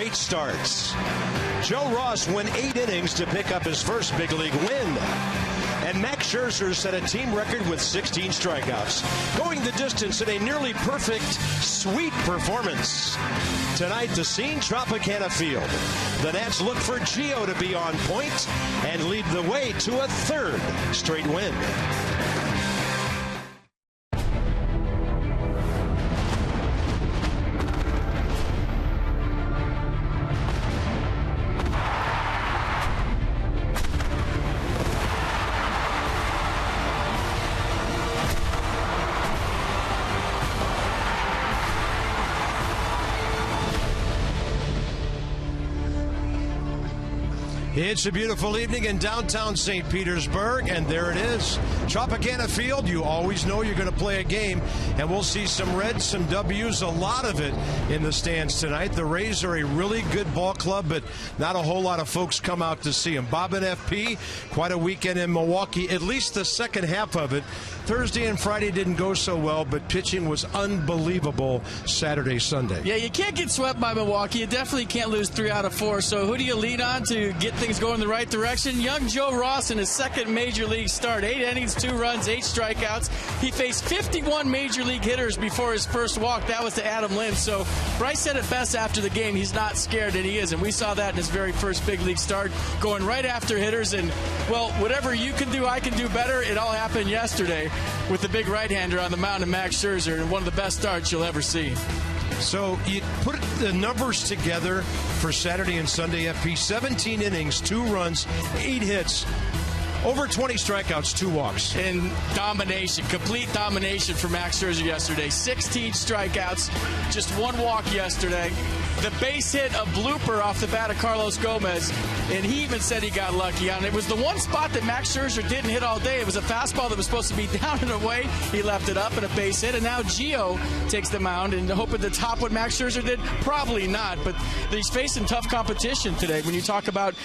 8 starts. Joe Ross went 8 innings to pick up his first big league win. And Max Scherzer set a team record with 16 strikeouts, going the distance in a nearly perfect, sweet performance. Tonight, the scene, Tropicana Field. The Nats look for Gio to be on point and lead the way to a 3rd straight win. It's a beautiful evening in downtown St. Petersburg, and there it is. Tropicana Field, you always know you're going to play a game, and we'll see some Reds, some W's, a lot of it in the stands tonight. The Rays are a really good ball club, but not a whole lot of folks come out to see them. Bob and FP, quite a weekend in Milwaukee, at least the second half of it. Thursday and Friday didn't go so well, but pitching was unbelievable Saturday, Sunday. Yeah, you can't get swept by Milwaukee. You definitely can't lose 3 out of 4. So who do you lean on to get things going in the right direction? Young Joe Ross in his second major league start. 8 innings, 2 runs, 8 strikeouts. He faced 51 major league hitters before his first walk. That was to Adam Lind. So Bryce said it best after the game. He's not scared, and he isn't. We saw that in his very first big league start, going right after hitters. And, well, whatever you can do, I can do better. It all happened yesterday with the big right-hander on the mound of Max Scherzer, and one of the best starts you'll ever see. So you put the numbers together for Saturday and Sunday, FP. 17 innings, 2 runs, 8 hits, over 20 strikeouts, 2 walks. And domination, complete domination for Max Scherzer yesterday. 16 strikeouts, just 1 walk yesterday. The base hit, a blooper off the bat of Carlos Gomez, and he even said he got lucky on it. It was the one spot that Max Scherzer didn't hit all day. It was a fastball that was supposed to be down and away. He left it up in a base hit, and now Gio takes the mound and hoping to top what Max Scherzer did. Probably not, but he's facing tough competition today. When you talk about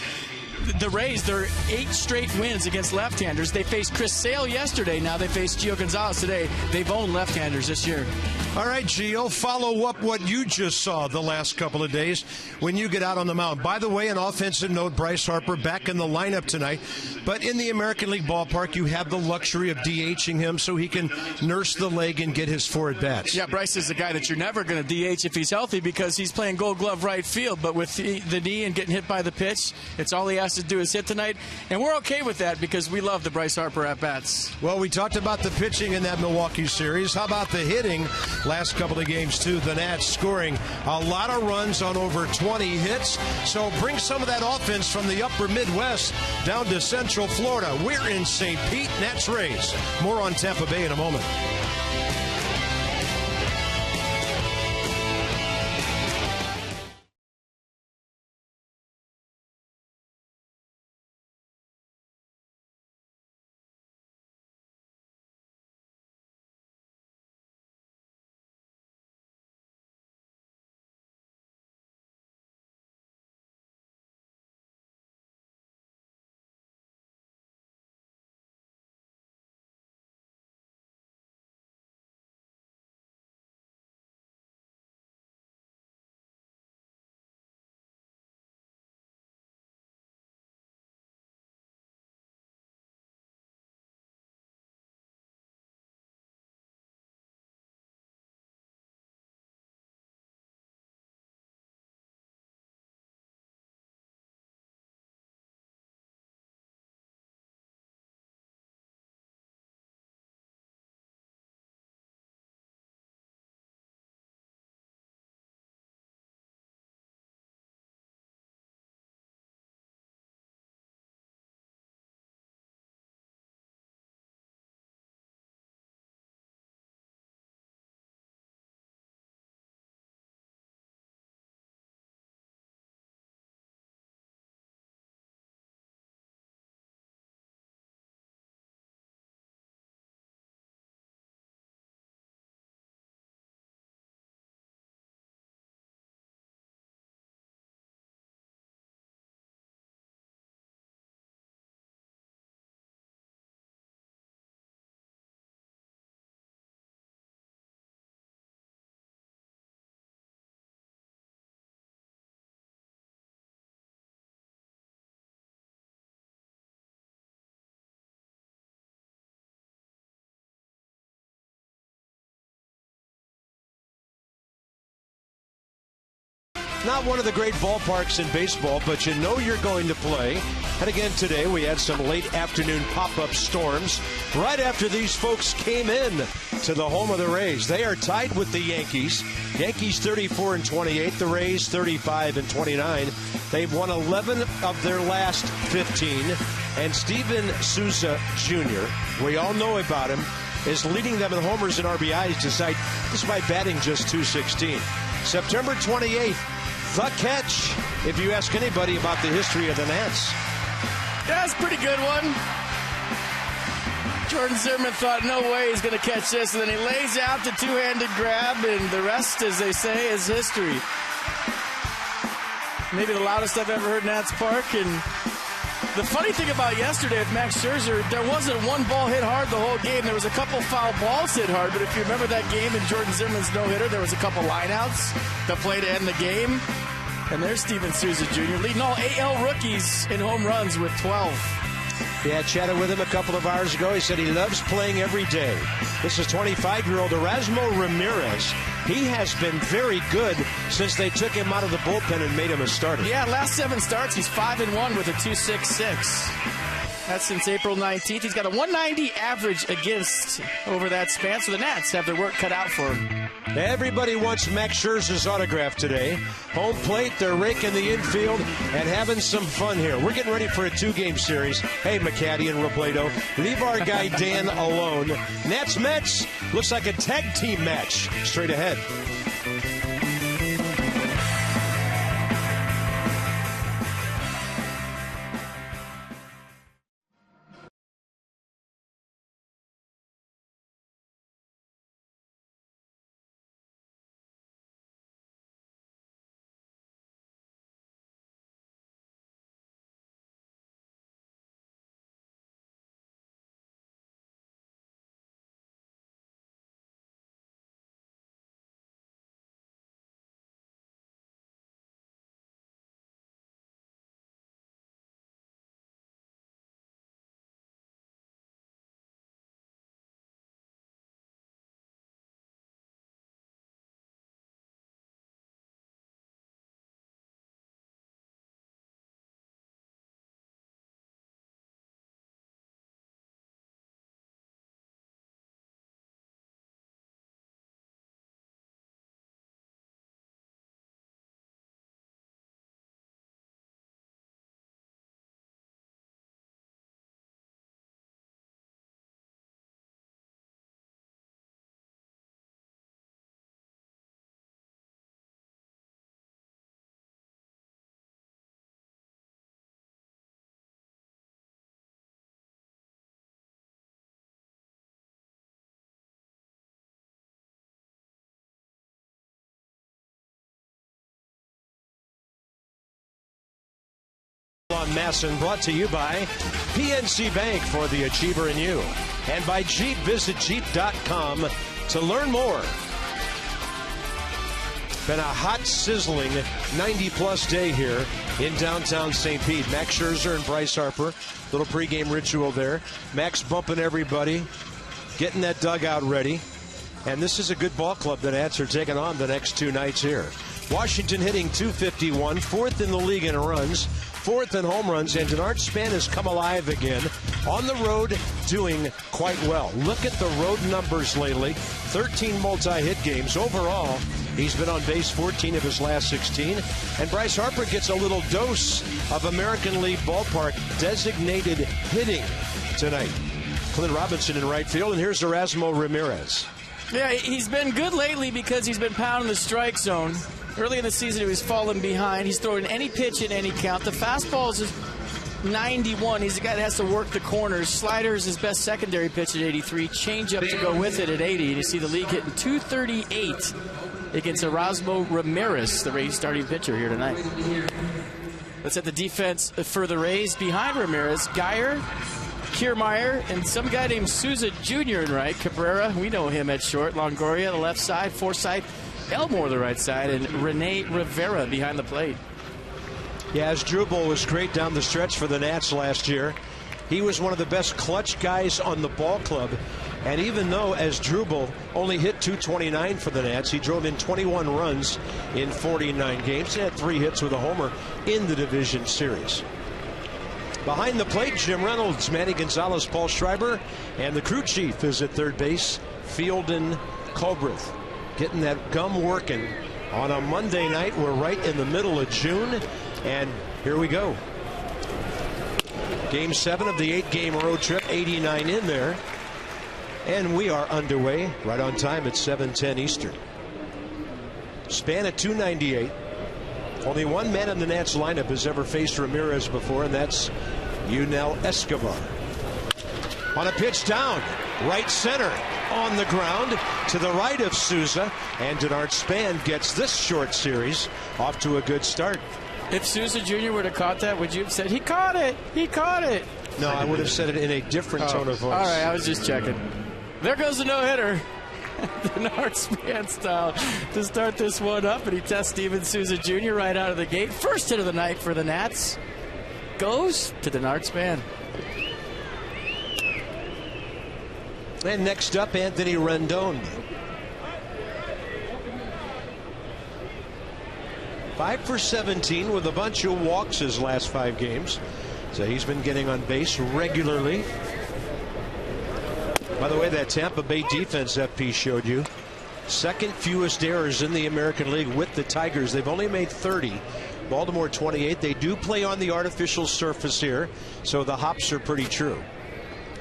the Rays, they're 8 straight wins against left-handers. They faced Chris Sale yesterday. Now they face Gio Gonzalez today. They've owned left-handers this year. All right, Gio, follow up what you just saw the last couple of days when you get out on the mound. By the way, an offensive note, Bryce Harper back in the lineup tonight. But in the American League ballpark, you have the luxury of DHing him so he can nurse the leg and get his 4 at-bats. Yeah, Bryce is the guy that you're never going to DH if he's healthy because he's playing Gold Glove right field. But with the knee and getting hit by the pitch, it's all he has to do is hit tonight. And we're okay with that because we love the Bryce Harper at-bats. Well, we talked about the pitching in that Milwaukee series. How about the hitting last couple of games, too? The Nats scoring a lot of runs on over 20 hits. So bring some of that offense from the upper Midwest down to Central Florida. We're in St. Pete. Nats Rays. More on Tampa Bay in a moment. Not one of the great ballparks in baseball, but you know you're going to play. And again today we had some late afternoon pop-up storms right after these folks came in to the home of the Rays. They are tied with the Yankees. Yankees 34-28, the Rays 35-29. They've won 11 of their last 15. And Steven Souza Jr., we all know about him, is leading them in homers and RBIs despite batting just .216. September 28th, the catch, if you ask anybody about the history of the Nats. That's a pretty good one. Jordan Zimmerman thought, no way he's going to catch this, and then he lays out the two-handed grab, and the rest, as they say, is history. Maybe the loudest I've ever heard in Nats Park. And the funny thing about yesterday with Max Scherzer, there wasn't one ball hit hard the whole game. There was a couple foul balls hit hard, but if you remember that game in Jordan Zimmerman's no-hitter, there was a couple lineouts that played to end the game. And there's Steven Souza Jr. leading all AL rookies in home runs with 12. Yeah, I chatted with him a couple of hours ago. He said he loves playing every day. This is 25-year-old Erasmo Ramirez. He has been very good since they took him out of the bullpen and made him a starter. Yeah, last 7 starts, he's 5-1 with a 2.66. That's since April 19th. He's got a 190 average against over that span, so the Nats have their work cut out for him. Everybody wants Max Scherzer's autograph today. Home plate, they're raking the infield and having some fun here. We're getting ready for a 2-game series. Hey, McCaddy and Robledo, leave our guy Dan alone. Nats-Mets looks like a tag team match straight ahead. On Masson, brought to you by PNC Bank for the Achiever in you, and by Jeep. Visit Jeep.com to learn more. Been a hot, sizzling 90-plus day here in downtown St. Pete. Max Scherzer and Bryce Harper, little pregame ritual there. Max bumping everybody, getting that dugout ready. And this is a good ball club that Nats are taking on the next 2 nights here. Washington hitting .251, 4th in the league in runs, 4th in home runs, and Denard Span has come alive again. On the road, doing quite well. Look at the road numbers lately. 13 multi-hit games. Overall, he's been on base 14 of his last 16. And Bryce Harper gets a little dose of American League ballpark designated hitting tonight. Clint Robinson in right field, and here's Erasmo Ramirez. Yeah, he's been good lately because he's been pounding the strike zone. Early in the season, he was falling behind. He's throwing any pitch in any count. The fastball is 91. He's the guy that has to work the corners. Slider is his best secondary pitch at 83. Changeup to go with it at 80. And you see the league hitting .238 against Erasmo Ramirez, the Rays starting pitcher here tonight. Let's at the defense for the Rays. Behind Ramirez, Geyer, Kiermaier, and some guy named Souza Jr. in right. Cabrera, we know him at short. Longoria, the left side. Forsythe, Elmore, the right side. And Rene Rivera behind the plate. Yeah, Asdrubal was great down the stretch for the Nats last year. He was one of the best clutch guys on the ball club. And even though Asdrubal only hit .229 for the Nats, he drove in 21 runs in 49 games. He had 3 hits with a homer in the division series. Behind the plate, Jim Reynolds, Manny Gonzalez, Paul Schreiber, and the crew chief is at third base, Fielden Culbreth. Getting that gum working on a Monday night. We're right in the middle of June, and here we go. Game 7 of the 8-game road trip, 89 in there. And we are underway right on time at 7:10 Eastern. Span at 298. Only one man in the Nats lineup has ever faced Ramirez before, and that's Yunel Escobar. On a pitch down, right center, on the ground to the right of Souza, and Denard Span gets this short series off to a good start. If Souza Jr. would have caught that, would you have said, he caught it, he caught it? No, I would have said it in a different tone of voice. All right, I was just checking. There goes the no-hitter. Denard Span style to start this one up, and he tests Steven Souza Jr. right out of the gate. First hit of the night for the Nats goes to Denard Span. And next up, Anthony Rendon. 5 for 17 with a bunch of walks his last 5 games. So he's been getting on base regularly. By the way, that Tampa Bay defense FP showed you, second fewest errors in the American League with the Tigers. They've only made 30. Baltimore 28. They do play on the artificial surface here, so the hops are pretty true.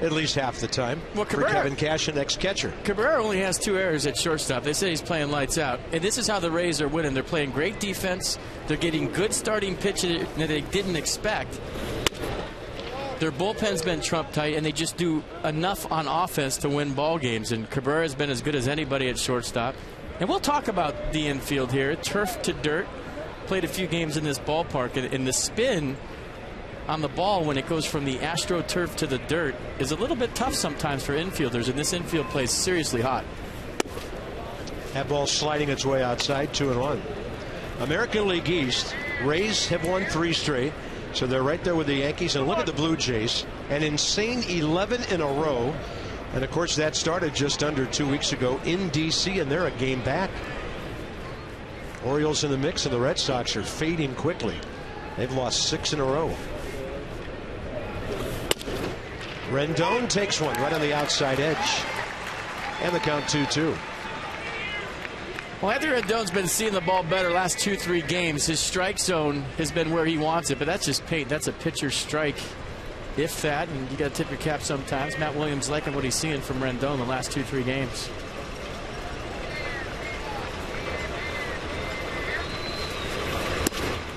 At least half the time. Well, Cabrera, for Kevin Cash, an ex-catcher. Cabrera only has 2 errors at shortstop. They say he's playing lights out. And this is how the Rays are winning. They're playing great defense. They're getting good starting pitches that they didn't expect. Their bullpen's been trump tight, and they just do enough on offense to win ball games. And Cabrera's been as good as anybody at shortstop. And we'll talk about the infield here. Turf to dirt. Played a few games in this ballpark, and the spin on the ball when it goes from the AstroTurf to the dirt is a little bit tough sometimes for infielders, and this infield plays seriously hot. That ball sliding its way outside, 2-1. American League East, Rays have won 3 straight, so they're right there with the Yankees. And look at the Blue Jays, an insane 11 in a row. And of course that started just under 2 weeks ago in DC, and they're a game back. Orioles in the mix, and the Red Sox are fading quickly. They've lost 6 in a row. Rendon takes one right on the outside edge, and the count 2-2. Well, Anthony Rendon's been seeing the ball better last 2-3 games. His strike zone has been where he wants it, but that's just paint. That's a pitcher's strike, if that, and you got to tip your cap sometimes. Matt Williams liking what he's seeing from Rendon the last 2-3 games.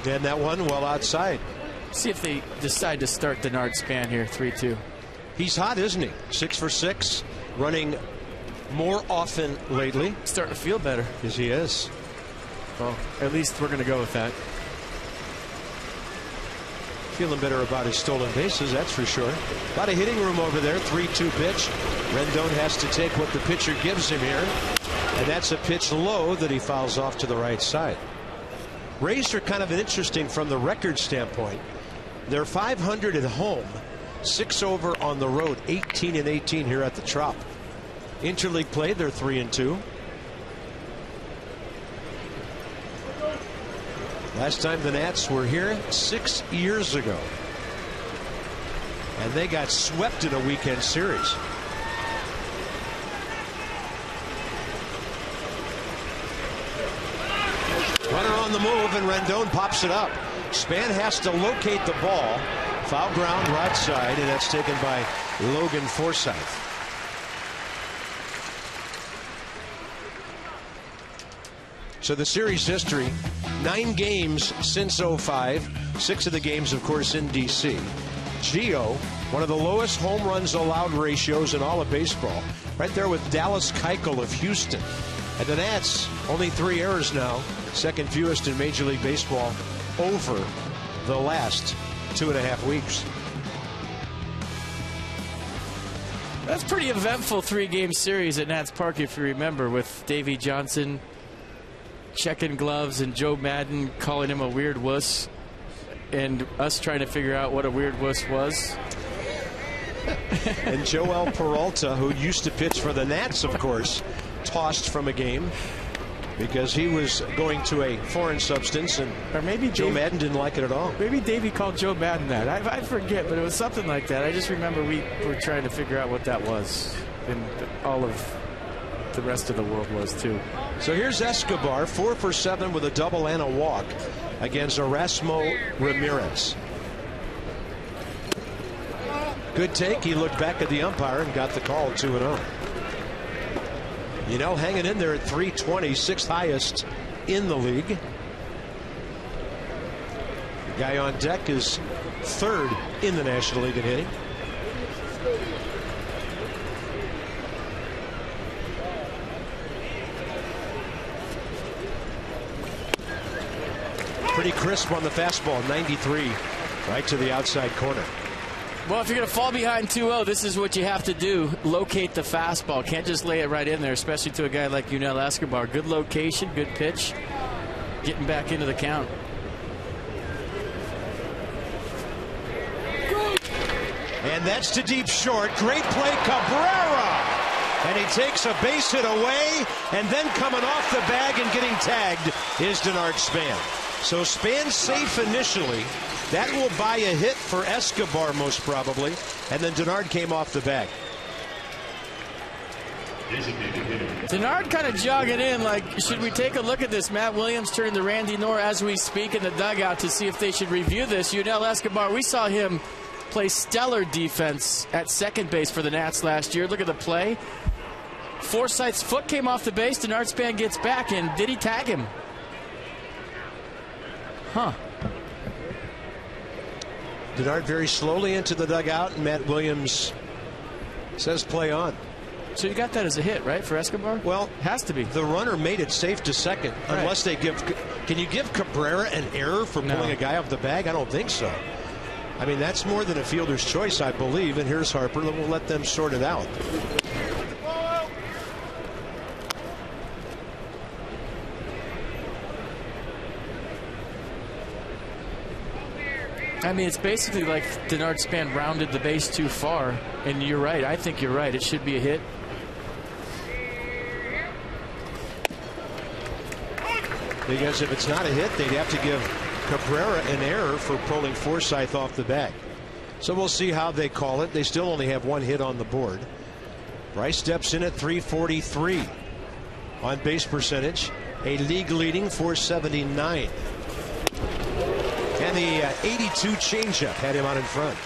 And that one well outside. See if they decide to start Denard Span here, 3-2. He's hot, isn't he? 6 for 6, running more often lately. Starting to feel better. Yes, he is. Well, at least we're going to go with that. Feeling better about his stolen bases, that's for sure. A lot of hitting room over there. 3-2 pitch. Rendon has to take what the pitcher gives him here, and that's a pitch low that he fouls off to the right side. Rays are kind of interesting from the record standpoint. They're 500 at home, 6 over on the road, 18-18 here at the Trop. Interleague play, they're 3-2. Last time the Nats were here 6 years ago, and they got swept in a weekend series. Runner on the move, and Rendon pops it up. Span has to locate the ball. Foul ground right side, and that's taken by Logan Forsythe. So the series history, 9 games since 05, 6 of the games, of course, in D.C. Gio, one of the lowest home runs allowed ratios in all of baseball, right there with Dallas Keuchel of Houston. And the Nats, only 3 errors now, second fewest in Major League Baseball over the last 2.5 weeks. That's pretty eventful 3-game series at Nats Park, if you remember, with Davey Johnson checking gloves and Joe Madden calling him a weird wuss, and us trying to figure out what a weird wuss was. And Joel Peralta, who used to pitch for the Nats, of course, tossed from a game because he was going to a foreign substance, and or maybe Joe Madden didn't like it at all. Maybe Davey called Joe Madden that. I forget, but it was something like that. I just remember we were trying to figure out what that was, and all of the rest of the world was too. So here's Escobar, 4 for 7 with a double and a walk against Erasmo Ramirez. Good take. He looked back at the umpire and got the call, 2-0. You know, hanging in there at 320, 6th highest in the league. The guy on deck is 3rd in the National League in hitting. Pretty crisp on the fastball, 93, right to the outside corner. Well, if you're going to fall behind 2-0, this is what you have to do. Locate the fastball. Can't just lay it right in there, especially to a guy like Yunel Escobar. Good location, good pitch. Getting back into the count. And that's to deep short. Great play, Cabrera. And he takes a base hit away, and then coming off the bag and getting tagged is Denard Span. So Span safe initially. That will buy a hit for Escobar most probably, and then Denard came off the bag. Denard kind of jogging in like, should we take a look at this? Matt Williams turned to Randy Knorr as we speak in the dugout to see if they should review this. Yunel Escobar, we saw him play stellar defense at second base for the Nats last year. Look at the play. Forsythe's foot came off the base. Denard Span gets back, and did he tag him? Huh. Denard very slowly into the dugout, and Matt Williams says play on. So you got that as a hit, right, for Escobar? Well, has to be. The runner made it safe to second, right. Unless they give. Can you give Cabrera an error for pulling a guy off the bag? I don't think so. I mean, that's more than a fielder's choice, I believe. And here's Harper. We'll let them sort it out. I mean, it's basically like Denard Span rounded the base too far. And you're right. I think you're right. It should be a hit. Because if it's not a hit, they'd have to give Cabrera an error for pulling Forsythe off the bag. So we'll see how they call it. They still only have one hit on the board. Bryce steps in at .343 on base percentage, a league leading .479. And the 82 changeup had him out in front.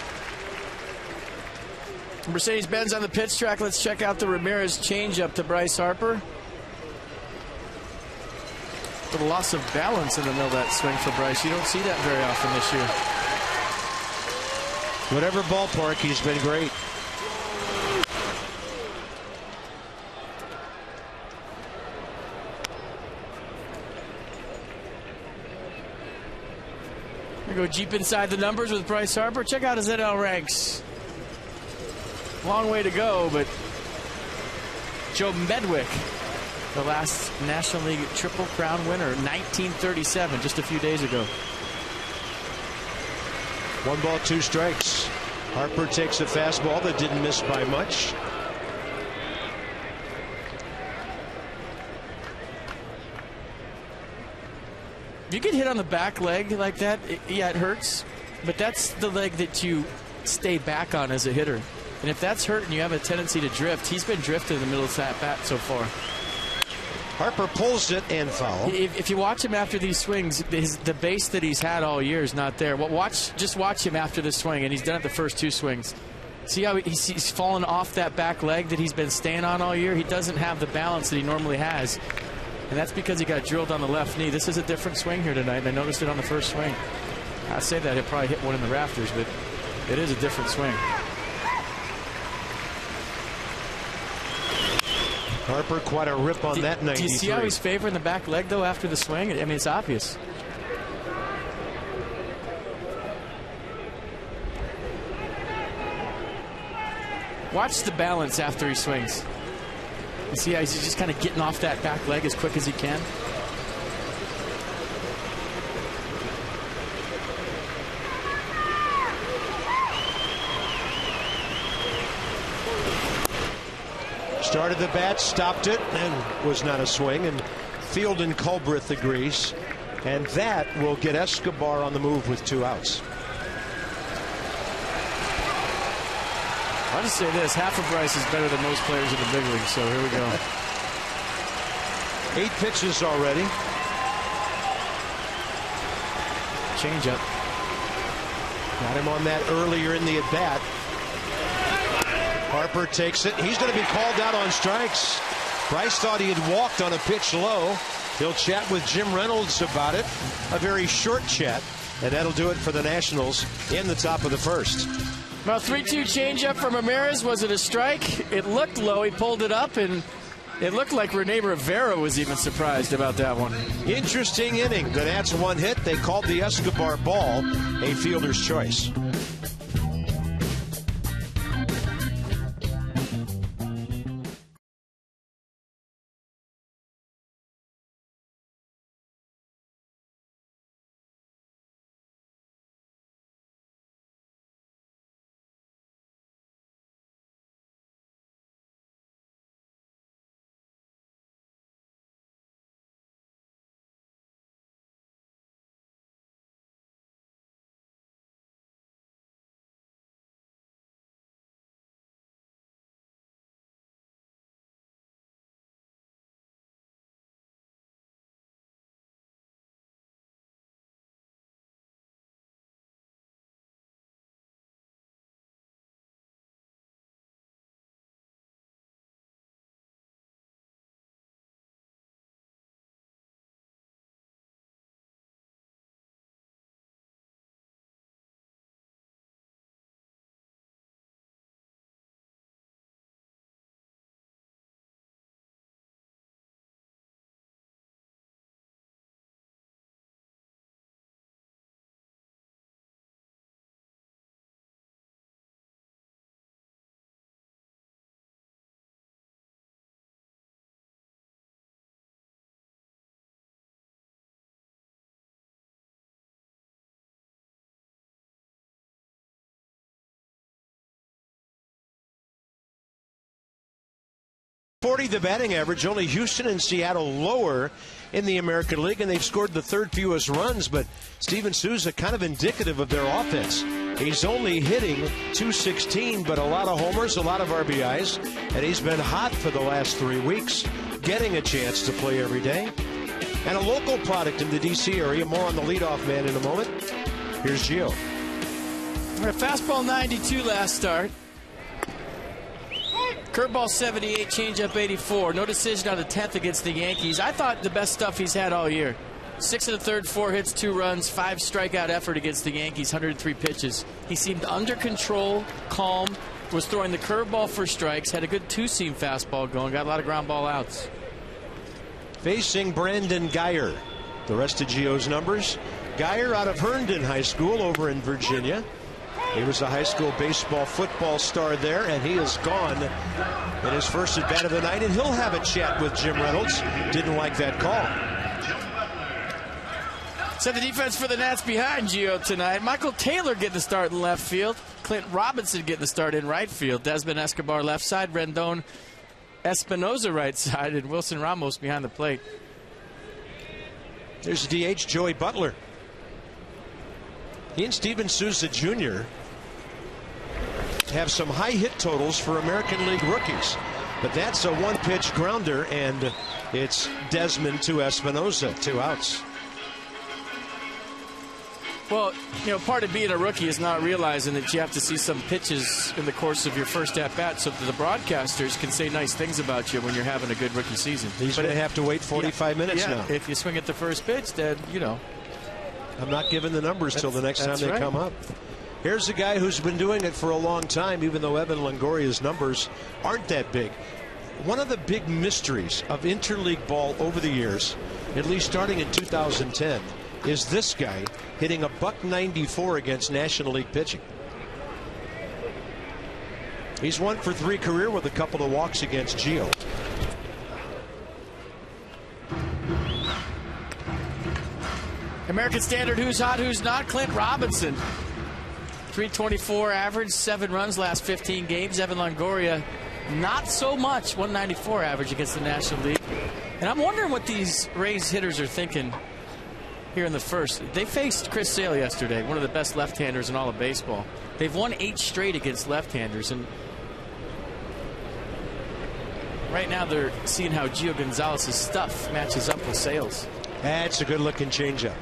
Mercedes-Benz on the pitch track. Let's check out the Ramirez changeup to Bryce Harper. The loss of balance in the middle of that swing for Bryce. You don't see that very often this year. Whatever ballpark, he's been great. We go deep inside the numbers with Bryce Harper. Check out his NL ranks. Long way to go, but Joe Medwick, the last National League Triple Crown winner, 1937, just a few days ago. 1 ball, 2 strikes. Harper takes a fastball that didn't miss by much. You get hit on the back leg like that, yeah, it hurts. But that's the leg that you stay back on as a hitter. And if that's hurt and you have a tendency to drift, he's been drifting in the middle of that bat so far. Harper pulls it and foul. If you watch him after these swings, the base that he's had all year is not there. Well, just watch him after this swing, and he's done it the first 2 swings. See how he's fallen off that back leg that he's been staying on all year? He doesn't have the balance that he normally has. And that's because he got drilled on the left knee. This is a different swing here tonight, and I noticed it on the first swing. I say that, he'll probably hit one in the rafters, but it is a different swing. Harper, quite a rip on that 93. Do you see how he's favoring the back leg, though, after the swing? I mean, it's obvious. Watch the balance after he swings. You see how he's just kind of getting off that back leg as quick as he can? Started the bat, stopped it, and was not a swing. And Field and Culbreth agrees. And that will get Escobar on the move with 2 outs. I'll just say this, half of Bryce is better than most players in the big league, so here we go. 8 pitches already. Changeup. Got him on that earlier in the at-bat. Harper takes it. He's going to be called out on strikes. Bryce thought he had walked on a pitch low. He'll chat with Jim Reynolds about it. A very short chat. And that'll do it for the Nationals in the top of the first. Well, 3-2 changeup from Ramirez. Was it a strike? It looked low. He pulled it up, and it looked like Rene Rivera was even surprised about that one. Interesting inning. The Nats 1 hit. They called the Escobar ball a fielder's choice. .40 the batting average. Only Houston and Seattle lower in the American League, and they've scored the 3rd fewest runs. But Steven Souza kind of indicative of their offense. He's only hitting .216, but a lot of homers, a lot of RBIs, and he's been hot for the last 3 weeks, getting a chance to play every day. And a local product in the D.C. area. More on the leadoff man in a moment. Here's Gio. Fastball 92 last start. Curveball 78, changeup 84. No decision on the 10th against the Yankees. I thought the best stuff he's had all year. 6 1/3, 4 hits, 2 runs, 5 strikeout effort against the Yankees, 103 pitches. He seemed under control, calm, was throwing the curveball for strikes, had a good 2-seam fastball going, got a lot of ground ball outs. Facing Brandon Geyer. The rest of Gio's numbers. Geyer out of Herndon High School over in Virginia. He was a high school baseball, football star there, and he is gone in his first at bat of the night, and he'll have a chat with Jim Reynolds. Didn't like that call. So the defense for the Nats behind Gio tonight. Michael Taylor getting the start in left field. Clint Robinson getting the start in right field. Desmond Escobar left side. Rendon Espinosa right side. And Wilson Ramos behind the plate. There's DH Joey Butler. He and Steven Souza Jr. have some high hit totals for American League rookies. But that's a 1-pitch grounder, and it's Desmond to Espinosa. 2 outs. Well, you know, part of being a rookie is not realizing that you have to see some pitches in the course of your first at-bat so that the broadcasters can say nice things about you when you're having a good rookie season. He's going to have to wait 45 minutes now. If you swing at the first pitch, then, you know. I'm not giving the numbers till the next time they come up. Here's a guy who's been doing it for a long time, even though Evan Longoria's numbers aren't that big. One of the big mysteries of interleague ball over the years, at least starting in 2010, is this guy hitting a .194 against National League pitching. He's 1 for 3 career with a couple of walks against Gio. American Standard, who's hot, who's not? Clint Robinson. 324 average, 7 runs last 15 games. Evan Longoria not so much. 194 average against the National League. And I'm wondering what these Rays hitters are thinking here in the first. They faced Chris Sale yesterday, one of the best left-handers in all of baseball. They've won 8 straight against left-handers, and right now they're seeing how Gio Gonzalez's stuff matches up with Sale's. That's a good-looking changeup.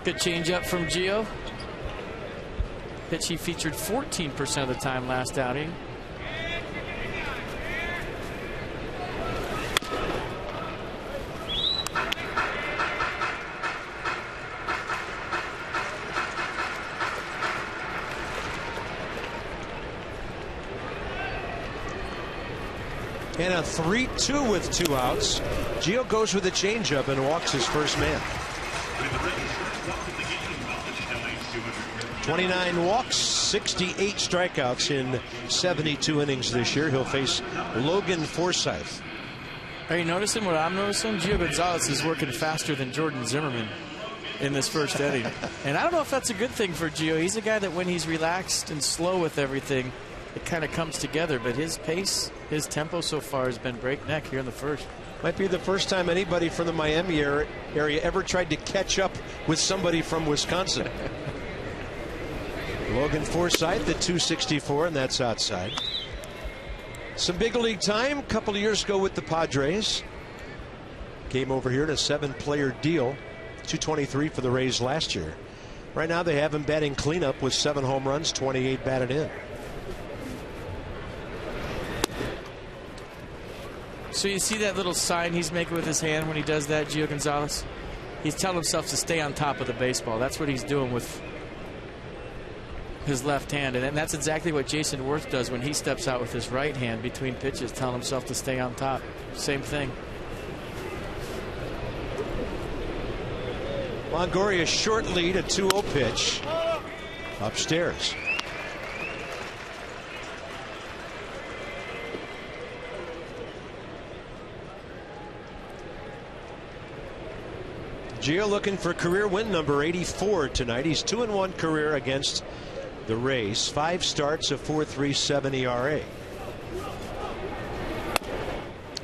Good changeup from Gio. Pitch he featured 14% of the time last outing. And a 3-2 with 2 outs. Gio goes with a changeup and walks his first man. 29 walks, 68 strikeouts in 72 innings this year. He'll face Logan Forsythe. Are you noticing what I'm noticing? Gio Gonzalez is working faster than Jordan Zimmerman in this first inning. And I don't know if that's a good thing for Gio. He's a guy that when he's relaxed and slow with everything, it kind of comes together, but his pace, his tempo so far has been breakneck here in the first. Might be the first time anybody from the Miami area ever tried to catch up with somebody from Wisconsin. Logan Forsythe at 264, and that's outside. Some big league time a couple of years ago with the Padres. Came over here in a 7-player deal. 223 for the Rays last year. Right now they have him batting cleanup with 7 home runs, 28 batted in. So you see that little sign he's making with his hand when he does that, Gio Gonzalez? He's telling himself to stay on top of the baseball. That's what he's doing with his left hand. And that's exactly what Jason Worth does when he steps out with his right hand between pitches, telling himself to stay on top. Same thing. Longoria's short lead, a 2-0 pitch. Upstairs. Gio looking for career win number 84 tonight. He's 2-1 career against the Rays. 5 starts, a 4.37 ERA.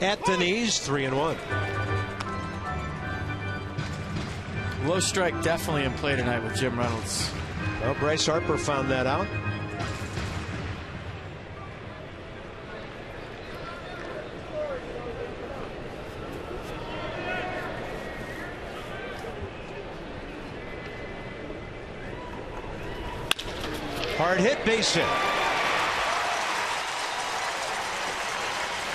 At the knees, 3-1. Low strike definitely in play tonight with Jim Reynolds. Well, Bryce Harper found that out. Hard hit, base hit.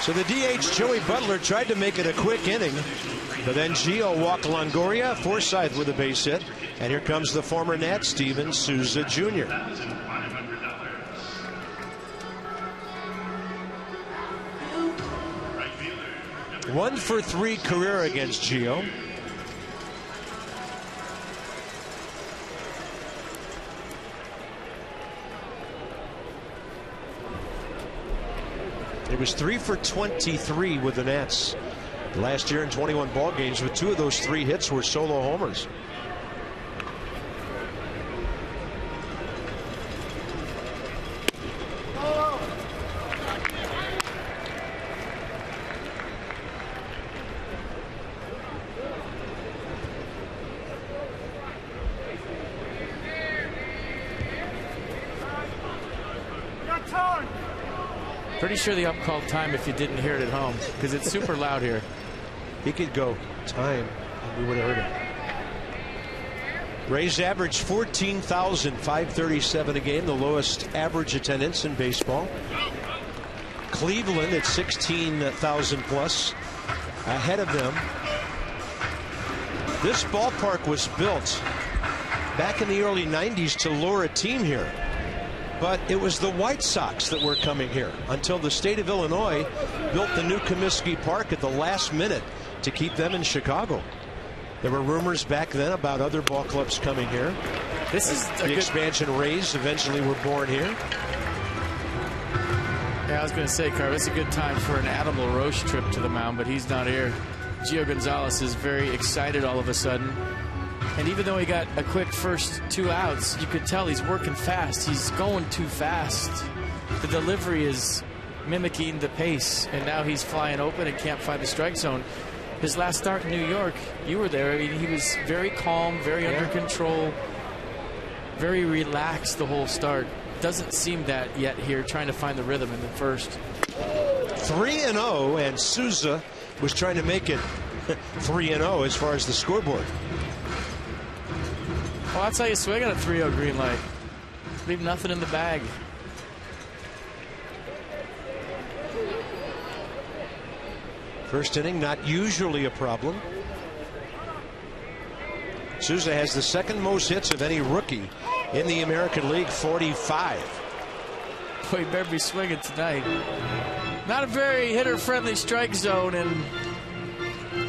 So the DH, Joey Butler, tried to make it a quick inning, but then Gio walked Longoria, Forsythe with a base hit, and here comes the former Nat, Steven Souza Jr. One for 3 career against Gio. It was 3 for 23 with the Nats last year in 21 ball games, with 2 of those 3 hits were solo homers. Pretty sure the ump called time if you didn't hear it at home, because it's super loud here. He could go time and we would have heard it. Rays average 14,537 a game, the lowest average attendance in baseball. Cleveland at 16,000 plus, ahead of them. This ballpark was built back in the early 90s to lure a team here. But it was the White Sox that were coming here until the state of Illinois built the new Comiskey Park at the last minute to keep them in Chicago. There were rumors back then about other ball clubs coming here. This is the expansion Rays eventually were born here. Yeah, I was going to say, Carl, it's a good time for an Adam LaRoche trip to the mound, but he's not here. Gio Gonzalez is very excited all of a sudden. And even though he got a quick first 2 outs, you could tell he's working fast. He's going too fast. The delivery is mimicking the pace, and now he's flying open and can't find the strike zone. His last start in New York, you were there. I mean, he was very calm, very under control, very relaxed the whole start. Doesn't seem that yet here, trying to find the rhythm in the first. 3-0, and Souza was trying to make it 3-0 as far as the scoreboard. Well, that's how you swing on a 3-0 green light. Leave nothing in the bag. First inning, not usually a problem. Souza has the second most hits of any rookie in the American League, 45. Boy, he better be swinging tonight. Not a very hitter-friendly strike zone in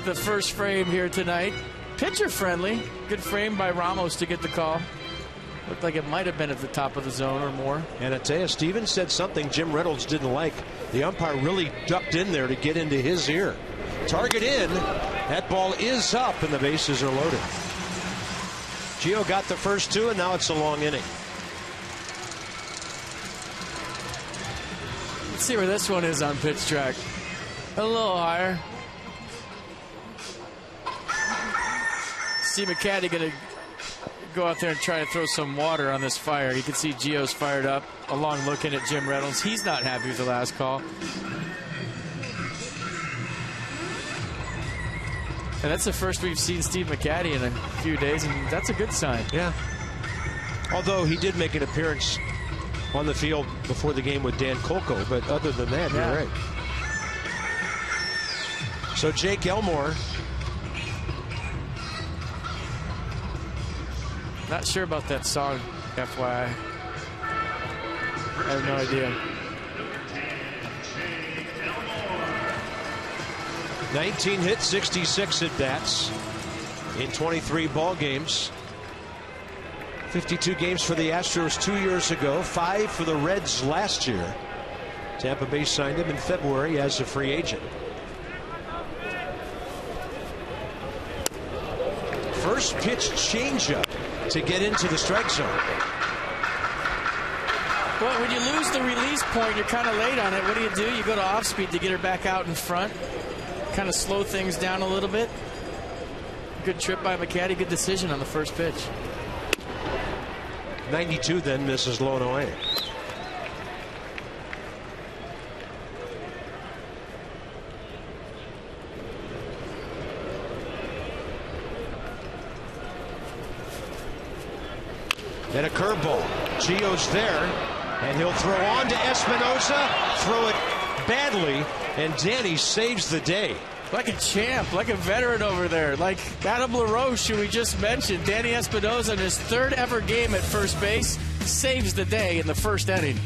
the first frame here tonight. Pitcher-friendly. Good frame by Ramos to get the call. Looked like it might have been at the top of the zone or more. And I tell you, Stevens said something Jim Reynolds didn't like. The umpire really ducked in there to get into his ear. Target in. That ball is up, and the bases are loaded. Gio got the first 2, and now it's a long inning. Let's see where this one is on pitch track. A little higher. Steve McCatty going to go out there and try to throw some water on this fire. You can see Gio's fired up, along looking at Jim Reynolds. He's not happy with the last call. And that's the first we've seen Steve McCatty in a few days, and that's a good sign. Yeah. Although he did make an appearance on the field before the game with Dan Kolko, but other than that, you're right. So Jake Elmore. Not sure about that song, FYI. I have no idea. 19 hits, 66 at bats in 23 ball games. 52 games for the Astros 2 years ago, 5 for the Reds last year. Tampa Bay signed him in February as a free agent. First pitch changeup to get into the strike zone. Well, when you lose the release point, you're kind of late on it. What do? You go to off speed to get her back out in front. Kind of slow things down a little bit. Good trip by McCatty. Good decision on the first pitch. 92 then misses low and away. Then a curveball. Gio's there, and he'll throw on to Espinosa. Throw it badly, and Danny saves the day. Like a champ, like a veteran over there, like Adam LaRoche, who we just mentioned. Danny Espinosa in his 3rd ever game at first base saves the day in the first inning.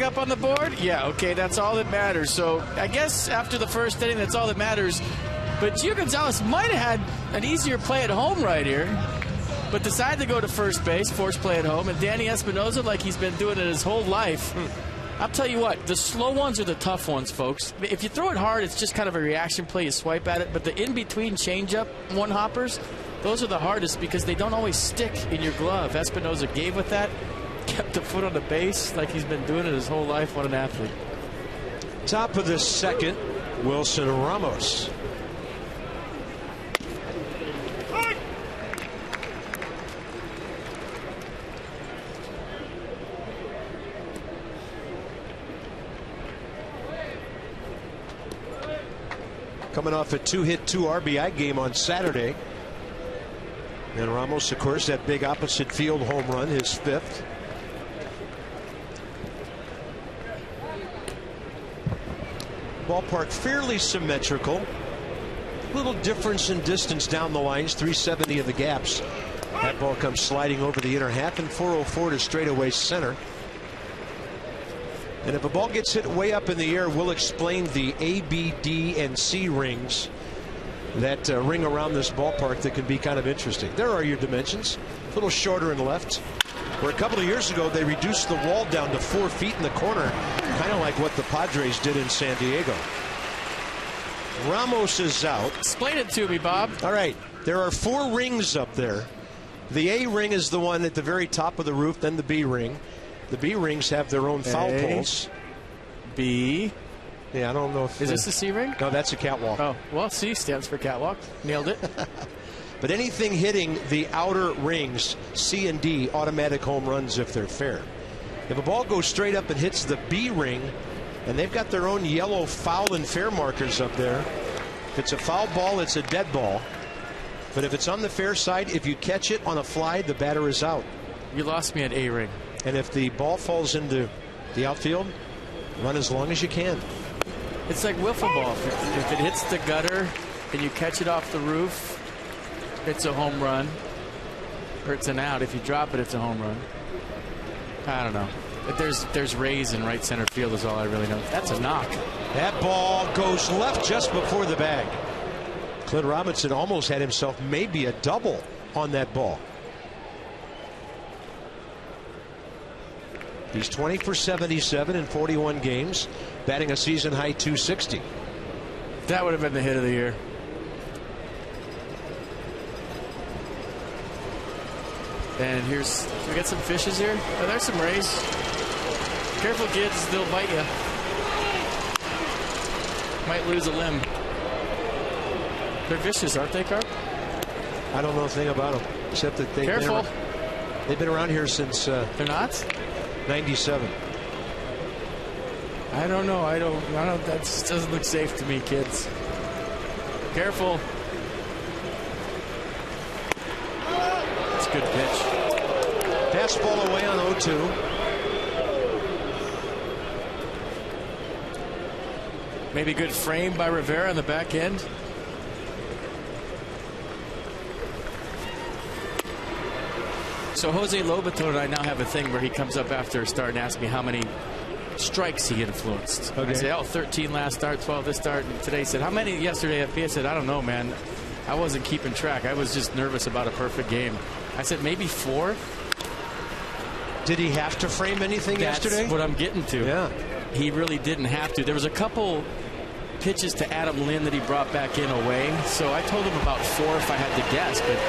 up on the board? Yeah, okay, that's all that matters. So I guess after the first inning, that's all that matters. But Gio Gonzalez might have had an easier play at home right here, but decided to go to first base, force play at home. And Danny Espinosa, like he's been doing it his whole life. I'll tell you what, the slow ones are the tough ones, folks. If you throw it hard, it's just kind of a reaction play. You swipe at it. But the in-between changeup one-hoppers, those are the hardest because they don't always stick in your glove. Espinosa gave with that, kept the foot on the base like he's been doing it his whole life. What an athlete. Top of the second, Wilson Ramos. Coming off a 2-hit, 2 RBI game on Saturday. And Ramos, of course, that big opposite field home run, his 5th. Ballpark fairly symmetrical. Little difference in distance down the lines, 370 of the gaps. That ball comes sliding over the inner half and 404 to straightaway center. And if a ball gets hit way up in the air, we'll explain the A, B, D, and C rings that ring around this ballpark that can be kind of interesting. There are your dimensions. A little shorter and left. Where a couple of years ago, they reduced the wall down to 4 feet in the corner, kind of like what the Padres did in San Diego. Ramos is out. Explain it to me, Bob. All right. There are 4 rings up there. The A ring is the one at the very top of the roof, then the B ring. The B rings have their own foul poles. B. Yeah, I don't know if... Is this the C ring? No, that's a catwalk. Oh, well, C stands for catwalk. Nailed it. But anything hitting the outer rings, C and D, automatic home runs if they're fair. If a ball goes straight up and hits the B ring, and they've got their own yellow foul and fair markers up there, if it's a foul ball, it's a dead ball. But if it's on the fair side, if you catch it on a fly, the batter is out. You lost me at A ring. And if the ball falls into the outfield, run as long as you can. It's like wiffle ball. If it hits the gutter and you catch it off the roof, it's a home run. Or it's an out. If you drop it, it's a home run. I don't know. But there's rays in right center field is all I really know. That's a knock. That ball goes left just before the bag. Clint Robinson almost had himself maybe a double on that ball. He's 20 for 77 in 41 games, batting a season high 260. That would have been the hit of the year. And here's, we got some fishes here. Oh, there's some rays. Careful, kids, they'll bite you. Might lose a limb. They're vicious, aren't they, Carp? I don't know a thing about them, except that they've been around here since... They're not? 97. I don't know. I don't. That just doesn't look safe to me, kids. Careful. That's a good pitch. Fastball away on 0-2. Maybe good frame by Rivera on the back end. So Jose Lobaton and I now have a thing where he comes up after a start and asks me how many strikes he influenced. Okay. I say, oh, 13 last start, 12 this start. And today he said, how many yesterday FP? I said, I don't know, man. I wasn't keeping track. I was just nervous about a perfect game. I said, maybe 4. Did he have to frame anything yesterday? That's what I'm getting to. Yeah. He really didn't have to. There was a couple pitches to Adam Lynn that he brought back in away. So I told him about 4 if I had to guess. But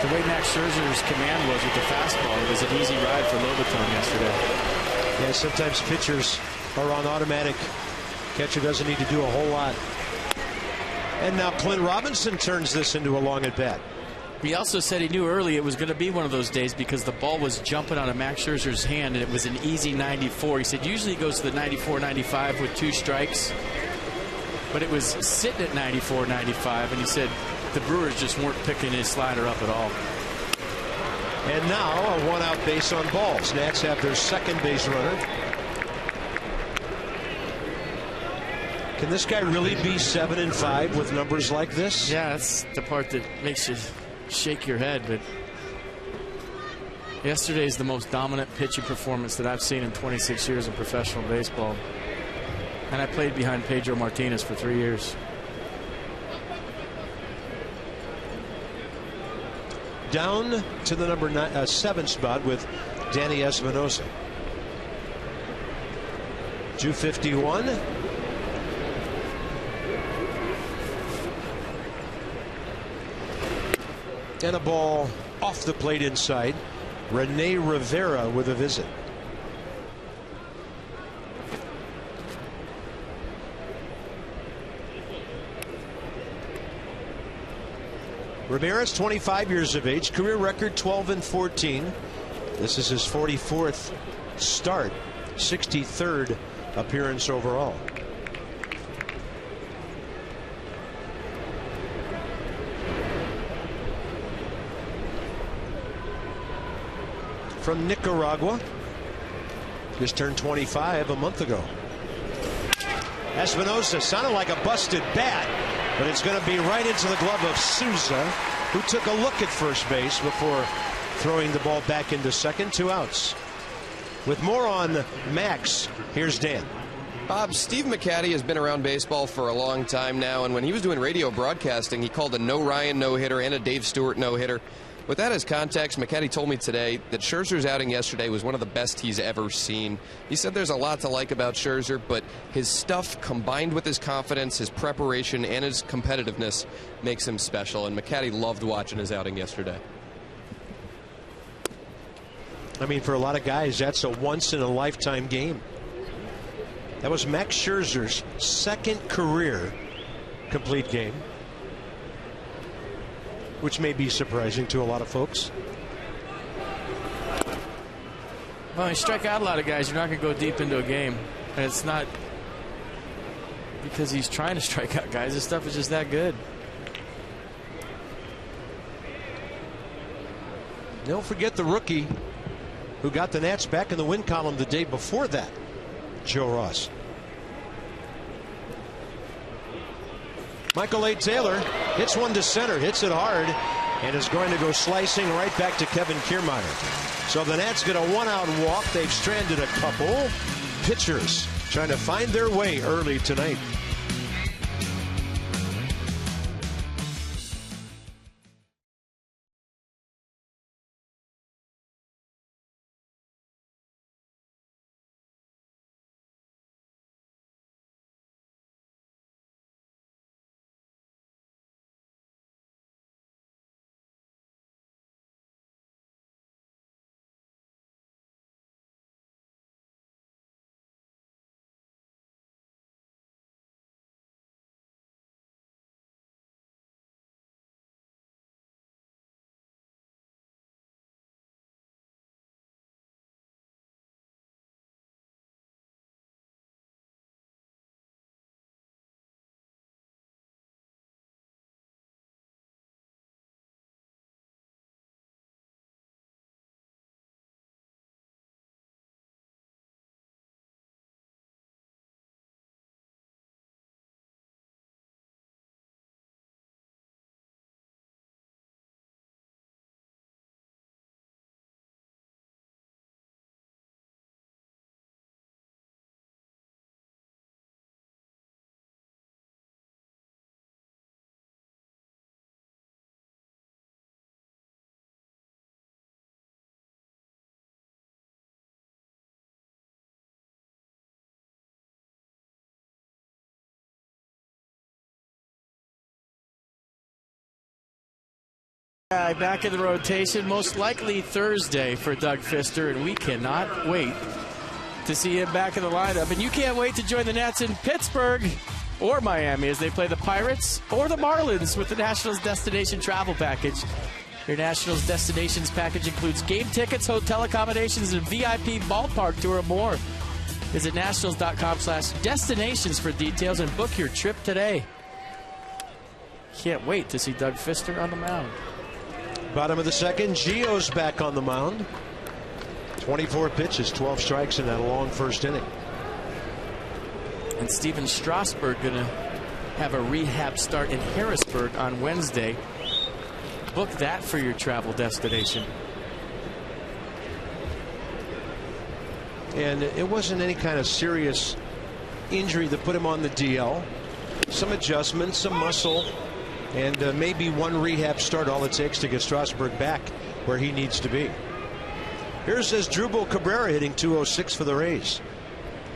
the way Max Scherzer's command was with the fastball, it was an easy ride for Lobaton yesterday. Yeah, sometimes pitchers are on automatic. Catcher doesn't need to do a whole lot. And now Clint Robinson turns this into a long at bat. He also said he knew early it was going to be one of those days because the ball was jumping on a Max Scherzer's hand and it was an easy 94. He said usually he goes to the 94-95 with 2 strikes, but it was sitting at 94-95, and he said the Brewers just weren't picking his slider up at all. And now a 1-out base on balls. Nats have their second base runner. Can this guy really be 7-5 with numbers like this? Yeah, that's the part that makes you shake your head. But Yesterday is the most dominant pitching performance that I've seen in 26 years of professional baseball. And I played behind Pedro Martinez for 3 years. Down to the number 7 spot with Danny Espinosa. 251. And a ball off the plate inside. Rene Rivera with a visit. Ramirez, 25 years of age, career record 12-14. This is his 44th start, 63rd appearance overall. From Nicaragua, just turned 25 a month ago. Espinosa sounded like a busted bat, but it's going to be right into the glove of Souza, who took a look at first base before throwing the ball back into second. 2 outs. With more on Max, here's Dan. Bob, Steve McCatty has been around baseball for a long time now, and when he was doing radio broadcasting, he called a no Ryan no-hitter and a Dave Stewart no-hitter. With that as context, McCatty told me today that Scherzer's outing yesterday was one of the best he's ever seen. He said there's a lot to like about Scherzer, but his stuff combined with his confidence, his preparation, and his competitiveness makes him special, and McCatty loved watching his outing yesterday. I mean, for a lot of guys, that's a once-in-a-lifetime game. That was Max Scherzer's second career complete game, which may be surprising to a lot of folks. Well, you strike out a lot of guys, you're not going to go deep into a game. And it's not because he's trying to strike out guys. His stuff is just that good. Don't forget the rookie who got the Nats back in the win column the day before that, Joe Ross. Michael A. Taylor hits one to center, hits it hard, and is going to go slicing right back to Kevin Kiermaier. So the Nats get a 1-out walk. They've stranded a couple pitchers trying to find their way early tonight. Back in the rotation, most likely Thursday for Doug Fister, and we cannot wait to see him back in the lineup. And you can't wait to join the Nats in Pittsburgh or Miami as they play the Pirates or the Marlins with the Nationals Destination Travel Package. Your Nationals Destinations Package includes game tickets, hotel accommodations, and VIP ballpark tour and more. Visit nationals.com/destinations for details and book your trip today. Can't wait to see Doug Fister on the mound. Bottom of the second, Gio's back on the mound. 24 pitches, 12 strikes in that long first inning. And Steven Strasburg going to have a rehab start in Harrisburg on Wednesday. Book that for your travel destination. and it wasn't any kind of serious injury that put him on the DL. Some adjustments, some muscle, and maybe one rehab start, all it takes to get Strasburg back where he needs to be. Here's Asdrubal Cabrera hitting .206 for the Rays.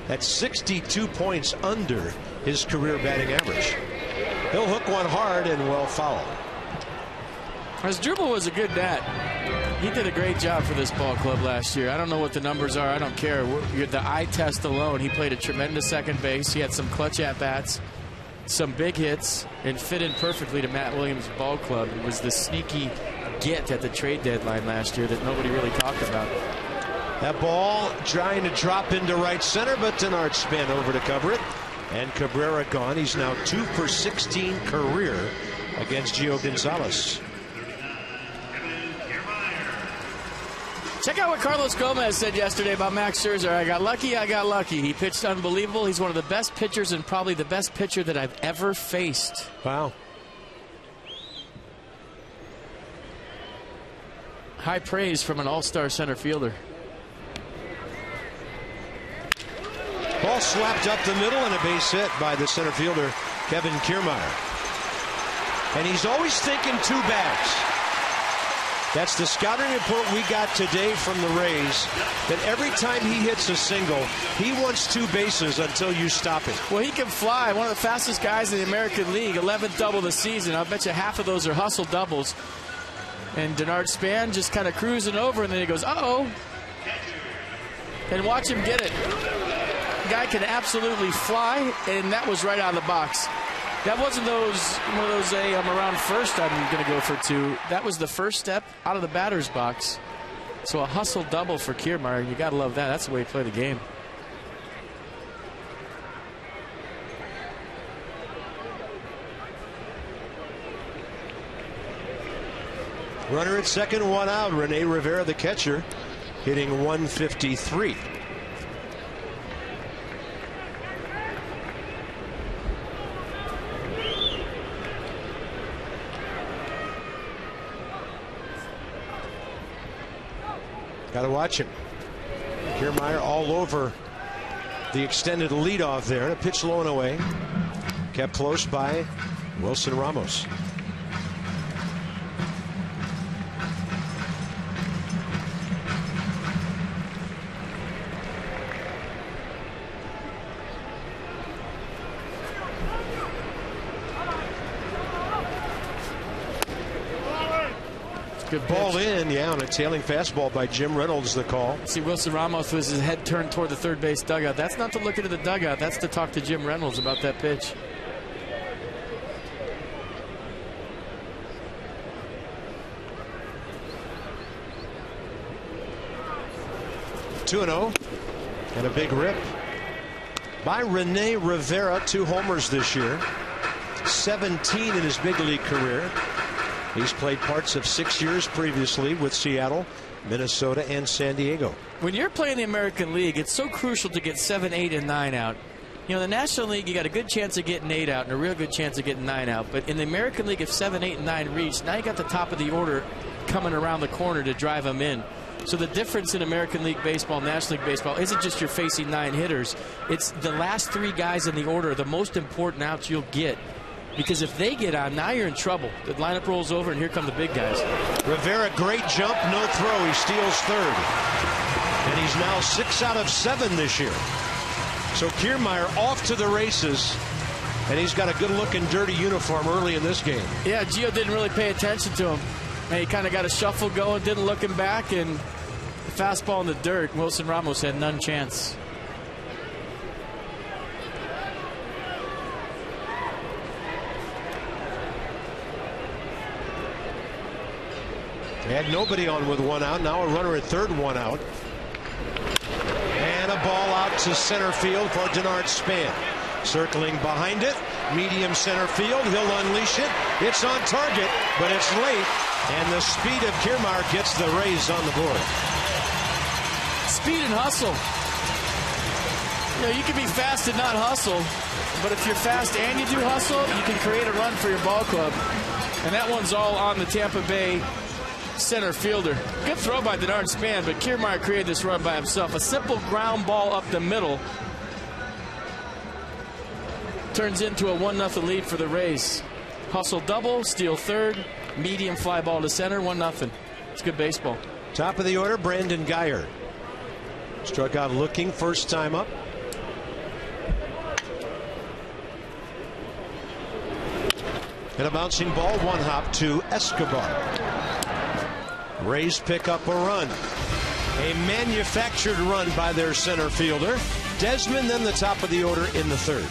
That's 62 points under his career batting average. He'll hook one hard and well foul. Asdrubal was a good bat. He did a great job for this ball club last year. I don't know what the numbers are. I don't care. The eye test alone, he played a tremendous second base. He had some clutch at-bats, some big hits, and fit in perfectly to Matt Williams' ball club. It was the sneaky get at the trade deadline last year that nobody really talked about. That ball trying to drop into right center, but Denard Span over to cover it. And Cabrera gone. He's now 2 for 16 career against Gio Gonzalez. Check out what Carlos Gomez said yesterday about Max Scherzer. I got lucky, I got lucky. He pitched unbelievable. He's one of the best pitchers and probably the best pitcher that I've ever faced. Wow. High praise from an all-star center fielder. Ball slapped up the middle and a base hit by the center fielder, Kevin Kiermaier. And he's always thinking 2 bags. That's the scouting report we got today from the Rays, that every time he hits a single, he wants 2 bases until you stop it. Well, he can fly. One of the fastest guys in the American League, 11th double this season. I'll bet you half of those are hustle doubles. And Denard Span just kind of cruising over, and then he goes, uh-oh. And watch him get it. The guy can absolutely fly, and that was right out of the box. That wasn't one of those, hey, I'm around first, I'm going to go for 2. That was the first step out of the batter's box. So a hustle double for Kiermaier. You got to love that. That's the way he played the game. Runner at second, 1 out. Rene Rivera, the catcher, hitting .153. Got to watch him. Kiermaier all over the extended leadoff there. And a pitch low and away. Kept close by Wilson Ramos. Good ball pitch. in, yeah, on a tailing fastball by Jim Reynolds, the call. See Wilson Ramos with his head turned toward the third base dugout. That's not to look into the dugout. That's to talk to Jim Reynolds about that pitch. Two and a big rip by Rene Rivera. 2 homers this year. 17 in his big league career. He's played parts of 6 years previously with Seattle, Minnesota, and San Diego. When you're playing the American League, it's so crucial to get 7, 8, and 9 out. You know, the National League, you got a good chance of getting 8 out and a real good chance of getting 9 out. But in the American League, if 7, 8, and 9 reach, now you got the top of the order coming around the corner to drive them in. So the difference in American League Baseball, National League Baseball, isn't just you're facing 9 hitters. It's the last 3 guys in the order, the most important outs you'll get. Because if they get on, now you're in trouble. The lineup rolls over, and here come the big guys. Rivera, great jump, no throw. He steals third. And he's now 6 out of 7 this year. So Kiermaier off to the races. And he's got a good-looking dirty uniform early in this game. Yeah, Gio didn't really pay attention to him. And he kind of got a shuffle going, didn't look him back, and the fastball in the dirt. Wilson Ramos had none chance. They had nobody on with 1 out. Now a runner at third, 1 out. And a ball out to center field for Denard Span. Circling behind it, medium center field. He'll unleash it. It's on target, but it's late. And the speed of Kiermaier gets the Rays on the board. Speed and hustle. You know, you can be fast and not hustle. But if you're fast and you do hustle, you can create a run for your ball club. And that one's all on the Tampa Bay center fielder. Good throw by Denard Span, but Kiermaier created this run by himself. A simple ground ball up the middle turns into a 1-0 lead for the Rays. Hustle double, steal third, medium fly ball to center, 1-0. It's good baseball. Top of the order, Brandon Guyer. Struck out looking, first time up. And a bouncing ball, one hop to Escobar. Rays pick up a run. A manufactured run by their center fielder. Desmond, then the top of the order in the third.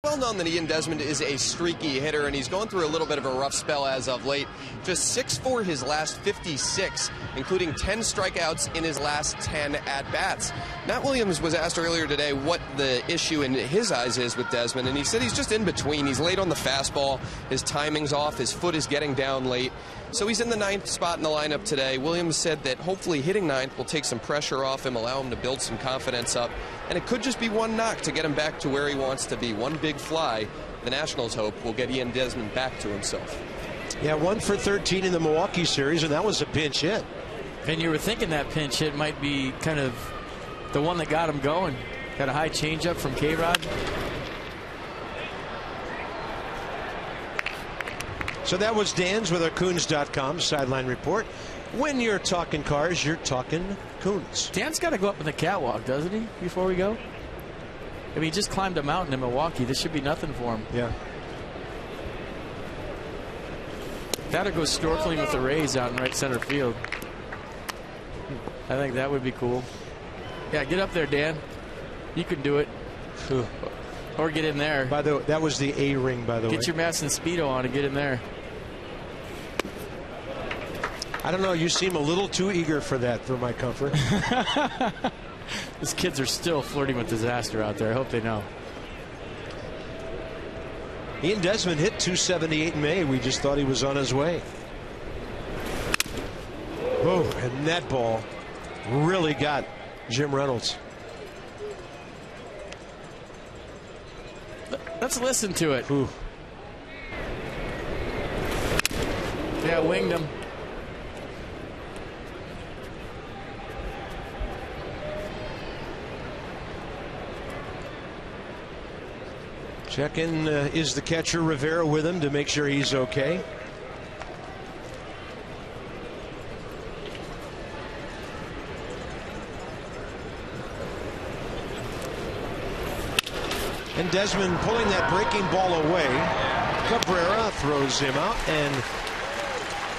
Well known that Ian Desmond is a streaky hitter, and he's going through a little bit of a rough spell as of late. Just 6 for his last 56, including 10 strikeouts in his last 10 at-bats. Matt Williams was asked earlier today what the issue in his eyes is with Desmond, and he said he's just in between. He's late on the fastball, his timing's off, his foot is getting down late. So he's in the 9th spot in the lineup today. Williams said that hopefully hitting 9th will take some pressure off him, allow him to build some confidence up. And it could just be one knock to get him back to where he wants to be. One big fly, the Nationals hope, will get Ian Desmond back to himself. Yeah, 1 for 13 in the Milwaukee series, and that was a pinch hit. And you were thinking that pinch hit might be kind of the one that got him going. Got a high changeup from K-Rod. So that was Dan's with our Coons.com sideline report. When you're talking cars, you're talking Coons. Dan's got to go up in the catwalk, doesn't he, before we go? I mean, he just climbed a mountain in Milwaukee. This should be nothing for him. Yeah. That'll go snorkeling with the Rays out in right center field. I think that would be cool. Yeah, get up there, Dan. You can do it. Or get in there. By the way, that was the A ring, by the way. Get your mask and Speedo on and get in there. I don't know. You seem a little too eager for that, for my comfort. These kids are still flirting with disaster out there. I hope they know. Ian Desmond hit 278 in May. We just thought he was on his way. Oh, and that ball really got Jim Reynolds. Let's listen to it. Ooh. Yeah, winged him. Check in, is the catcher Rivera with him to make sure he's okay? And Desmond pulling that breaking ball away. Cabrera throws him out, and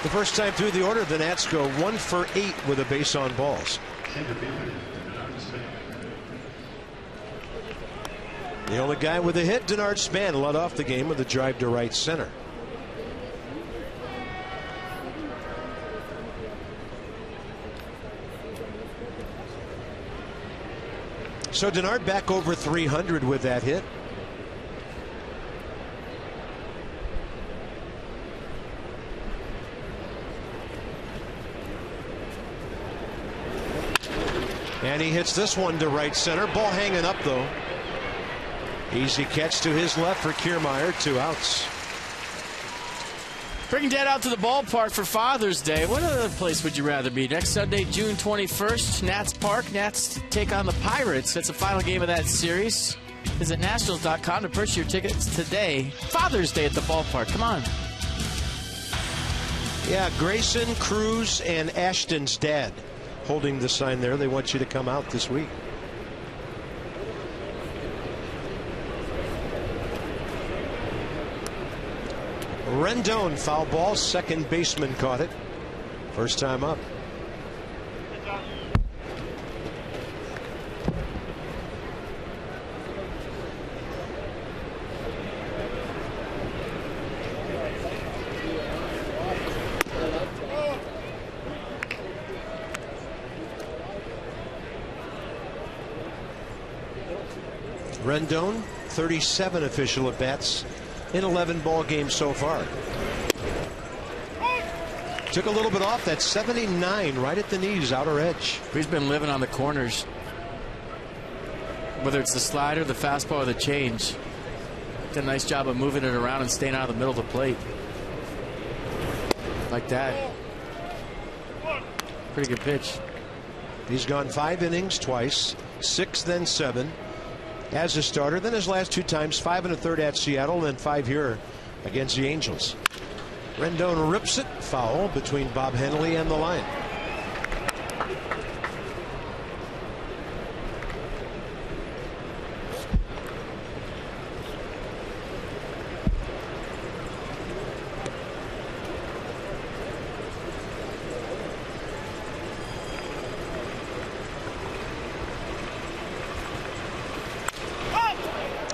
the first time through the order, the Nats go 1 for 8 with a base on balls. The only guy with a hit, Denard Span, led off the game with a drive to right center. So Denard back over 300 with that hit. And he hits this one to right center. Ball hanging up, though. Easy catch to his left for Kiermaier. 2 outs. Bringing Dad out to the ballpark for Father's Day. What other place would you rather be? Next Sunday, June 21st, Nats Park. Nats take on the Pirates. That's the final game of that series. Visit Nationals.com to purchase your tickets today. Father's Day at the ballpark. Come on. Yeah, Grayson, Cruz, and Ashton's dad holding the sign there. They want you to come out this week. Rendon, foul ball. Second baseman caught it. First time up. Rendon, 37 official at bats in 11 ball games so far. Took a little bit off. That 79 right at the knees, outer edge. He's been living on the corners. Whether it's the slider, the fastball, or the change. Did a nice job of moving it around and staying out of the middle of the plate. Like that. Pretty good pitch. He's gone 5 innings twice, 6 then 7 as a starter. Then his last 2 times, 5 1/3 at Seattle, then 5 here against the Angels. Rendon rips it, foul between Bob Henley and the line.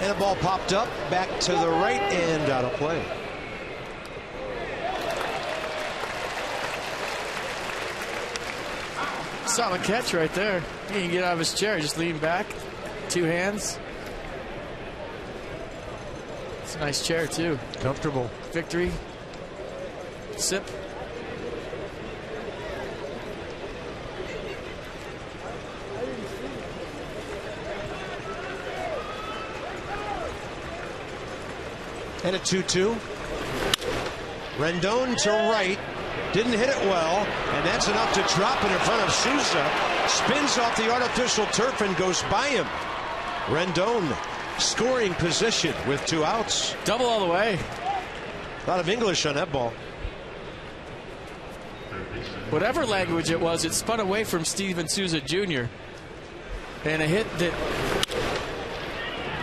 And a ball popped up, back to the right and out of play. Solid catch right there. He can get out of his chair, just lean back, 2 hands. It's a nice chair too. Comfortable. Victory. Sip. And a 2-2. Rendon to right. Didn't hit it well, and that's enough to drop it in front of Souza. Spins off the artificial turf and goes by him. Rendon scoring position with 2 outs. Double all the way. A lot of English on that ball. Whatever language it was, it spun away from Steven Souza Jr. And a hit that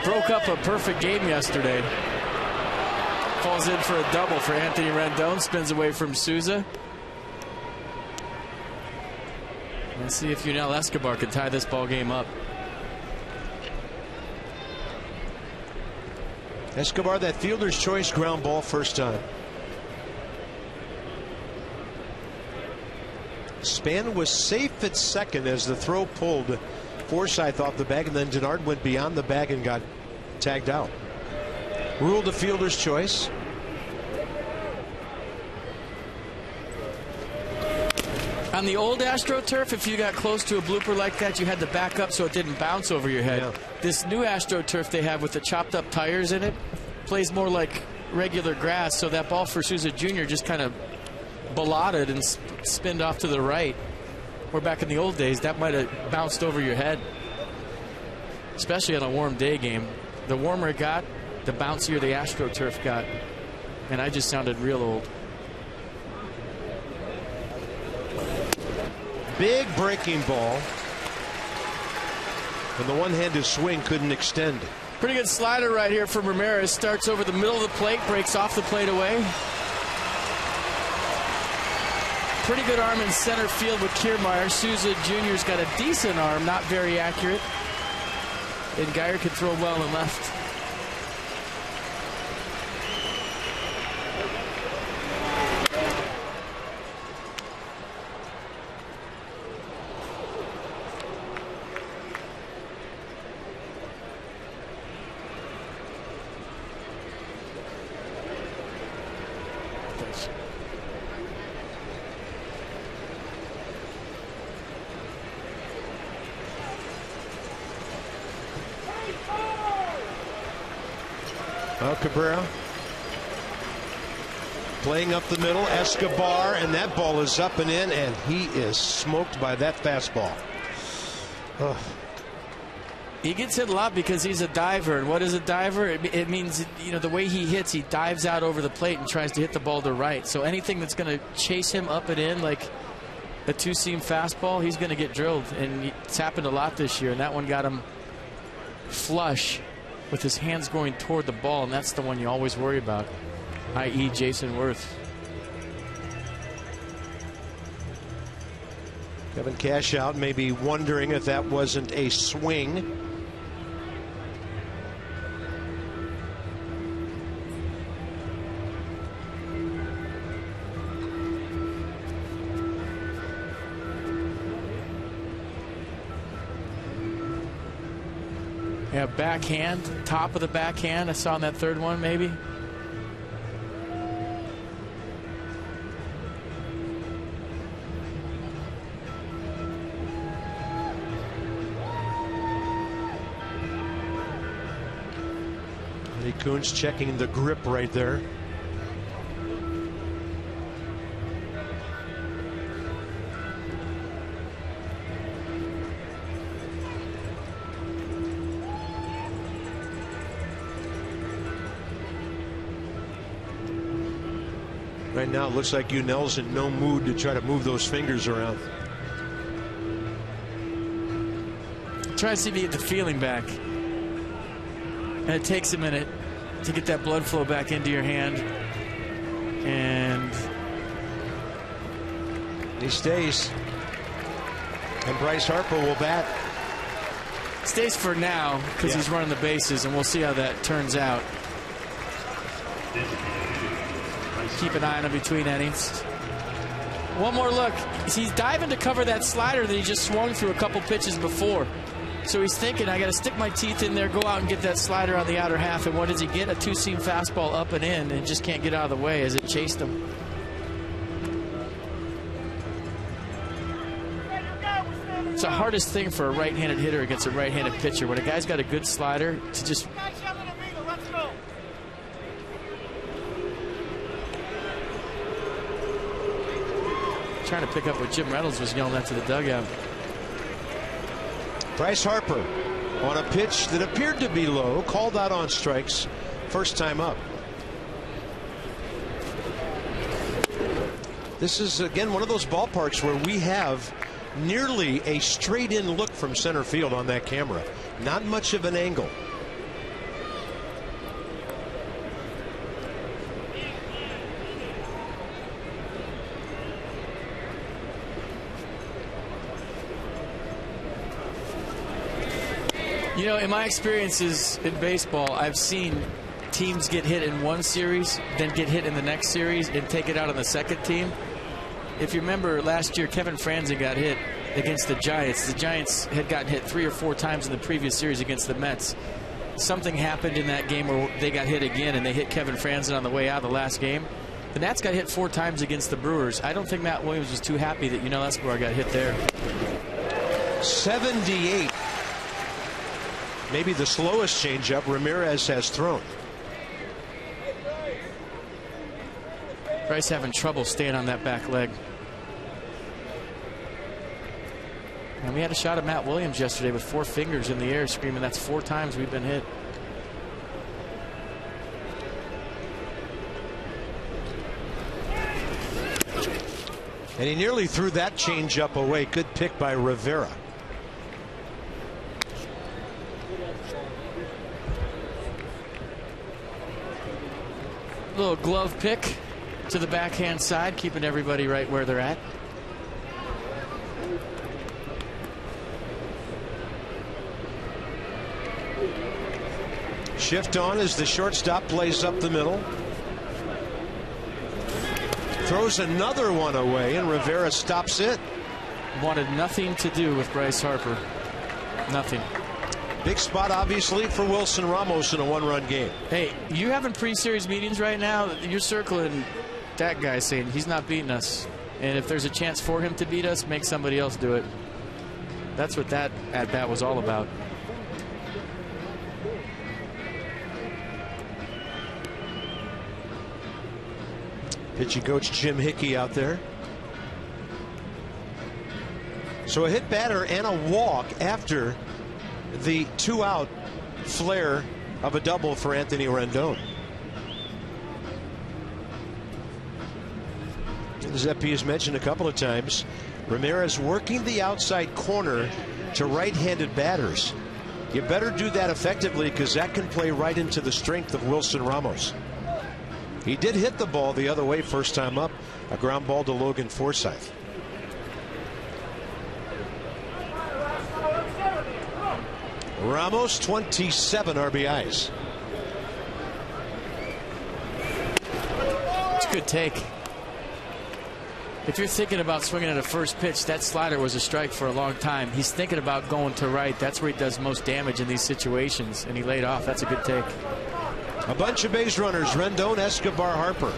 broke up a perfect game yesterday. Falls in for a double for Anthony Rendon. Spins away from Souza. Let's see if Yunel Escobar can tie this ball game up. Escobar, that fielder's choice ground ball first time. Span was safe at second as the throw pulled Forsythe off the bag, and then Denard went beyond the bag and got tagged out. Ruled a fielder's choice. On the old AstroTurf, if you got close to a blooper like that, you had to back up so it didn't bounce over your head. Yeah. This new AstroTurf they have with the chopped up tires in it plays more like regular grass, so that ball for Souza Jr. just kind of ballotted and spinned off to the right. Where back in the old days, that might have bounced over your head, especially on a warm day game. The warmer it got, the bouncier the AstroTurf got, and I just sounded real old. Big breaking ball. And the one-handed swing couldn't extend. Pretty good slider right here from Ramirez. Starts over the middle of the plate, breaks off the plate away. Pretty good arm in center field with Kiermaier. Souza Jr.'s got a decent arm, not very accurate. And Geyer can throw well and left. Cabrera playing up the middle. Escobar, and that ball is up and in, and he is smoked by that fastball. Ugh. He gets hit a lot because he's a diver. And what is a diver? It means, you know, the way he hits, he dives out over the plate and tries to hit the ball to right. So anything that's going to chase him up and in, like a two-seam fastball, he's going to get drilled. And it's happened a lot this year. And that one got him flush with his hands going toward the ball. And that's the one you always worry about, i.e. Jason Worth. Kevin Cashout may be wondering if that wasn't a swing. Yeah, backhand, top of the backhand. I saw in that third one, maybe. Lee Coons checking the grip right there. Right now, it looks like Unell's in no mood to try to move those fingers around. Try to see if you get the feeling back. And it takes a minute to get that blood flow back into your hand. And he stays. And Bryce Harper will bat. Stays for now because he's running the bases, and we'll see how that turns out. Keep an eye on him between innings. One more look. He's diving to cover that slider that he just swung through a couple pitches before. So he's thinking, I got to stick my teeth in there, go out and get that slider on the outer half. And what does he get? A two-seam fastball up and in, and just can't get out of the way as it chased him. It's the hardest thing for a right-handed hitter against a right-handed pitcher. When a guy's got a good slider, to just trying to pick up what Jim Reynolds was yelling after the dugout. Bryce Harper on a pitch that appeared to be low, called out on strikes, first time up. This is, again, one of those ballparks where we have nearly a straight-in look from center field on that camera. Not much of an angle. You know, in my experiences in baseball, I've seen teams get hit in one series, then get hit in the next series, and take it out on the second team. If you remember last year, Kevin Franzen got hit against the Giants. The Giants had gotten hit 3 or 4 times in the previous series against the Mets. Something happened in that game where they got hit again, and they hit Kevin Franzen on the way out of the last game. The Nats got hit 4 times against the Brewers. I don't think Matt Williams was too happy that Unell Escobar got hit there. 78. Maybe the slowest changeup Ramirez has thrown. Bryce having trouble staying on that back leg. And we had a shot at Matt Williams yesterday with 4 fingers in the air, screaming, that's 4 times we've been hit. And he nearly threw that changeup away. Good pick by Rivera. Little glove pick to the backhand side, keeping everybody right where they're at. Shift on as the shortstop plays up the middle. Throws another one away, and Rivera stops it. Wanted nothing to do with Bryce Harper. Nothing. Big spot, obviously, for Wilson Ramos in a 1-run game. Hey, you having pre-series meetings right now? You're circling that guy saying he's not beating us. And if there's a chance for him to beat us, make somebody else do it. That's what that at-bat was all about. Pitching coach Jim Hickey out there. So a hit batter and a walk after the 2-out flare of a double for Anthony Rendon. As Epi has mentioned a couple of times, Ramirez working the outside corner to right-handed batters. You better do that effectively, because that can play right into the strength of Wilson Ramos. He did hit the ball the other way first time up, a ground ball to Logan Forsythe. Ramos, 27 RBIs. It's a good take. If you're thinking about swinging at a first pitch, that slider was a strike for a long time. He's thinking about going to right. That's where he does most damage in these situations, and he laid off. That's a good take. A bunch of base runners, Rendon, Escobar, Harper.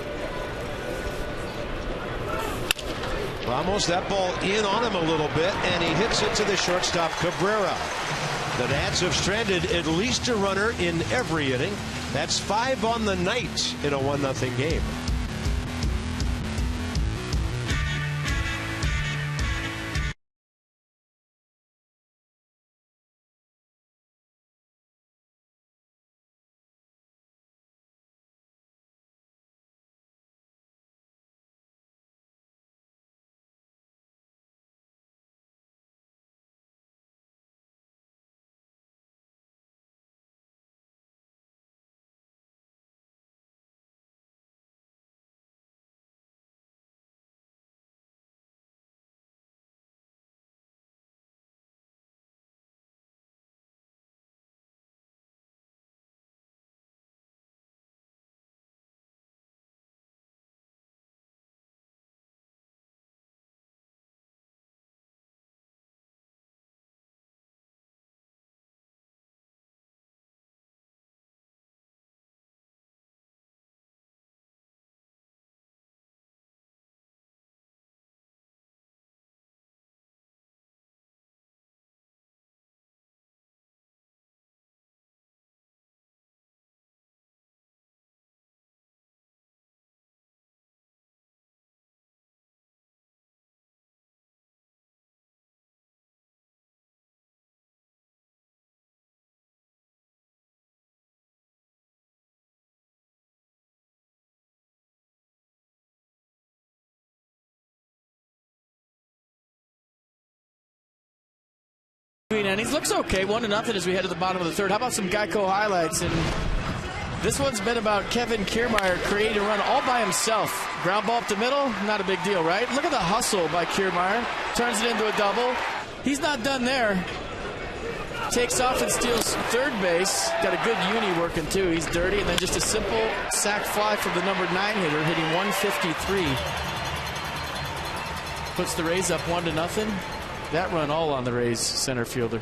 Ramos, that ball in on him a little bit, and he hits it to the shortstop, Cabrera. The Nats have stranded at least a runner in every inning. That's 5 on the night in a 1-0 game. Innings looks okay, 1-0 as we head to the bottom of the third. How about some Geico highlights? And this one's been about Kevin Kiermaier creating a run all by himself. Ground ball up the middle, not a big deal, right? Look at the hustle by Kiermaier. Turns it into a double. He's not done there. Takes off and steals third base. Got a good uni working too. He's dirty, and then just a simple sac fly from the number 9 hitter, hitting 153. Puts the Rays up 1-0. That run all on the Rays center fielder.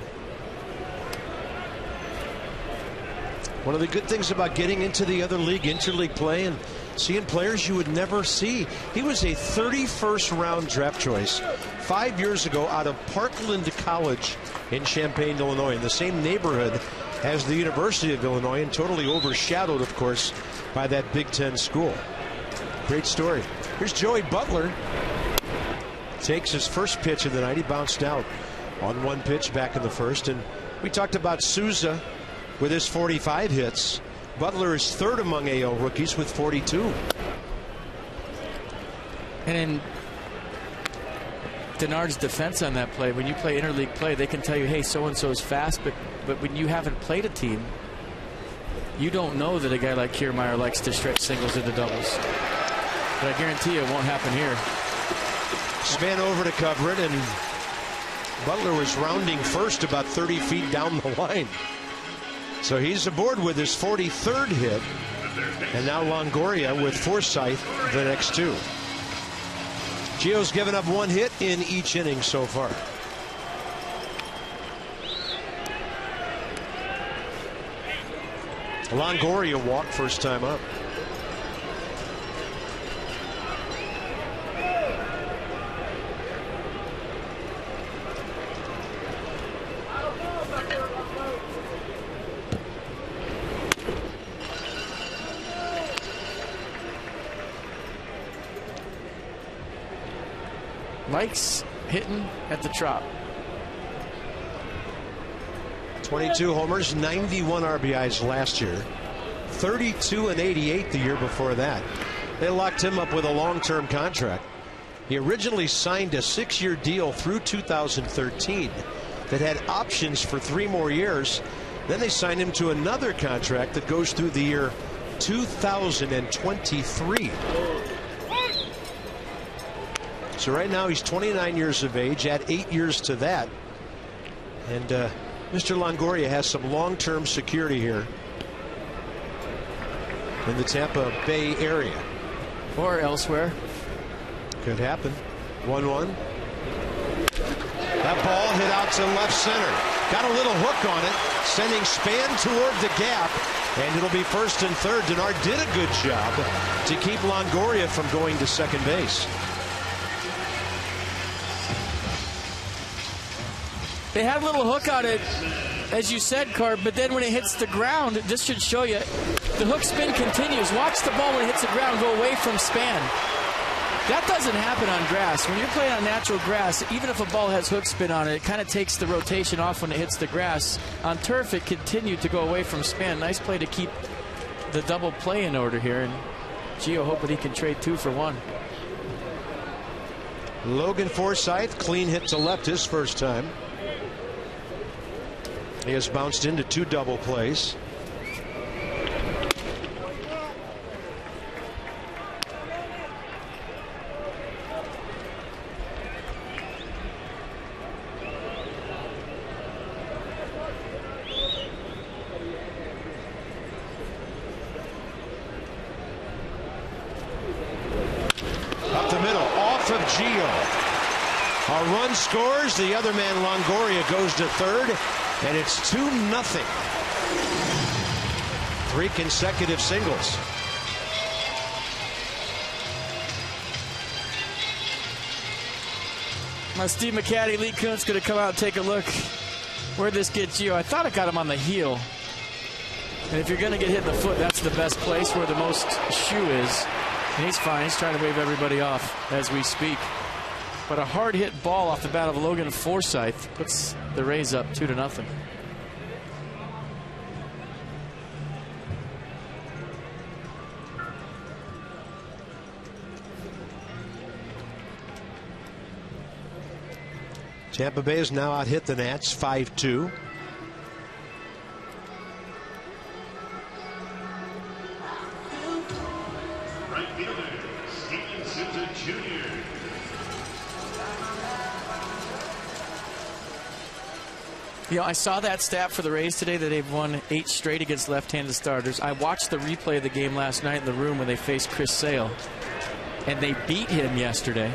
One of the good things about getting into the other league, interleague play, and seeing players you would never see. He was a 31st round draft choice 5 years ago out of Parkland College in Champaign, Illinois, in the same neighborhood as the University of Illinois, and totally overshadowed, of course, by that Big Ten school. Great story. Here's Joey Butler. Takes his first pitch of the night. He bounced out on one pitch back in the first. And we talked about Souza with his 45 hits. Butler is third among AL rookies with 42. And in Denard's defense on that play, when you play interleague play, they can tell you, hey, so-and-so is fast, but when you haven't played a team, you don't know that a guy like Kiermaier likes to stretch singles into doubles. But I guarantee you it won't happen here. Span over to cover it, and Butler was rounding first about 30 feet down the line. So he's aboard with his 43rd hit, and now Longoria with Forsythe the next two. Gio's given up one hit in each inning so far. Longoria walked first time up. Mike's hitting at the Trop. 22 homers, 91 RBIs last year. 32 and 88 the year before that. They locked him up with a long-term contract. He originally signed a 6-year deal through 2013 that had options for 3 more years. Then they signed him to another contract that goes through the year 2023. So right now he's 29 years of age. Add 8 years to that, and Mr. Longoria has some long-term security here in the Tampa Bay area. Or elsewhere. Could happen. 1-1. That ball hit out to left center. Got a little hook on it, sending Span toward the gap, and it'll be first and third. Denard did a good job to keep Longoria from going to second base. They had a little hook on it, as you said, Carp, but then when it hits the ground, this should show you, the hook spin continues. Watch the ball when it hits the ground go away from Span. That doesn't happen on grass. When you're playing on natural grass, even if a ball has hook spin on it, it kind of takes the rotation off when it hits the grass. On turf, it continued to go away from Span. Nice play to keep the double play in order here, and Gio hoping he can trade 2 for 1. Logan Forsythe, clean hit to left his first time. He has bounced into 2 double plays. Up the middle, off of Gio. A run scores. The other man, Longoria, goes to third. And it's 2-0. 3 consecutive singles. Now Steve McCatty, Lee Kuntz going to come out and take a look where this gets Gio. I thought it got him on the heel. And if you're going to get hit in the foot, that's the best place where the most shoe is. And he's fine. He's trying to wave everybody off as we speak. But a hard hit ball off the bat of Logan Forsythe puts the Rays up 2-0. Tampa Bay has now out hit the Nats 5-2. Right fielder, Steven Souza Jr. You know, I saw that stat for the Rays today that they've won 8 straight against left-handed starters. I watched the replay of the game last night in the room when they faced Chris Sale, and they beat him yesterday.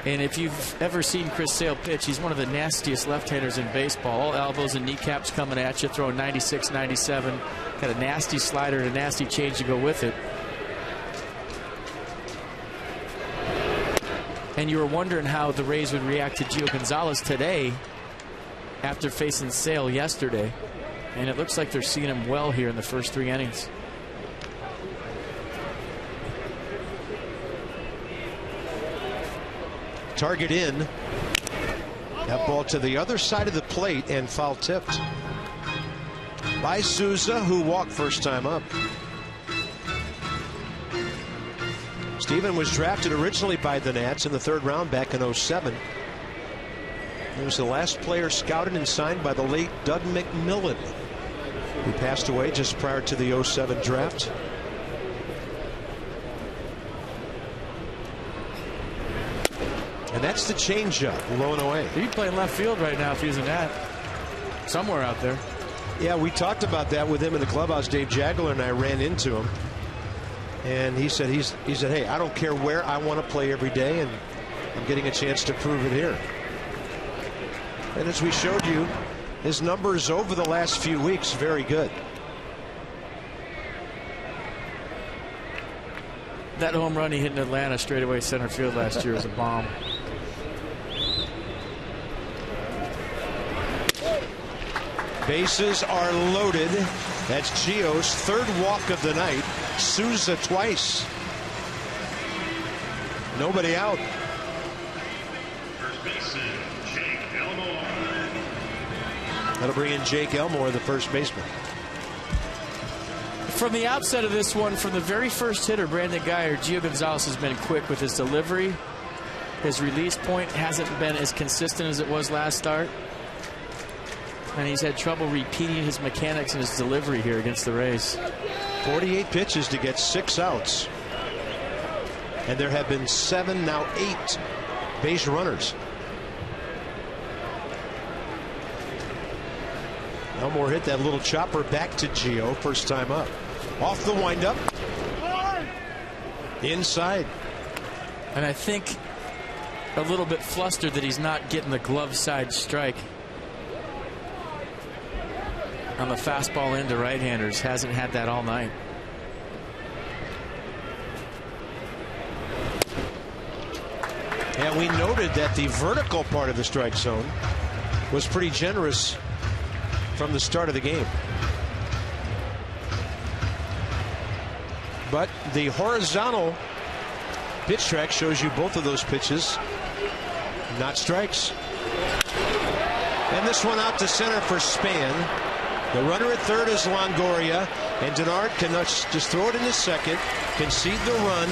And if you've ever seen Chris Sale pitch, he's one of the nastiest left-handers in baseball. All elbows and kneecaps coming at you, throwing 96, 97. Got a nasty slider and a nasty change to go with it. And you were wondering how the Rays would react to Gio Gonzalez today after facing Sale yesterday. And it looks like they're seeing him well here in the first 3 innings. Target in. That ball to the other side of the plate and foul tipped by Souza, who walked first time up. Steven was drafted originally by the Nats in the 3rd round back in 07. He was the last player scouted and signed by the late Doug McMillan, who passed away just prior to the 07 draft. And that's the changeup, low and away. He'd play in left field right now if he's in that. Somewhere out there. Yeah, we talked about that with him in the clubhouse. Dave Jagler and I ran into him. And he said, hey, I don't care where, I want to play every day, and I'm getting a chance to prove it here. And as we showed you, his numbers over the last few weeks, very good. That home run he hit in Atlanta straightaway center field last year was a bomb. Bases are loaded. That's Gio's 3rd walk of the night. Souza twice. Nobody out. First baseman, Jake Elmore. That'll bring in Jake Elmore, the first baseman. From the outset of this one, from the very first hitter, Brandon Guyer, Gio Gonzalez has been quick with his delivery. His release point hasn't been as consistent as it was last start. And he's had trouble repeating his mechanics and his delivery here against the Rays. 48 pitches to get 6 outs. And there have been 7, now 8 base runners. Elmore hit that little chopper back to Gio, first time up. Off the windup. Inside. And I think a little bit flustered that he's not getting the glove side strike on the fastball into right-handers. Hasn't had that all night. And we noted that the vertical part of the strike zone was pretty generous from the start of the game. But the horizontal pitch track shows you both of those pitches, not strikes. And this one out to center for Span. The runner at third is Longoria, and Denard can just throw it into second, concede the run,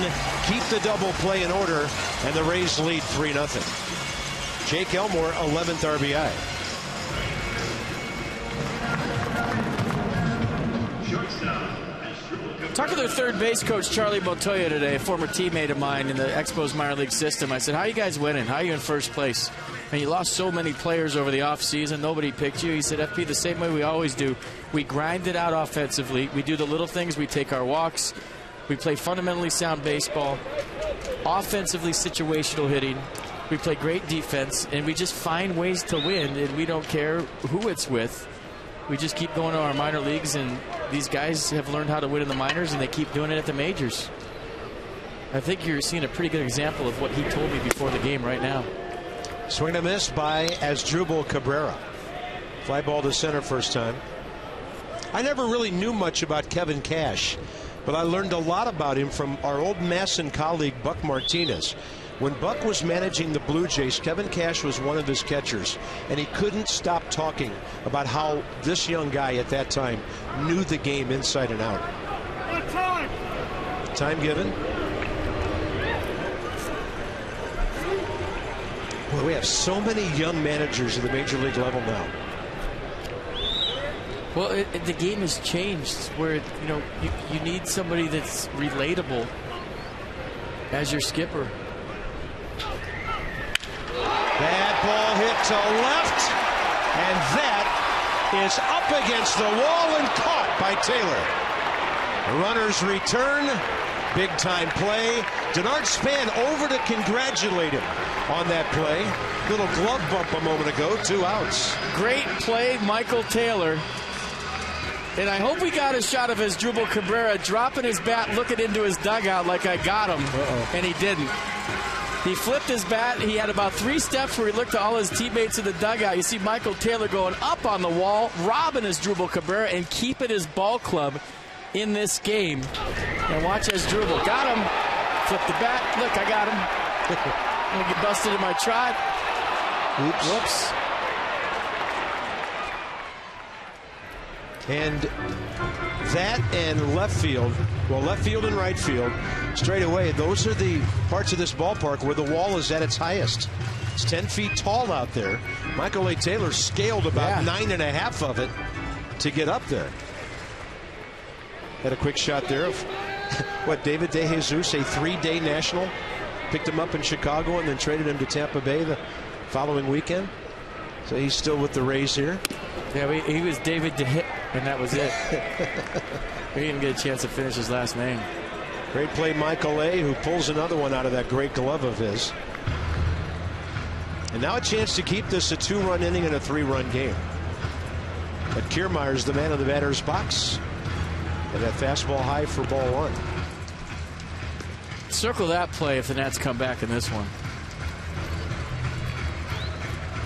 keep the double play in order, and the Rays lead 3-0. Jake Elmore, 11th RBI. Talked to their third base coach, Charlie Montoya, today, a former teammate of mine in the Expos minor league system. I said, how are you guys winning? How are you in first place? And you lost so many players over the offseason. Nobody picked you. He said, FP, the same way we always do. We grind it out offensively. We do the little things. We take our walks. We play fundamentally sound baseball. Offensively situational hitting. We play great defense. And we just find ways to win. And we don't care who it's with. We just keep going to our minor leagues, and these guys have learned how to win in the minors, and they keep doing it at the majors. I think you're seeing a pretty good example of what he told me before the game right now. Swing and a miss by Asdrubal Cabrera. Fly ball to center first time. I never really knew much about Kevin Cash, but I learned a lot about him from our old Masson colleague Buck Martinez. When Buck was managing the Blue Jays, Kevin Cash was one of his catchers, and he couldn't stop talking about how this young guy at that time knew the game inside and out. Time given. Boy, we have so many young managers at the major league level now. Well, the game has changed where, you know, you need somebody that's relatable as your skipper. That ball hit to left, and that is up against the wall and caught by Taylor. The runners return. Big time play. Denard Span over to congratulate him on that play. Little glove bump a moment ago. 2 outs. Great play, Michael Taylor. And I hope we got a shot of Asdrubal Cabrera dropping his bat, looking into his dugout like I got him. And he didn't. He flipped his bat. He had about 3 steps where he looked to all his teammates in the dugout. You see Michael Taylor going up on the wall, robbing Asdrubal Cabrera and keeping his ball club in this game. And watch Asdrubal. Got him. Flip the bat. Look, I got him. I'm going to get busted in my trot. Oops. Whoops. And that and left field, well, left field and right field, straight away, those are the parts of this ballpark where the wall is at its highest. It's 10 feet tall out there. Michael A. Taylor scaled about 9.5 of it to get up there. Had a quick shot there of what, David DeJesus, a 3-day national, picked him up in Chicago and then traded him to Tampa Bay the following weekend. So he's still with the Rays here. Yeah, he was David DeHit, and that was it. He didn't get a chance to finish his last name. Great play, Michael A., who pulls another one out of that great glove of his. And now a chance to keep this a 2-run inning and a 3-run game. But Kiermaier's the man in the batter's box. And that fastball high for ball 1. Circle that play if the Nats come back in this one.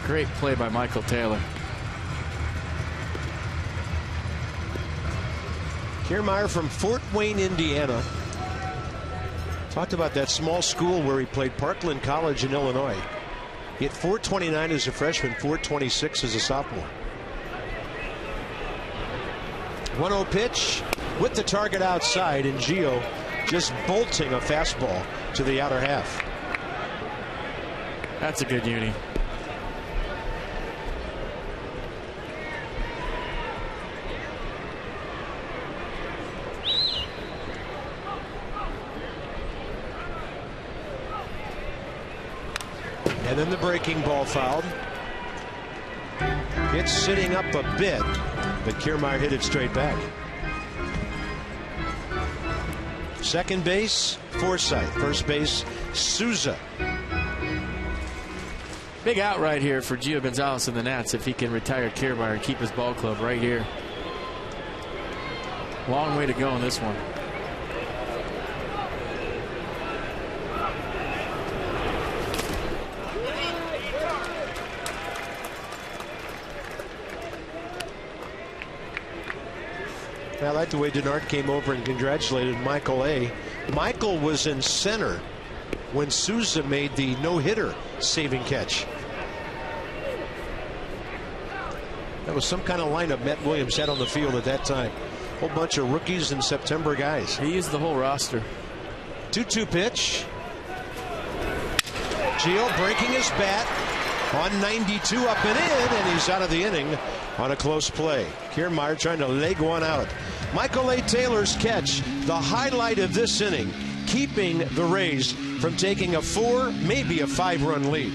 Great play by Michael Taylor. Kiermaier from Fort Wayne, Indiana. Talked about that small school where he played, Parkland College in Illinois. He hit .429 as a freshman, .426 as a sophomore. 1-0 pitch with the target outside, and Gio just bolting a fastball to the outer half. That's a good uni. And then the breaking ball fouled. It's sitting up a bit, but Kiermaier hit it straight back. Second base, Forsythe. First base, Souza. Big out right here for Gio Gonzalez and the Nats if he can retire Kiermaier and keep his ball club right here. Long way to go in this one. I like the way Denard came over and congratulated Michael A. Michael was in center when Souza made the no-hitter saving catch. That was some kind of lineup Matt Williams had on the field at that time. Whole bunch of rookies and September guys. He used the whole roster. 2-2 pitch. Gio breaking his bat on 92, up and in, and he's out of the inning on a close play. Kiermaier trying to leg one out. Michael A. Taylor's catch, the highlight of this inning, keeping the Rays from taking a 4, maybe a 5-run lead.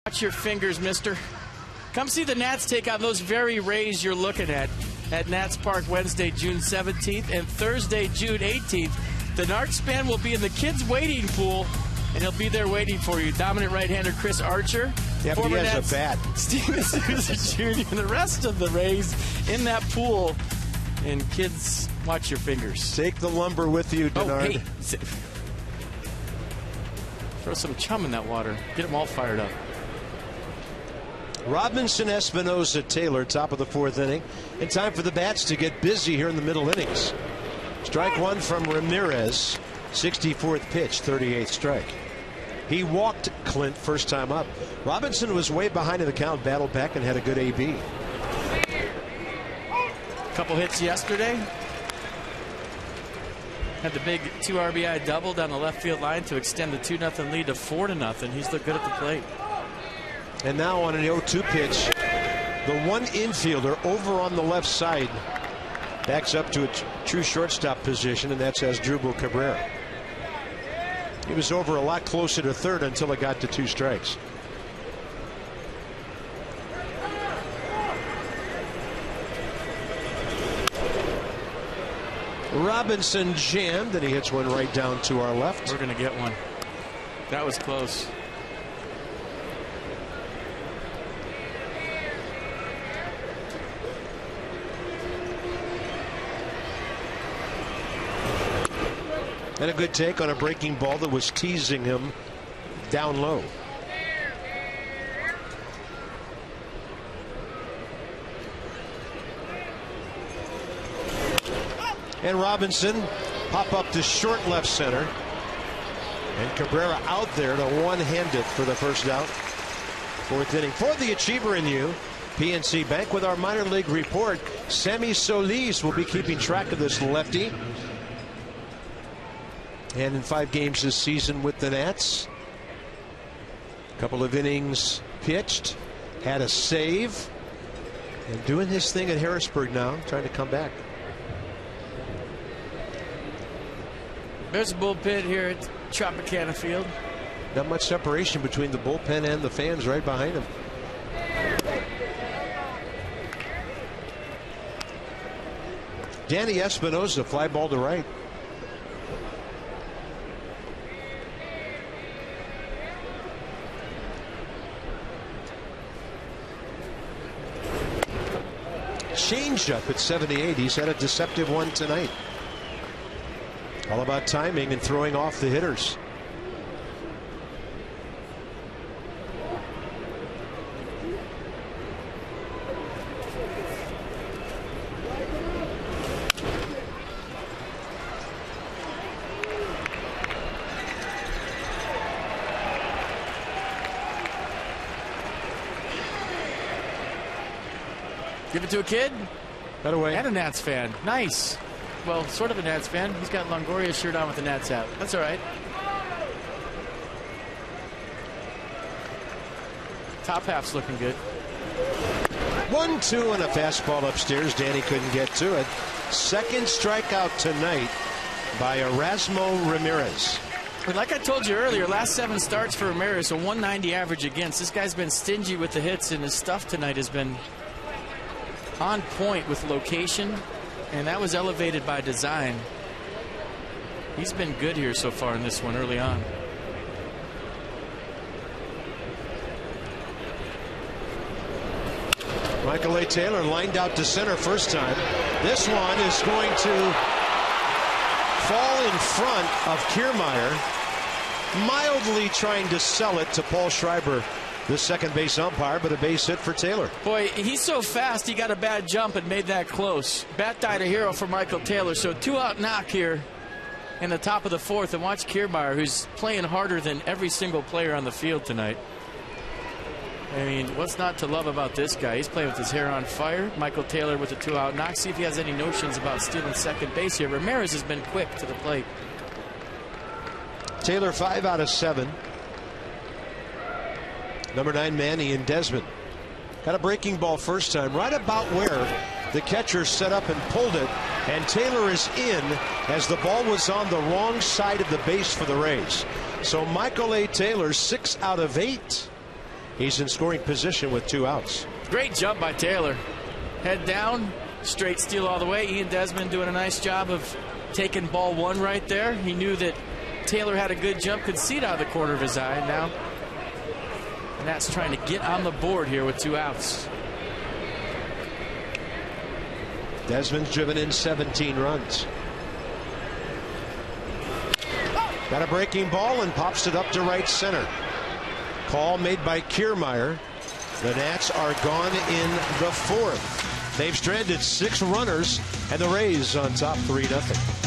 Watch your fingers, mister. Come see the Nats take on those very Rays you're looking at Nats Park Wednesday, June 17th and Thursday, June 18th. The Narcs band will be in the kids' waiting pool, and he'll be there waiting for you. Dominant right-hander Chris Archer. Yeah, but he has Nats, a bat. Steven Souza Jr. and the rest of the Rays in that pool. And kids, watch your fingers. Take the lumber with you, Denard. Oh, hey. Throw some chum in that water. Get them all fired up. Robinson, Espinosa, Taylor, top of the 4th inning. And time for the bats to get busy here in the middle innings. Strike one from Ramirez. 64th pitch, 38th strike. He walked Clint first time up. Robinson was way behind in the count, battled back and had a good AB. Couple hits yesterday. Had the big 2 RBI double down the left field line to extend the 2-0 lead to 4-0. He's looked good at the plate. And now on an 0-2 pitch, the one infielder over on the left side backs up to a true shortstop position, and that's Asdrubal Cabrera. He was over a lot closer to third until it got to 2 strikes. Robinson jammed, and he hits one right down to our left. We're going to get one. That was close. And a good take on a breaking ball that was teasing him down low. And Robinson pop up to short left center. And Cabrera out there to one-hand it for the first out. Fourth inning. For the achiever in you, PNC Bank, with our minor league report. Sammy Solis will be keeping track of this lefty. And in 5 games this season with the Nats. A couple of innings pitched. Had a save. And doing his thing at Harrisburg now, trying to come back. There's a bullpen here at Tropicana Field. Not much separation between the bullpen and the fans right behind him. Danny Espinosa, fly ball to right. Changeup at 78. He's had a deceptive one tonight. All about timing and throwing off the hitters. Give it to a kid. That away. And a Nats fan. Nice. Well, sort of a Nats fan. He's got Longoria's shirt on with the Nats hat. That's all right. Top half's looking good. 1-2 and a fastball upstairs. Danny couldn't get to it. Second strikeout tonight by Erasmo Ramirez. But like I told you earlier, last 7 starts for Ramirez, a 190 average against. This guy's been stingy with the hits, and his stuff tonight has been on point with location, and that was elevated by design. He's been good here so far in this one early on. Michael A. Taylor lined out to center first time. This one is going to fall in front of Kiermaier, mildly trying to sell it to Paul Schreiber, the second base umpire, but a base hit for Taylor. Boy, he's so fast, he got a bad jump and made that close. Bat died a hero for Michael Taylor, so 2-out knock here in the top of the 4th. And watch Kiermaier, who's playing harder than every single player on the field tonight. I mean, what's not to love about this guy? He's playing with his hair on fire. Michael Taylor with a 2-out knock. See if he has any notions about stealing second base here. Ramirez has been quick to the plate. Taylor 5 out of 7. Number 9 man, Ian Desmond. Got a breaking ball first time, right about where the catcher set up and pulled it, and Taylor is in as the ball was on the wrong side of the base for the Rays. So Michael A. Taylor 6 out of 8. He's in scoring position with 2 outs. Great jump by Taylor. Head down, straight steal all the way. Ian Desmond doing a nice job of taking ball 1 right there. He knew that Taylor had a good jump, could see it out of the corner of his eye. Now, and that's trying to get on the board here with 2 outs. Desmond's driven in 17 runs. Got a breaking ball and pops it up to right center. Call made by Kiermaier. The Nats are gone in the 4th. They've stranded 6 runners, and the Rays on top 3-0.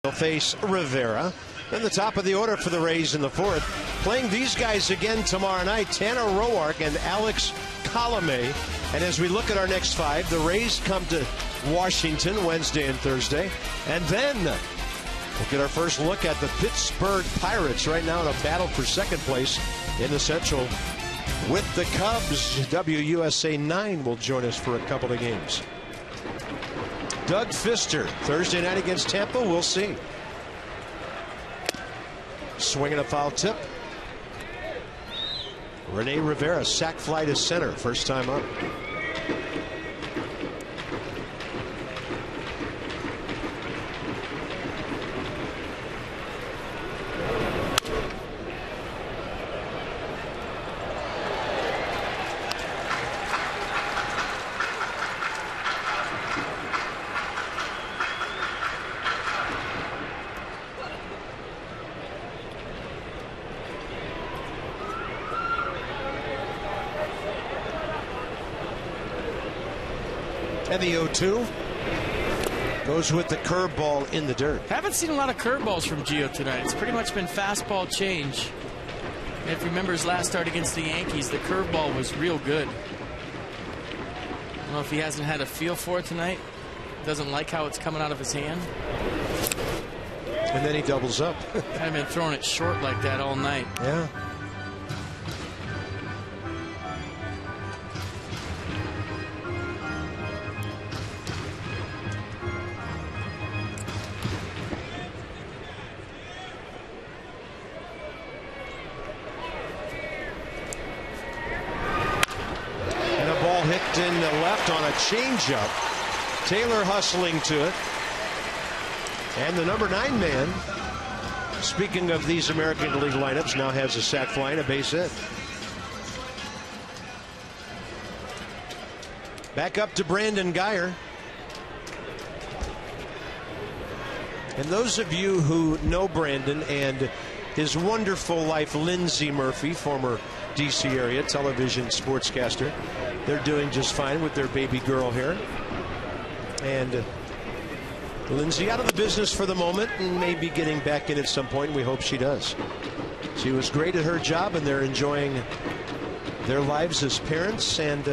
They'll face Rivera. Then the top of the order for the Rays in the fourth. Playing these guys again tomorrow night, Tanner Roark and Alex Colomé. And as we look at our next five, the Rays come to Washington Wednesday and Thursday. And then we'll get our first look at the Pittsburgh Pirates right now in a battle for second place in the Central with the Cubs. WUSA 9 will join us for a couple of games. Doug Fister, Thursday night against Tampa, we'll see. Swinging a foul tip. Rene Rivera, sac fly to center, first time up. And the 0-2 goes with the curveball in the dirt. Haven't seen a lot of curveballs from Gio tonight. It's pretty much been fastball change. And if you remember his last start against the Yankees, the curveball was real good. I don't know if he hasn't had a feel for it tonight. Doesn't like how it's coming out of his hand. And then he doubles up. Kind of been throwing it short like that all night. Yeah. In the left on a changeup. Taylor hustling to it. And the number 9 man, speaking of these American League lineups, now has a sac fly and a base hit. Back up to Brandon Guyer. And those of you who know Brandon and his wonderful wife, Lindsay Murphy, former D.C. area television sportscaster, they're doing just fine with their baby girl here. And Lindsay out of the business for the moment and may be getting back in at some point. We hope she does. She was great at her job, and they're enjoying their lives as parents. And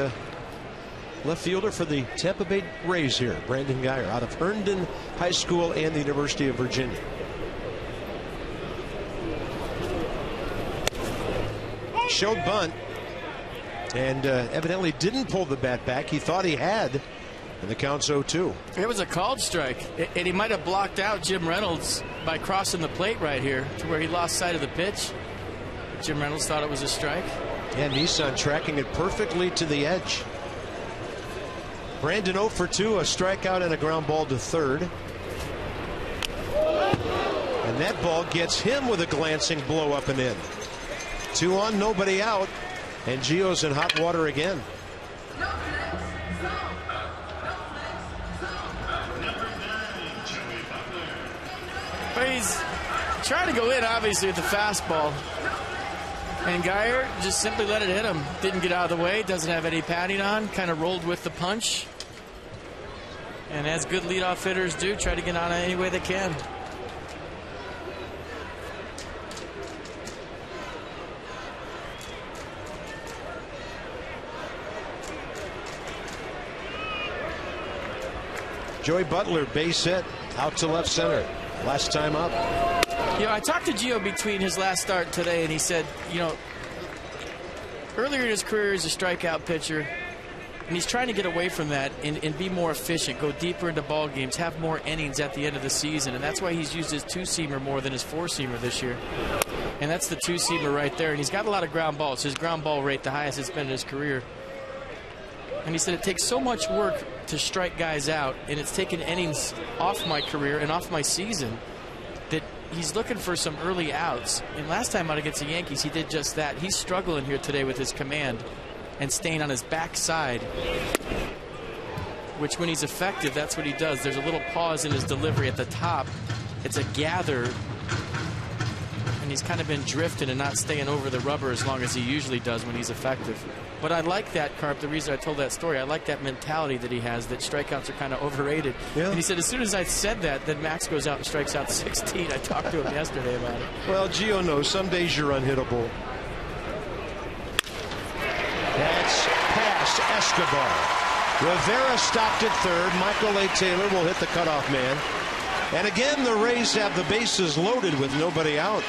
left fielder for the Tampa Bay Rays here, Brandon Guyer, out of Herndon High School and the University of Virginia. Showed bunt. And evidently didn't pull the bat back. He thought he had. And the count's 0-2. It was a called strike. And he might have blocked out Jim Reynolds by crossing the plate right here to where he lost sight of the pitch. Jim Reynolds thought it was a strike. And Nissan tracking it perfectly to the edge. Brandon 0 for 2, a strikeout and a ground ball to third. And that ball gets him with a glancing blow up and in. 2 on, nobody out. And Gio's in hot water again. But he's trying to go in, obviously, with the fastball. And Guyer just simply let it hit him. Didn't get out of the way. Doesn't have any padding on. Kind of rolled with the punch. And as good leadoff hitters do, try to get on it any way they can. Joey Butler, base hit, out to left center. Last time up. You know, I talked to Gio between his last start today, and he said, you know, earlier in his career he's a strikeout pitcher, and he's trying to get away from that and be more efficient, go deeper into ball games, have more innings at the end of the season, and that's why he's used his 2-seamer more than his 4-seamer this year. And that's the 2-seamer right there, and he's got a lot of ground balls. His ground ball rate, the highest it's been in his career. And he said it takes so much work to strike guys out, and it's taken innings off my career and off my season, that he's looking for some early outs. And last time out against the Yankees, he did just that. He's struggling here today with his command and staying on his backside, which when he's effective, that's what he does. There's a little pause in his delivery at the top. It's a gather, and and he's kind of been drifting and not staying over the rubber as long as he usually does when he's effective. But I like that, Carp. The reason I told that story, I like that mentality that he has, that strikeouts are kind of overrated. Yeah. And he said as soon as I said that, then Max goes out and strikes out 16. I talked to him yesterday about it. Well, Gio knows some days you're unhittable. That's past Escobar. Rivera stopped at third. Michael A. Taylor will hit the cutoff man. And again, the Rays have the bases loaded with nobody out.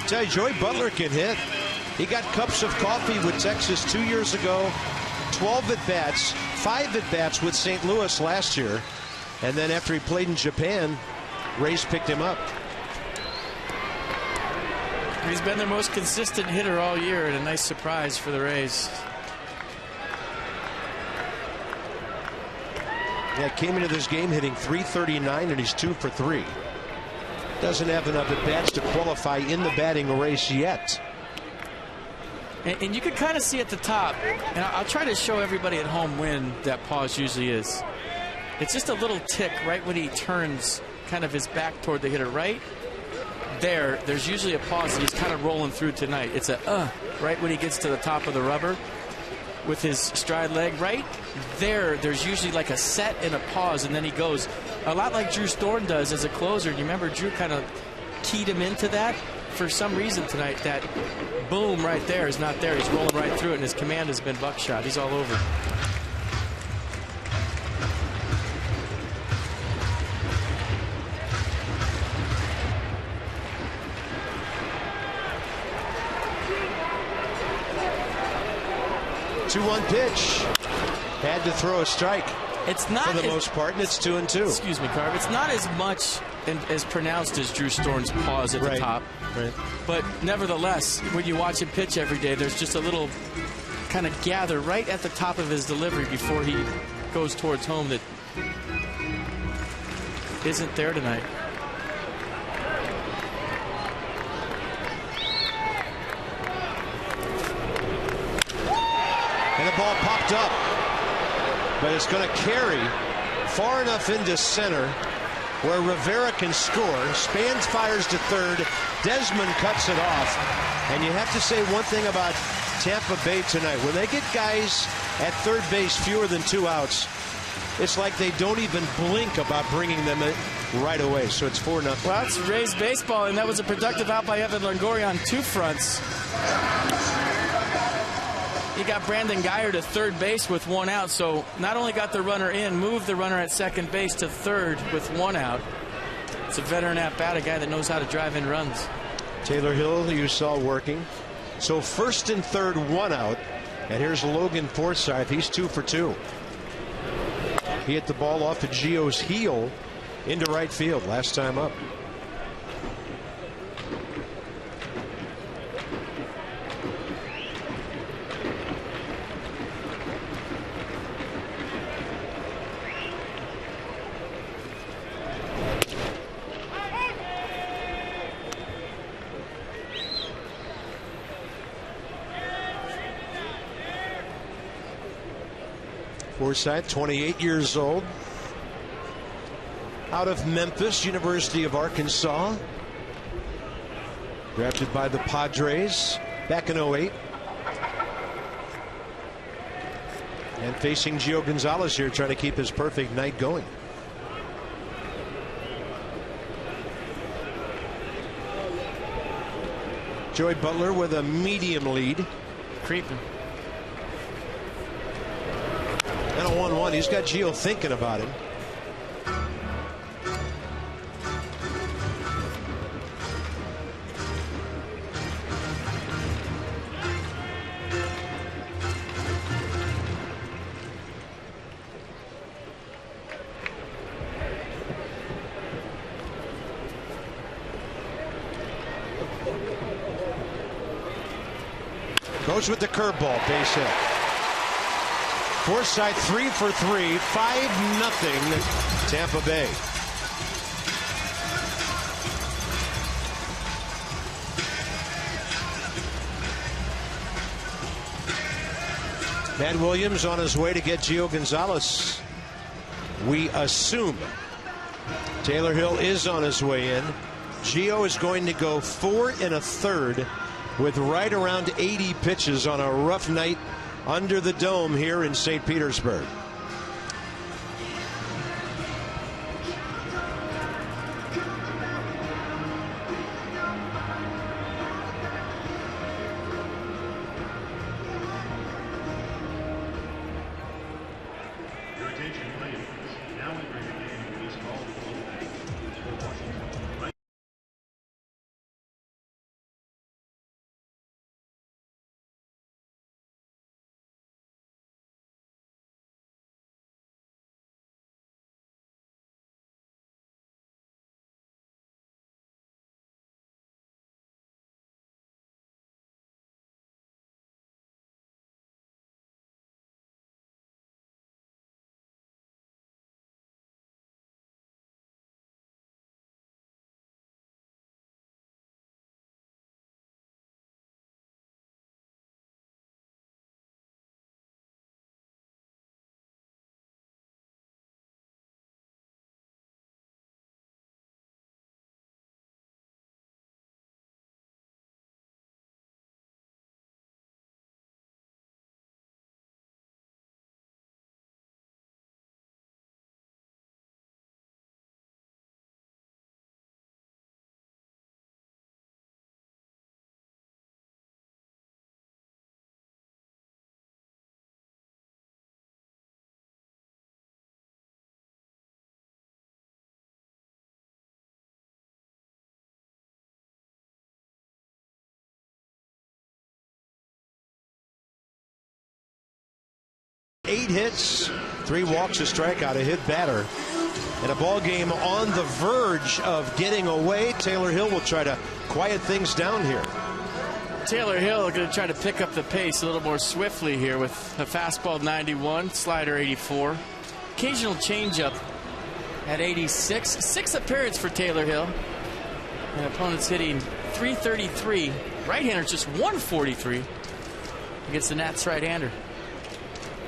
Tell you, Joey Butler can hit. He got cups of coffee with Texas 2 years ago. 12 at-bats, 5 at-bats with St. Louis last year. And then after he played in Japan, Rays picked him up. He's been their most consistent hitter all year, and a nice surprise for the Rays. Yeah, came into this game hitting .339, and he's 2 for 3. Doesn't have enough at-bats to qualify in the batting race yet. And you can kind of see at the top, and I'll try to show everybody at home when that pause usually is. It's just a little tick right when he turns kind of his back toward the hitter, right? There's usually a pause that he's kind of rolling through tonight. It's a right when he gets to the top of the rubber with his stride leg. Right there's usually like a set and a pause, and then he goes a lot like Drew Storm does as a closer. And you remember Drew kind of keyed him into that? For some reason tonight, that boom right there is not there. He's rolling right through it, and his command has been buckshot. He's all over. Two-one pitch. Had to throw a strike. It's not for the most part, and it's 2-2. Excuse me, Carb. It's not as much and as pronounced as Drew Storm's pause at the top. Right. But nevertheless, when you watch him pitch every day, there's just a little kind of gather right at the top of his delivery before he goes towards home that isn't there tonight. And the ball popped up, but it's going to carry far enough into center where Rivera can score. Spans fires to third. Desmond cuts it off. And you have to say one thing about Tampa Bay tonight. When they get guys at third base fewer than 2 outs, it's like they don't even blink about bringing them in right away. So it's 4-0. Well, that's Rays baseball, and that was a productive out by Evan Longoria on 2 fronts. He got Brandon Guyer to third base with 1 out, so not only got the runner in, moved the runner at second base to third with 1 out. It's a veteran at-bat, a guy that knows how to drive in runs. Taylor Hill, you saw working. So first and third, 1 out. And here's Logan Forsythe. He's 2 for 2. He hit the ball off of Gio's heel into right field last time up. Forsythe, 28 years old, out of Memphis, University of Arkansas, drafted by the Padres back in 08. And facing Gio Gonzalez here, trying to keep his perfect night going. Joey Butler with a medium lead. Creeping. And a 1-1. He's got Gio thinking about him. Goes with the curveball, base hit. Forsythe 3 for 3, 5-0 Tampa Bay. Matt Williams on his way to get Gio Gonzalez, we assume, Taylor Hill is on his way in. Gio is going to go 4 1/3 with right around 80 pitches on a rough night under the dome here in St. Petersburg. Eight hits, 3 walks, a strikeout, a hit batter. In a ball game on the verge of getting away, Taylor Hill will try to quiet things down here. Taylor Hill going to try to pick up the pace a little more swiftly here with a fastball 91, slider 84. Occasional changeup at 86. 6th appearance for Taylor Hill. And opponents hitting 333. Right-hander just 143 against the Nats right-hander.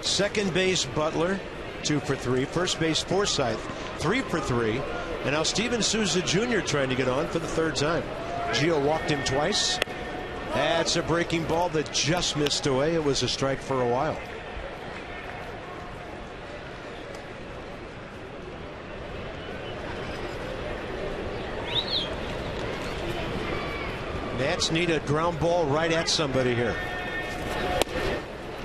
Second base, Butler, 2 for 3. First base, Forsythe, 3 for 3. And now Steven Souza Jr. trying to get on for the 3rd time. Gio walked him twice. That's a breaking ball that just missed away. It was a strike for a while. Nats need a ground ball right at somebody here.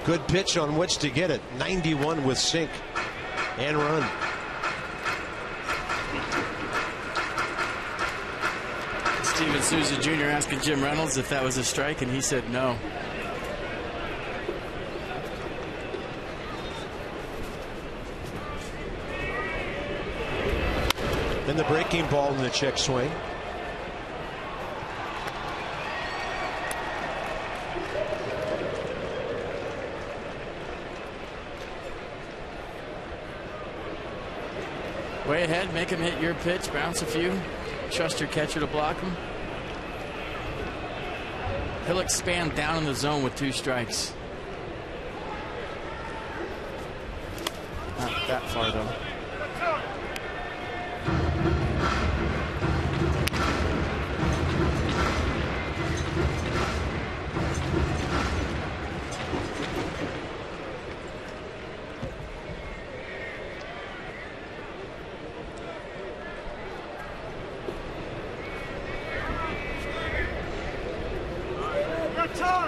Good pitch on which to get it. 91 with sink and run. Steven Souza Jr. asking Jim Reynolds if that was a strike, and he said no. Then the breaking ball in the check swing. Way ahead, make him hit your pitch, bounce a few, trust your catcher to block him. He'll expand down in the zone with 2 strikes. Not that far though.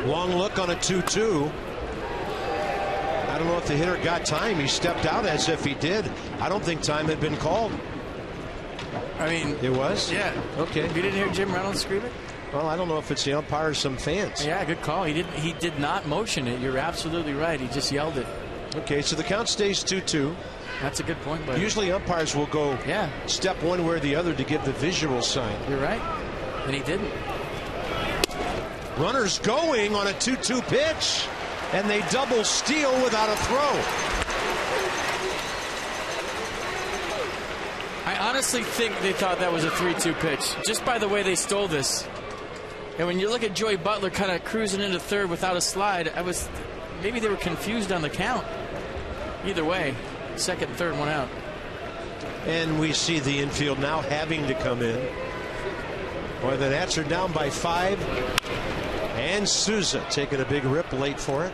Long look on a 2-2. I don't know if the hitter got time. He stepped out as if he did. I don't think time had been called. I mean, it was? Yeah. Okay. You didn't hear Jim Reynolds scream it? Well, I don't know if it's the umpire or some fans. Yeah, good call. He did not motion it. You're absolutely right. He just yelled it. Okay, so the count stays 2-2. That's a good point, buddy. Usually umpires will go step one way or the other to give the visual sign. You're right. And he didn't. Runners going on a 2-2 pitch, and they double steal without a throw. I honestly think they thought that was a 3-2 pitch, just by the way they stole this. And when you look at Joey Butler kind of cruising into third without a slide, maybe they were confused on the count. Either way, second and third, one out. And we see the infield now having to come in. Boy, the Nats are down by 5. And Souza taking a big rip late for it.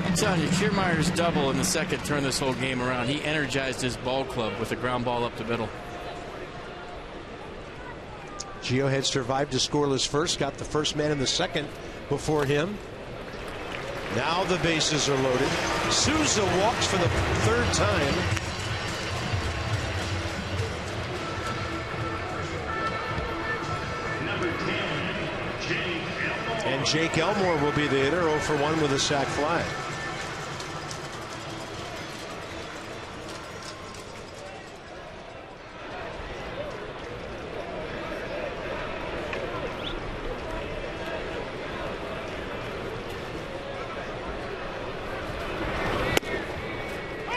I'm telling you, Kiermaier's double in the second turned this whole game around. He energized his ball club with a ground ball up the middle. Gio had survived a scoreless first, got the first man in the second before him. Now the bases are loaded. Souza walks for the 3rd time. Number 10, Jake Elmore. And Jake Elmore will be the hitter, 0 for 1 with a sac fly.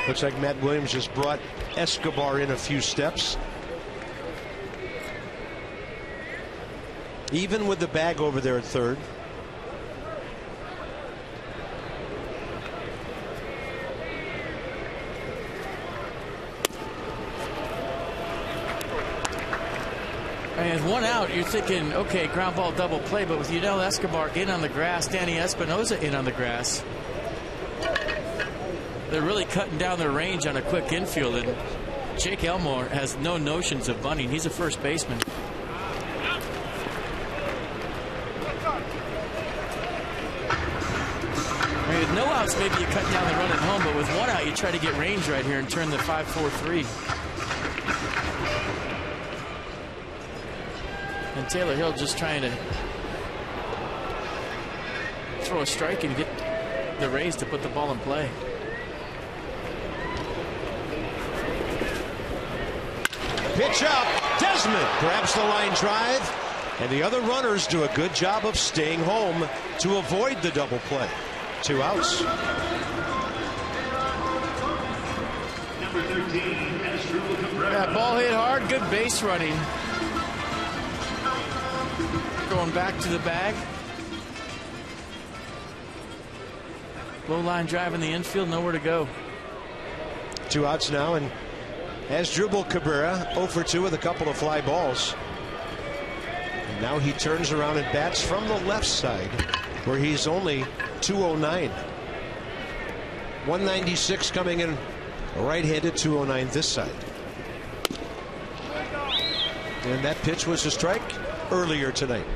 Looks like Matt Williams just brought Escobar in a few steps. Even with the bag over there at third. And 1 out, you're thinking, okay, ground ball double play, but with Yudel Escobar in on the grass, Danny Espinosa in on the grass, they're really cutting down their range on a quick infield, and Jake Elmore has no notions of bunting. He's a first baseman. I mean, with no outs, maybe you cut down the run at home, but with 1 out, you try to get range right here and turn the 5-4-3. And Taylor Hill just trying to throw a strike and get the Rays to put the ball in play. Pitch up. Desmond grabs the line drive. And the other runners do a good job of staying home to avoid the double play. 2 outs. Number 13, Yeah, ball hit hard. Good base running. Going back to the bag. Low line drive in the infield. Nowhere to go. 2 outs now, and Asdrubal Cabrera 0 for 2 with a couple of fly balls. And now he turns around and bats from the left side, where he's only 209. 196 coming in right-handed, 209 this side. And that pitch was a strike earlier tonight.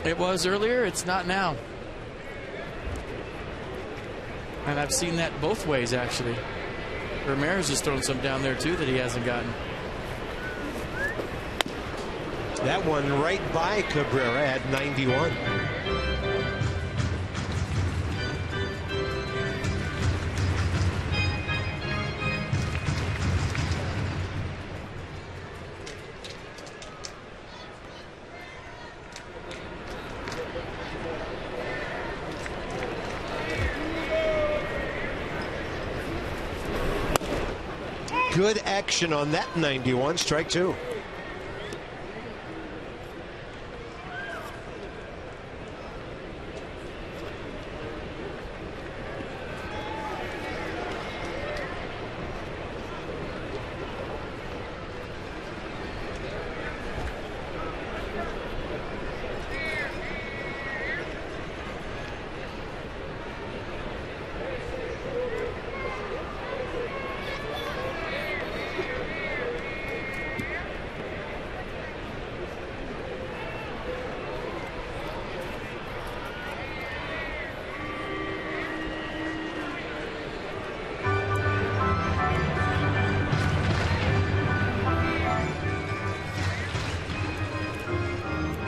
It was earlier. It's not now. And I've seen that both ways, actually. Ramirez has thrown some down there, too, that he hasn't gotten. That one right by Cabrera at 91. Good action on that 91. Strike 2.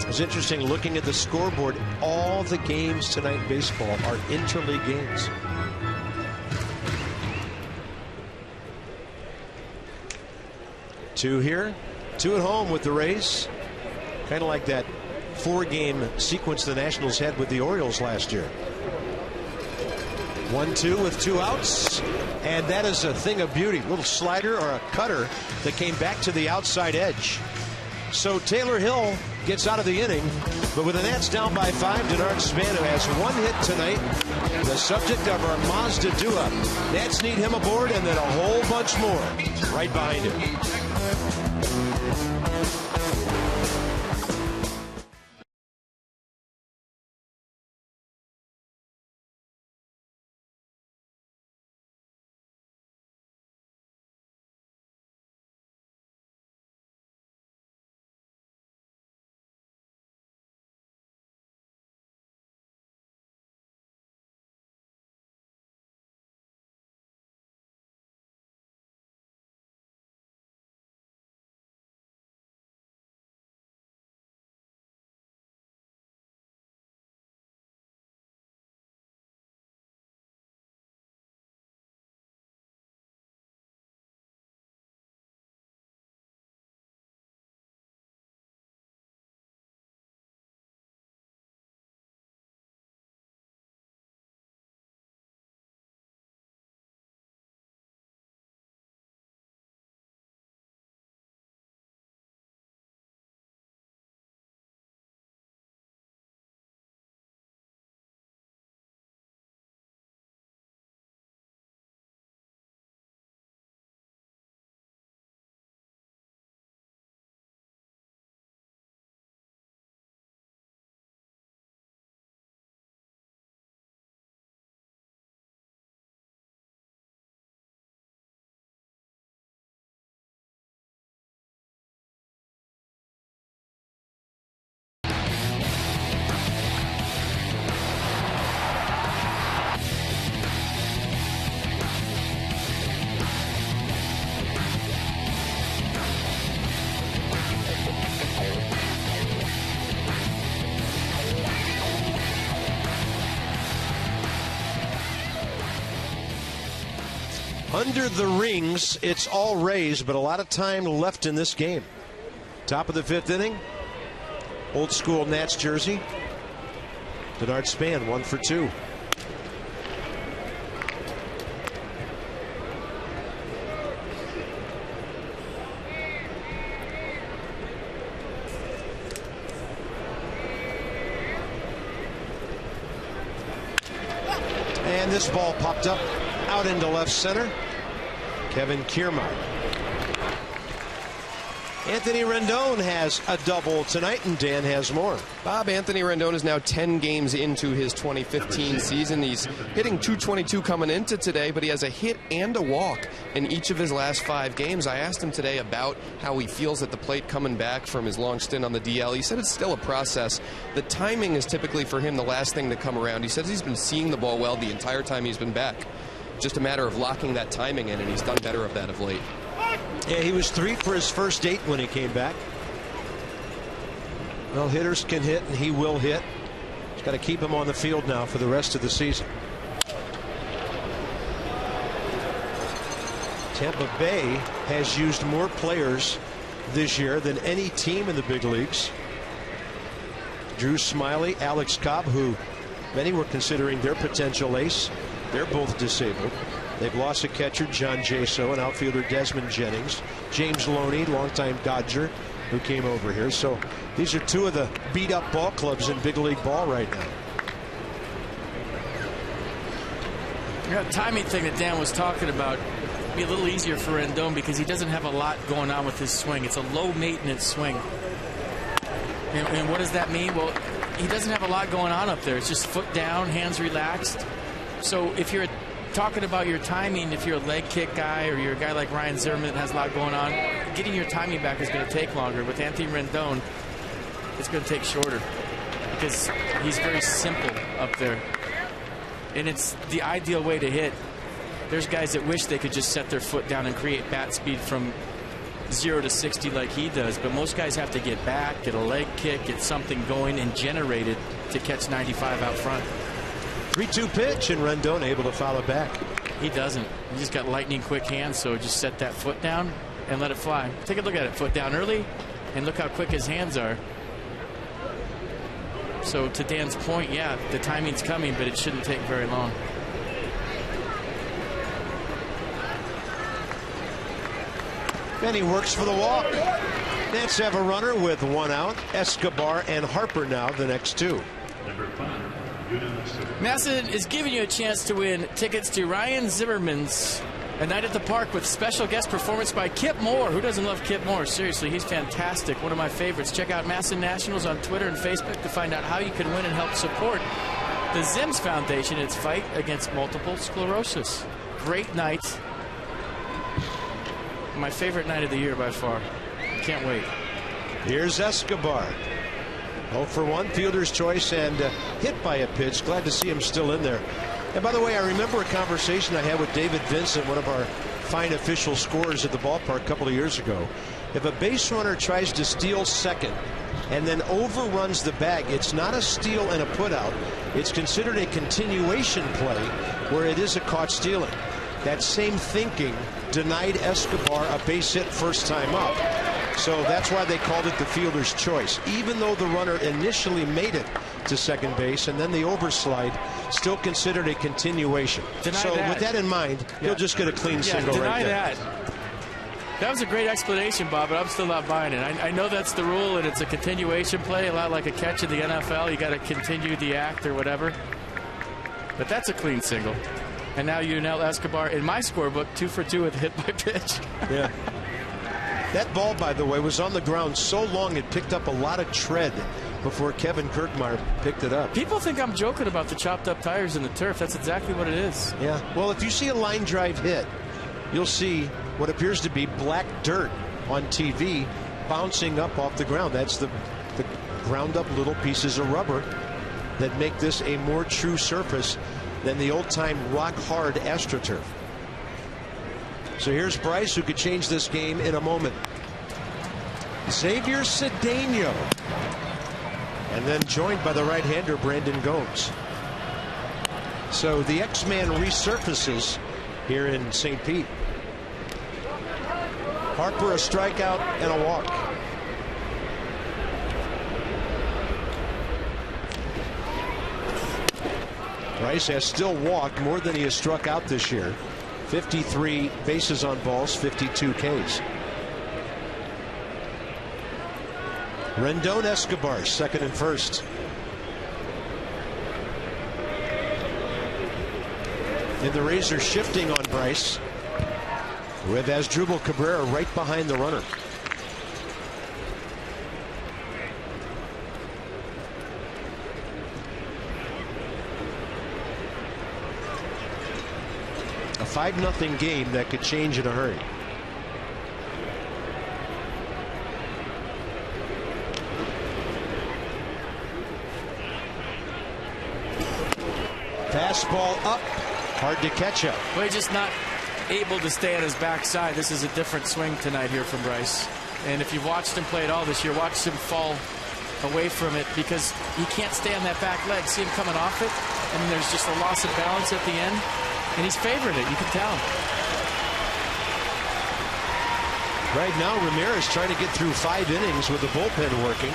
It's interesting looking at the scoreboard. All the games tonight in baseball are interleague games. Two here, 2 at home with the Rays. Kind of like that 4-game sequence the Nationals had with the Orioles last year. 1-2 with 2 outs. And that is a thing of beauty. Little slider or a cutter that came back to the outside edge. So Taylor Hill gets out of the inning, but with the Nats down by 5, Denard Spano has 1 hit tonight, the subject of our Mazda Dua. Nats need him aboard, and then a whole bunch more right behind him. Under the rings, it's all Rays, but a lot of time left in this game. Top of the 5th inning. Old school Nats jersey. Denard Span, 1 for 2. And this ball popped up out into left center. Kevin Kiermaier. Anthony Rendon has a double tonight, and Dan has more. Bob, Anthony Rendon is now 10 games into his 2015 season. He's hitting .222 coming into today, but he has a hit and a walk in each of his last 5 games. I asked him today about how he feels at the plate coming back from his long stint on the DL. He said it's still a process. The timing is typically for him the last thing to come around. He says he's been seeing the ball well the entire time he's been back. Just a matter of locking that timing in, and he's done better of that of late. Yeah, he was 3 for his first 8 when he came back. Well, hitters can hit, and he will hit. He's got to keep him on the field now for the rest of the season. Tampa Bay has used more players this year than any team in the big leagues. Drew Smyly, Alex Cobb, who many were considering their potential ace. They're both disabled. They've lost a catcher, John Jaso, and outfielder Desmond Jennings. James Loney, longtime Dodger, who came over here. So these are 2 of the beat-up ball clubs in big league ball right now. Yeah, timing thing that Dan was talking about be a little easier for Rendon because he doesn't have a lot going on with his swing. It's a low-maintenance swing. And what does that mean? Well, he doesn't have a lot going on up there. It's just foot down, hands relaxed. So if you're talking about your timing, if you're a leg kick guy or you're a guy like Ryan Zimmerman that has a lot going on, getting your timing back is going to take longer. With Anthony Rendon, it's going to take shorter because he's very simple up there. And it's the ideal way to hit. There's guys that wish they could just set their foot down and create bat speed from 0 to 60 like he does, but most guys have to get back, get a leg kick, get something going and generate it to catch 95 out front. 3-2 pitch, and Rendon able to follow back. He doesn't. He just got lightning quick hands, so just set that foot down and let it fly. Take a look at it. Foot down early, and look how quick his hands are. So to Dan's point, yeah, the timing's coming, but it shouldn't take very long. And he works for the walk. Nats have a runner with 1 out. Escobar and Harper now the next 2. Number 5. Masson is giving you a chance to win tickets to Ryan Zimmerman's A Night at the Park with special guest performance by Kip Moore. Who doesn't love Kip Moore? Seriously, he's fantastic. One of my favorites. Check out Masson Nationals on Twitter and Facebook to find out how you can win and help support the Zims Foundation in its fight against multiple sclerosis. Great night. My favorite night of the year by far. Can't wait. Here's Escobar. 0 for 1, fielder's choice, and hit by a pitch. Glad to see him still in there. And by the way, I remember a conversation I had with David Vincent, one of our fine official scorers at the ballpark a couple of years ago. If a base runner tries to steal second and then overruns the bag, it's not a steal and a putout. It's considered a continuation play where it is a caught stealing. That same thinking denied Escobar a base hit first time up. So that's why they called it the fielder's choice. Even though the runner initially made it to second base and then the overslide, still considered a continuation. So with that in mind, he'll just get a clean single right there. That was a great explanation, Bob, but I'm still not buying it. I know that's the rule, and it's a continuation play, a lot like a catch in the NFL. You got to continue the act or whatever. But that's a clean single. And now Yunel Escobar, in my scorebook, 2 for 2 with a hit by pitch. Yeah. That ball, by the way, was on the ground so long it picked up a lot of tread before Kevin Kirkmeyer picked it up. People think I'm joking about the chopped up tires in the turf. That's exactly what it is. Yeah. Well, if you see a line drive hit, you'll see what appears to be black dirt on TV bouncing up off the ground. That's the ground up little pieces of rubber that make this a more true surface than the old time rock hard AstroTurf. So here's Bryce, who could change this game in a moment. Xavier Cedeno. And then joined by the right-hander, Brandon Gomes. So the X-Man resurfaces here in St. Pete. Harper a strikeout and a walk. Bryce has still walked more than he has struck out this year. 53 bases on balls, 52 Ks. Rendon Escobar, second and first. And the Rays are shifting on Bryce with Asdrubal Cabrera right behind the runner. A 5-0 game that could change in a hurry. Fastball up, hard to catch up. Well, he's just not able to stay on his backside. This is a different swing tonight here from Bryce. And if you've watched him play at all this year, watch him fall away from it because he can't stay on that back leg. See him coming off it, and there's just a loss of balance at the end. And he's favoring it, you can tell. Right now, Ramirez trying to get through 5 innings with the bullpen working.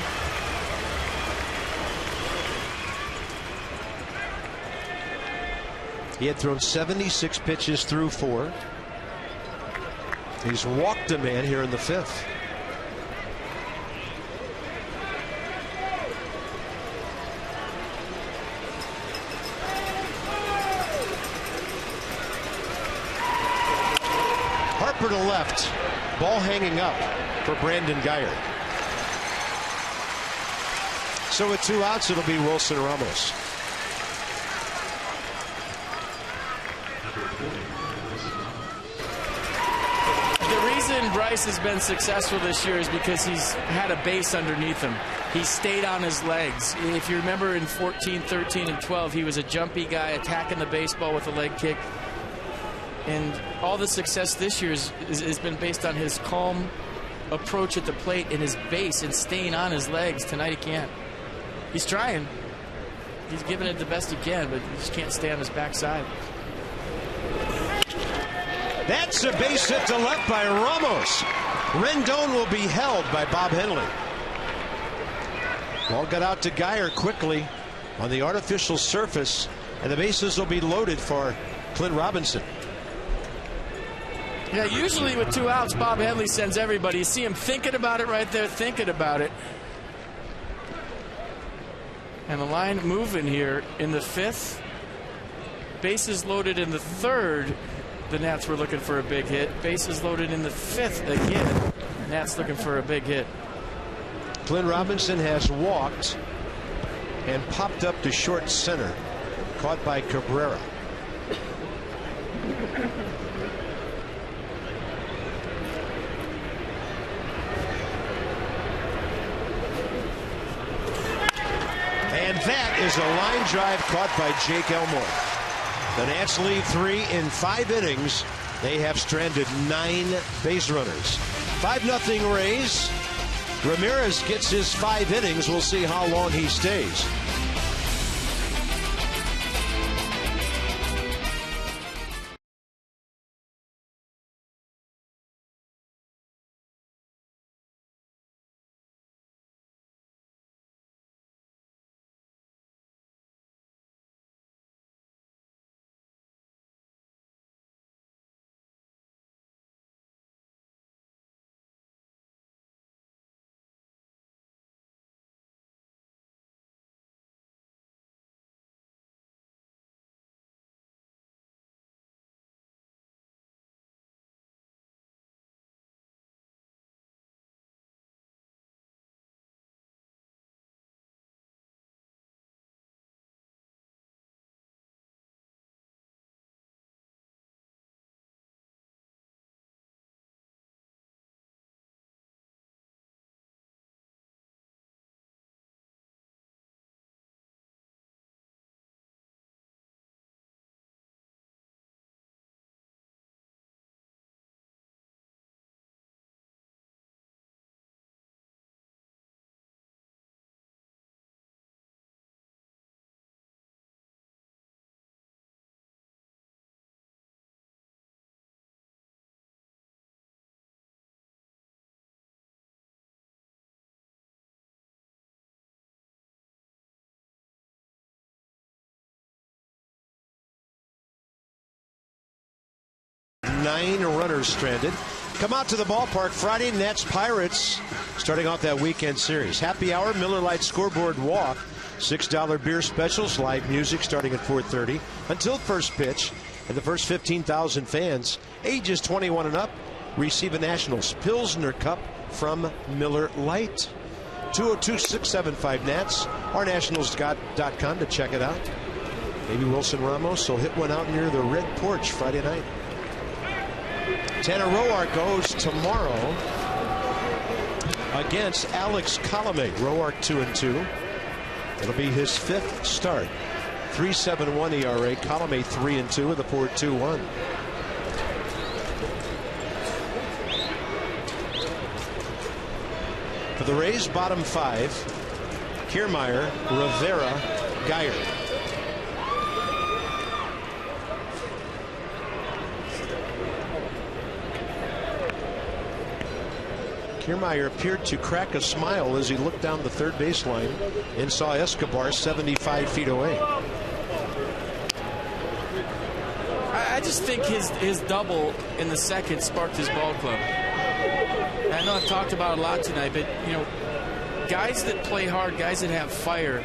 He had thrown 76 pitches through 4. He's walked a man here in the 5th. Harper to left. Ball hanging up for Brandon Guyer. So with 2 outs, it'll be Wilson Ramos. The reason Bryce has been successful this year is because he's had a base underneath him. He stayed on his legs. If you remember in 14, 13, and 12, he was a jumpy guy attacking the baseball with a leg kick. And all the success this year has been based on his calm approach at the plate and his base and staying on his legs. Tonight he can't. He's trying. He's giving it the best he can, but he just can't stay on his backside. That's a base hit to left by Ramos. Rendon will be held by Bob Henley. Ball got out to Guyer quickly on the artificial surface, and the bases will be loaded for Clint Robinson. Yeah, usually with 2 outs, Bob Henley sends everybody. You see him thinking about it right there, thinking about it. And the line moving here in the 5th. Bases loaded in the 3rd. The Nats were looking for a big hit. Bases loaded in the 5th again. Nats looking for a big hit. Glenn Robinson has walked and popped up to short center. Caught by Cabrera. And that is a line drive caught by Jake Elmore. The Nats lead 3 in 5 innings. They have stranded 9 base runners. 5-0 Rays. Ramirez gets his 5 innings. We'll see how long he stays. Nine runners stranded. Come out to the ballpark Friday. Nats Pirates starting off that weekend series. Happy hour, Miller Lite scoreboard walk. $6 beer specials, live music starting at 4:30 until first pitch. And the first 15,000 fans, ages 21 and up, receive a Nationals Pilsner Cup from Miller Lite. 202-675 ournationals.com to check it out. Maybe Wilson Ramos will hit one out near the Red Porch Friday night. Tanner Roark goes tomorrow against Alex Colomé. Roark 2-2. It'll be his 5th start. 3.71 ERA. Colomé 3-2 with a 4.21. For the Rays, bottom 5. Kiermaier, Rivera, Geyer. Kiermaier appeared to crack a smile as he looked down the third baseline and saw Escobar 75 feet away. I just think his double in the 2nd sparked his ball club. And I know I've talked about it a lot tonight, but you know, guys that play hard, guys that have fire,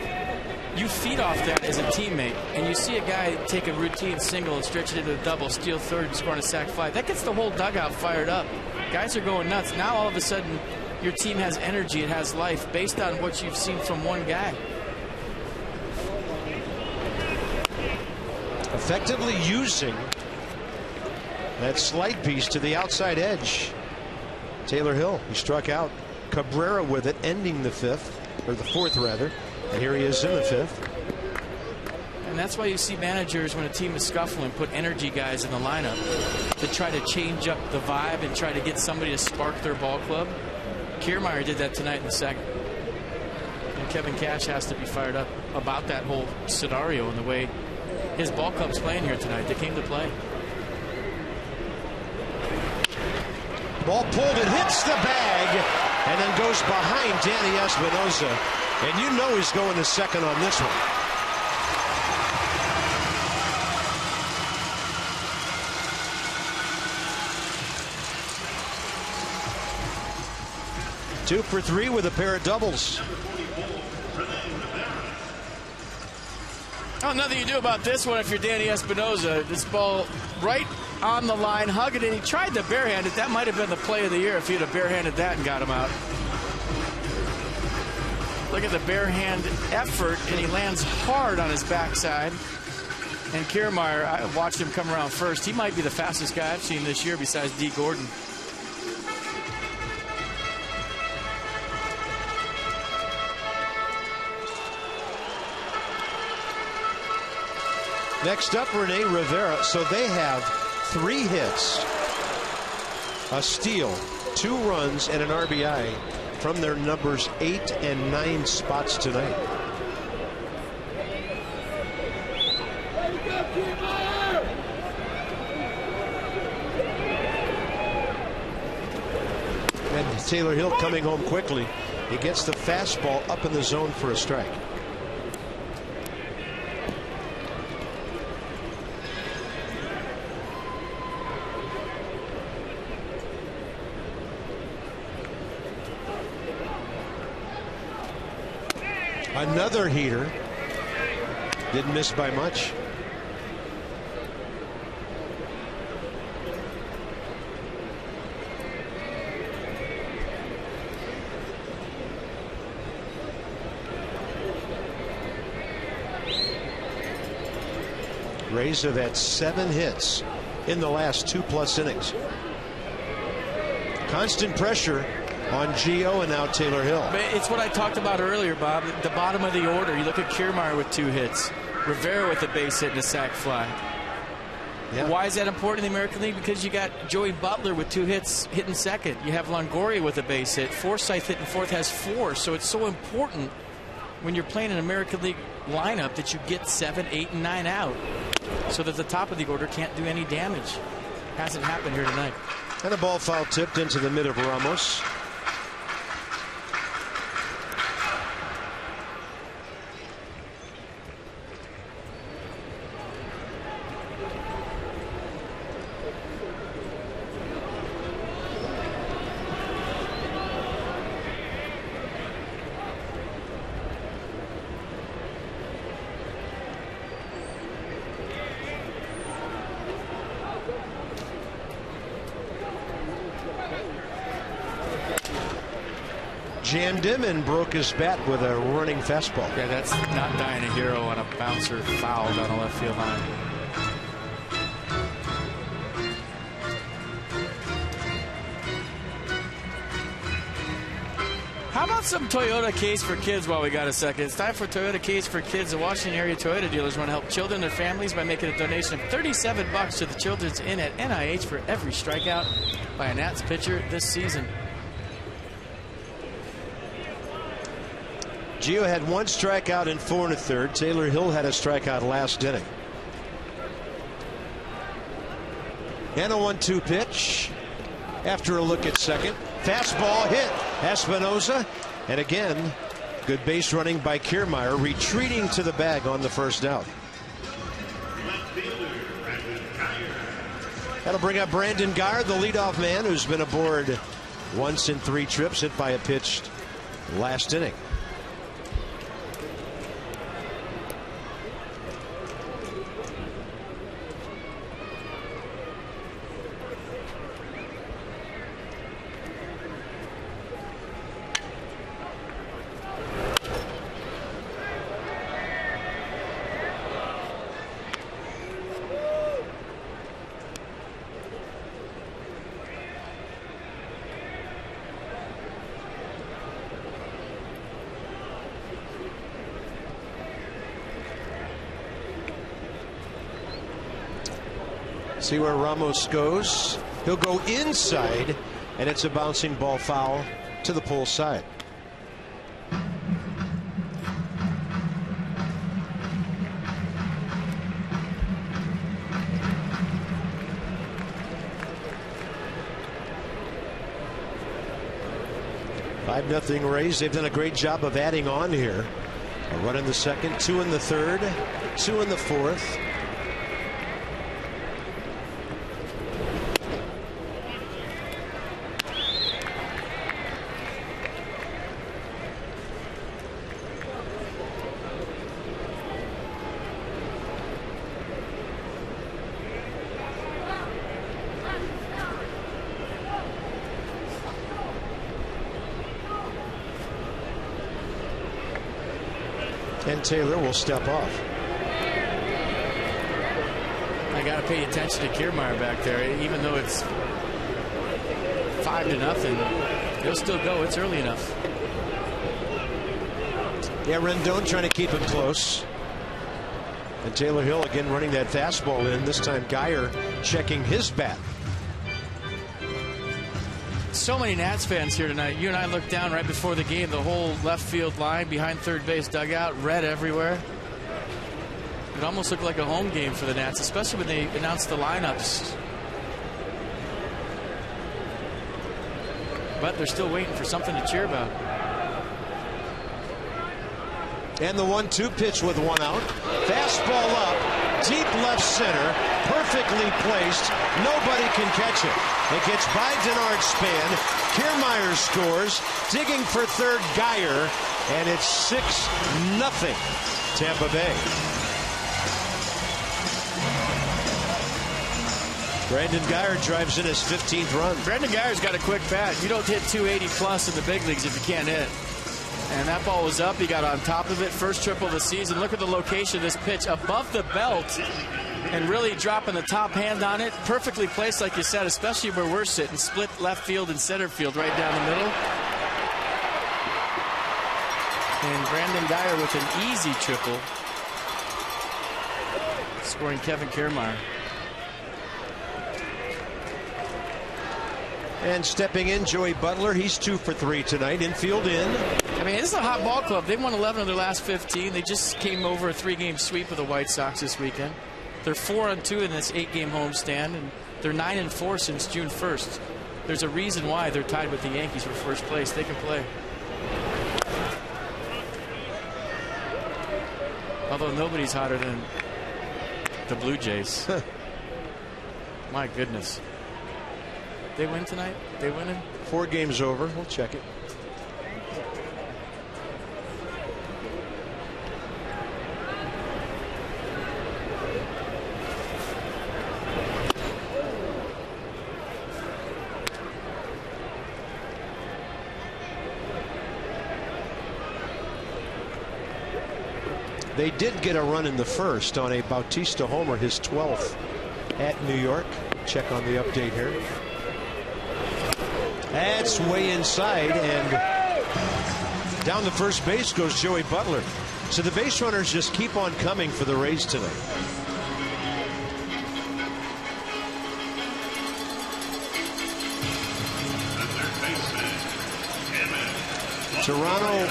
you feed off that as a teammate, and you see a guy take a routine single and stretch it into a double, steal third, and score on a sac fly. That gets the whole dugout fired up. Guys are going nuts. Now all of a sudden, your team has energy, it has life, based on what you've seen from one guy. Effectively using that slide piece to the outside edge. Taylor Hill, he struck out. Cabrera with it, ending the 5th, or the 4th rather. And here he is in the 5th. And that's why you see managers, when a team is scuffling, put energy guys in the lineup to try to change up the vibe and try to get somebody to spark their ball club. Kiermaier did that tonight in the 2nd. And Kevin Cash has to be fired up about that whole scenario and the way his ball club's playing here tonight. They came to play. Ball pulled, it hits the bag, and then goes behind Danny Espinosa. And you know he's going to second on this one. 2 for 3 with a pair of doubles. Oh, nothing you do about this one if you're Danny Espinosa. This ball right on the line, hugging it. He tried the barehanded. That might have been the play of the year if he'd have barehanded that and got him out. Look at the barehand effort, and he lands hard on his backside. And Kiermaier, I watched him come around first. He might be the fastest guy I've seen this year besides D. Gordon. Next up, Rene Rivera. So they have 3 hits, a steal, 2 runs, and an RBI from their numbers 8 and 9 spots tonight. And Taylor Hill coming home quickly. He gets the fastball up in the zone for a strike. Another heater. Didn't miss by much. Rays have had 7 hits in the last 2+ innings. Constant pressure on Gio and now Taylor Hill. It's what I talked about earlier, Bob. At the bottom of the order, you look at Kiermaier with 2 hits, Rivera with a base hit and a sac fly. Yeah. Why is that important in the American League? Because you got Joey Butler with 2 hits hitting second. You have Longoria with a base hit. Forsythe hitting fourth has 4. So it's so important when you're playing an American League lineup that you get 7, 8, and 9 out so that the top of the order can't do any damage. Hasn't happened here tonight. And a ball foul tipped into the mid of Ramos. Jammed him and broke his bat with a running fastball. Yeah, that's not dying a hero on a bouncer foul down the left field line. How about some Toyota Case for Kids while we got a second? It's time for Toyota Case for Kids. The Washington area Toyota dealers want to help children and their families by making a donation of $37 to the Children's Inn at NIH for every strikeout by a Nats pitcher this season. Gio had 1 strikeout in 4 1/3. Taylor Hill had a strikeout last inning. And a 1-2 pitch. After a look at second, fastball hit Espinosa, and again good base running by Kiermaier, retreating to the bag on the first out. That'll bring up Brandon Guyer, the leadoff man, who's been aboard once in 3 trips, hit by a pitch last inning. See where Ramos goes. He'll go inside, and it's a bouncing ball foul to the pole side. Five nothing Rays. They've done a great job of adding on here. A run in the second, 2 in the third, 2 in the fourth. And Taylor will step off. I got to pay attention to Kiermaier back there. Even though it's 5-0, he'll still go. It's early enough. Yeah, Rendon trying to keep it close. And Taylor Hill again running that fastball in. This time Geyer checking his bat. So many Nats fans here tonight. You and I looked down right before the game. The whole left field line behind third base dugout, red everywhere. It almost looked like a home game for the Nats, especially when they announced the lineups. But they're still waiting for something to cheer about. And the 1-2 pitch with one out. Fastball up, deep left center, perfectly placed. Nobody can catch it. It gets by Denard's span. Kiermaier scores, digging for third Geyer, and it's 6-0 Tampa Bay. Brandon Geyer drives in his 15th run. Brandon Geyer's got a quick bat. You don't hit 280 plus in the big leagues if you can't hit. And that ball was up. He got on top of it. First triple of the season. Look at the location of this pitch above the belt and really dropping the top hand on it. Perfectly placed, like you said, especially where we're sitting. Split left field and center field right down the middle. And Brandon Geyer with an easy triple, scoring Kevin Kiermaier. And stepping in, Joey Butler. He's 2 for 3 tonight. Infield in. I mean, this is a hot ball club. They've won 11 of their last 15. They just came over a 3-game sweep of the White Sox this weekend. They're 4-2 in this 8-game homestand, and they're 9-4 since June 1st. There's a reason why they're tied with the Yankees for first place. They can play. Although nobody's hotter than the Blue Jays. My goodness. They win tonight? They winning? 4 games over. We'll check it. They did get a run in the first on a Bautista homer, his 12th at New York. Check on the update here. That's way inside, and down the first base goes Joey Butler. So the base runners just keep on coming for the Rays tonight. Toronto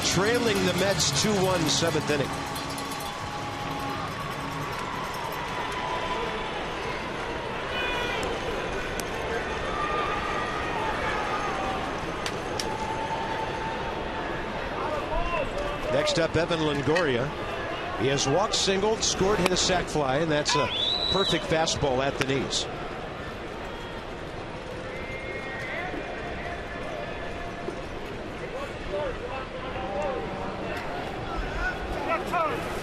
trailing the Mets 2-1, 7th inning. Next up, Evan Longoria. He has walked, singled, scored, hit a sac fly, and that's a perfect fastball at the knees.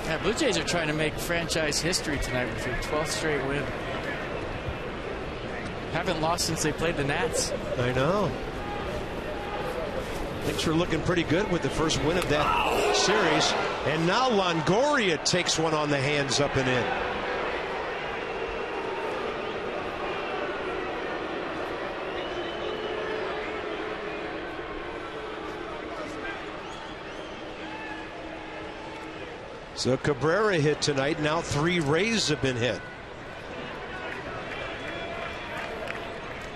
Yeah, Blue Jays are trying to make franchise history tonight with their 12th straight win. Haven't lost since they played the Nats. I know. Things were looking pretty good with the first win of that series. And now Longoria takes one on the hands up and in. So Cabrera hit tonight. Now 3 Rays have been hit.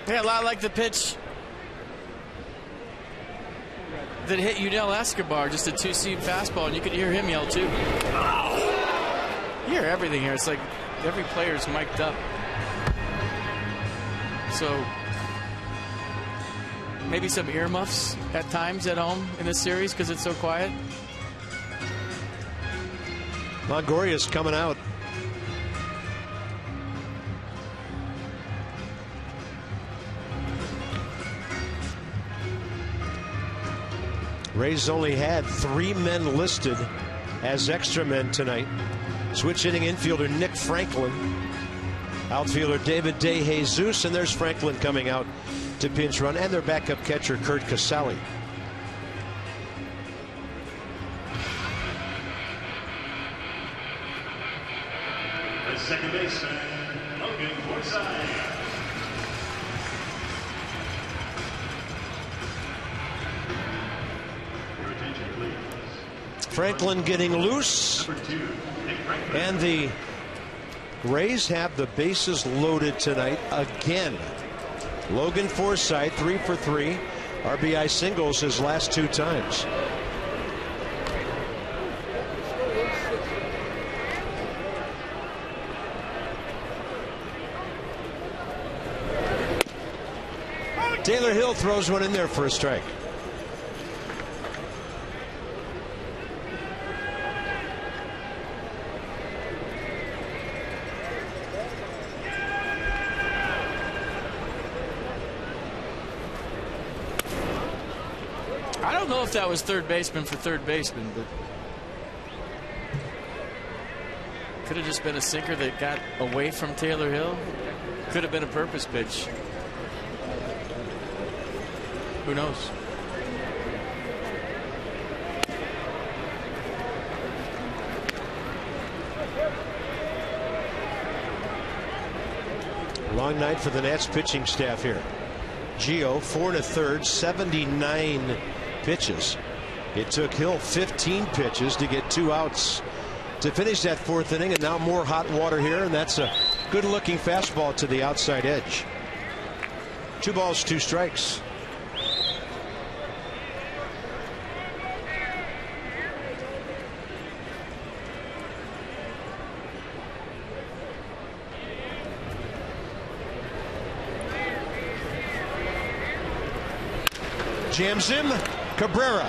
Yeah, a lot like the pitch that hit Yunel Escobar, just a 2-seam fastball, and you could hear him yell too. You hear everything here. It's like every player's mic'd up. So maybe some earmuffs at times at home in this series because it's so quiet. Longoria's coming out. Rays only had 3 men listed as extra men tonight. Switch hitting infielder Nick Franklin, outfielder David DeJesus, and there's Franklin coming out to pinch run, and their backup catcher Kurt Casale. second baseman, Logan Forsythe. Your attention, please. Franklin getting loose, and the Rays have the bases loaded tonight again. Logan Forsythe 3 for 3, RBI singles his last 2 times. Taylor Hill throws one in there for a strike. I don't know if that was third baseman for third baseman, but could have just been a sinker that got away from Taylor Hill. Could have been a purpose pitch. Who knows? Long night for the Nats pitching staff here. Gio 4 1/3, 79 pitches. It took Hill 15 pitches to get 2 outs to finish that 4th inning, and now more hot water here, and that's a good looking fastball to the outside edge. 2 balls, 2 strikes. Jams him, Cabrera.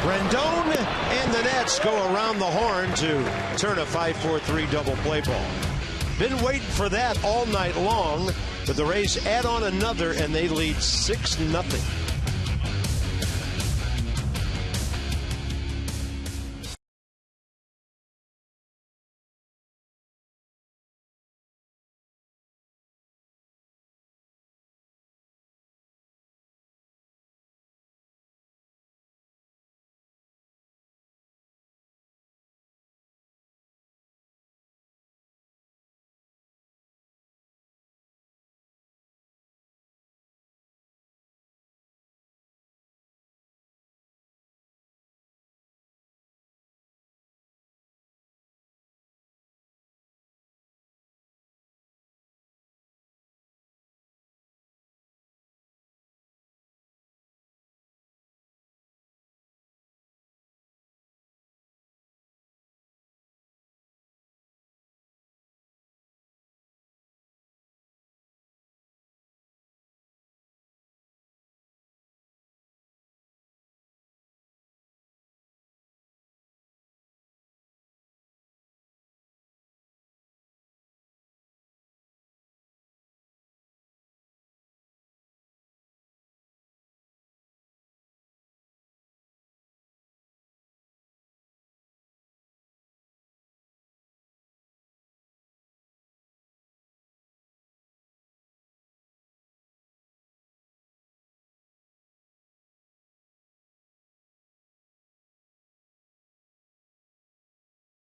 Rendon and the Nats go around the horn to turn a 5-4-3 double play ball. Been waiting for that all night long, but the Rays add on another and they lead 6-0.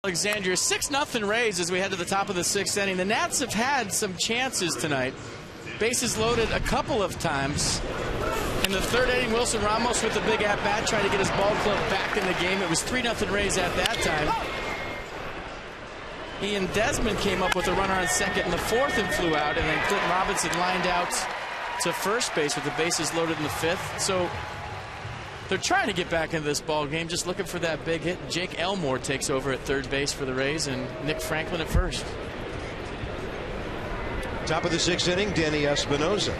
Alexandria, 6-0 Rays as we head to the top of the 6th inning. The Nats have had some chances tonight. Bases loaded a couple of times. In the 3rd inning, Wilson Ramos with the big at-bat trying to get his ball club back in the game. It was 3-0 Rays at that time. Ian Desmond came up with a runner on second in the 4th and flew out, and then Clinton Robinson lined out to first base with the bases loaded in the 5th. So they're trying to get back into this ball game, just looking for that big hit. Jake Elmore takes over at third base for the Rays, and Nick Franklin at first. Top of the 6th inning, Danny Espinosa.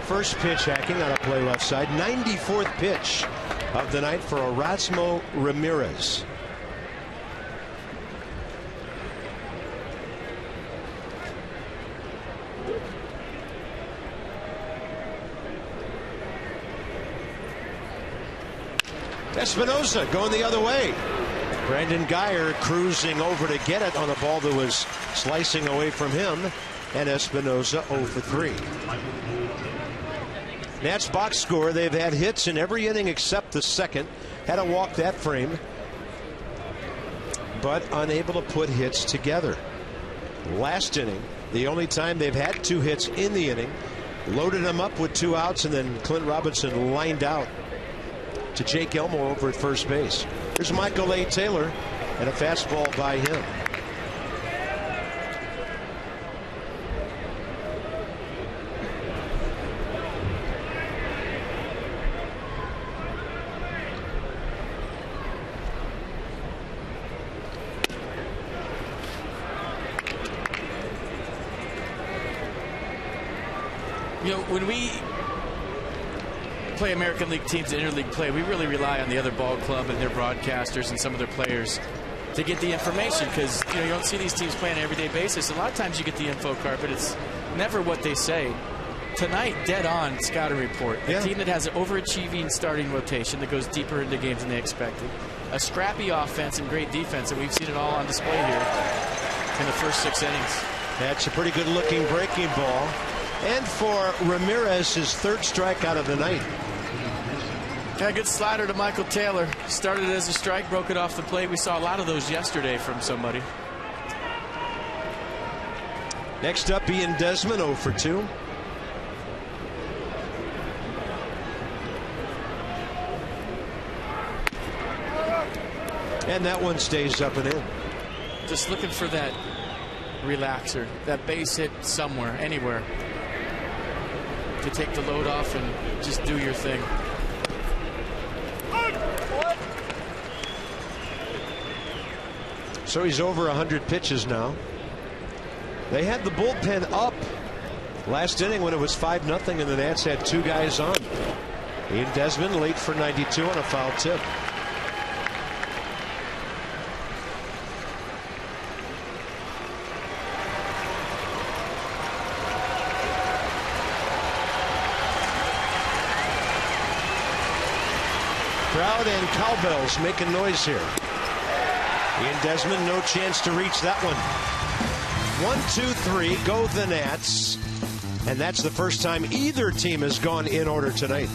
First pitch hacking on a play left side. 94th pitch of the night for Erasmo Ramirez. Espinosa going the other way. Brandon Guyer cruising over to get it on a ball that was slicing away from him, and Espinosa 0 for 3. Nats box score, they've had hits in every inning except the 2nd. Had to walk that frame. but unable to put hits together. Last inning, the only time they've had 2 hits in the inning, loaded them up with 2 outs, and then Clint Robinson lined out to Jake Elmore over at first base. Here's Michael A. Taylor and a fastball by him. You know, when we play American League teams in interleague play, we really rely on the other ball club and their broadcasters and some of their players to get the information, because you don't see these teams play on an everyday basis. A lot of times you get the info card, but it's never what they say. Tonight, dead on scouting report. A team that has an overachieving starting rotation that goes deeper into games than they expected. A scrappy offense and great defense, and we've seen it all on display here in the first 6 innings. That's a pretty good looking breaking ball. And for Ramirez, his 3rd strikeout of the night. Yeah, good slider to Michael Taylor. Started as a strike, broke it off the plate. We saw a lot of those yesterday from somebody. Next up, Ian Desmond, 0 for 2. And that one stays up and in. Just looking for that relaxer, that base hit somewhere, anywhere, to take the load off and just do your thing. So he's over 100 pitches now. They had the bullpen up last inning when it was 5-0, and the Nats had 2 guys on. Ian Desmond late for 92 on a foul tip. Crowd and cowbells making noise here. Ian Desmond, no chance to reach that one. 1, 2, 3, go the Nats. And that's the first time either team has gone in order tonight.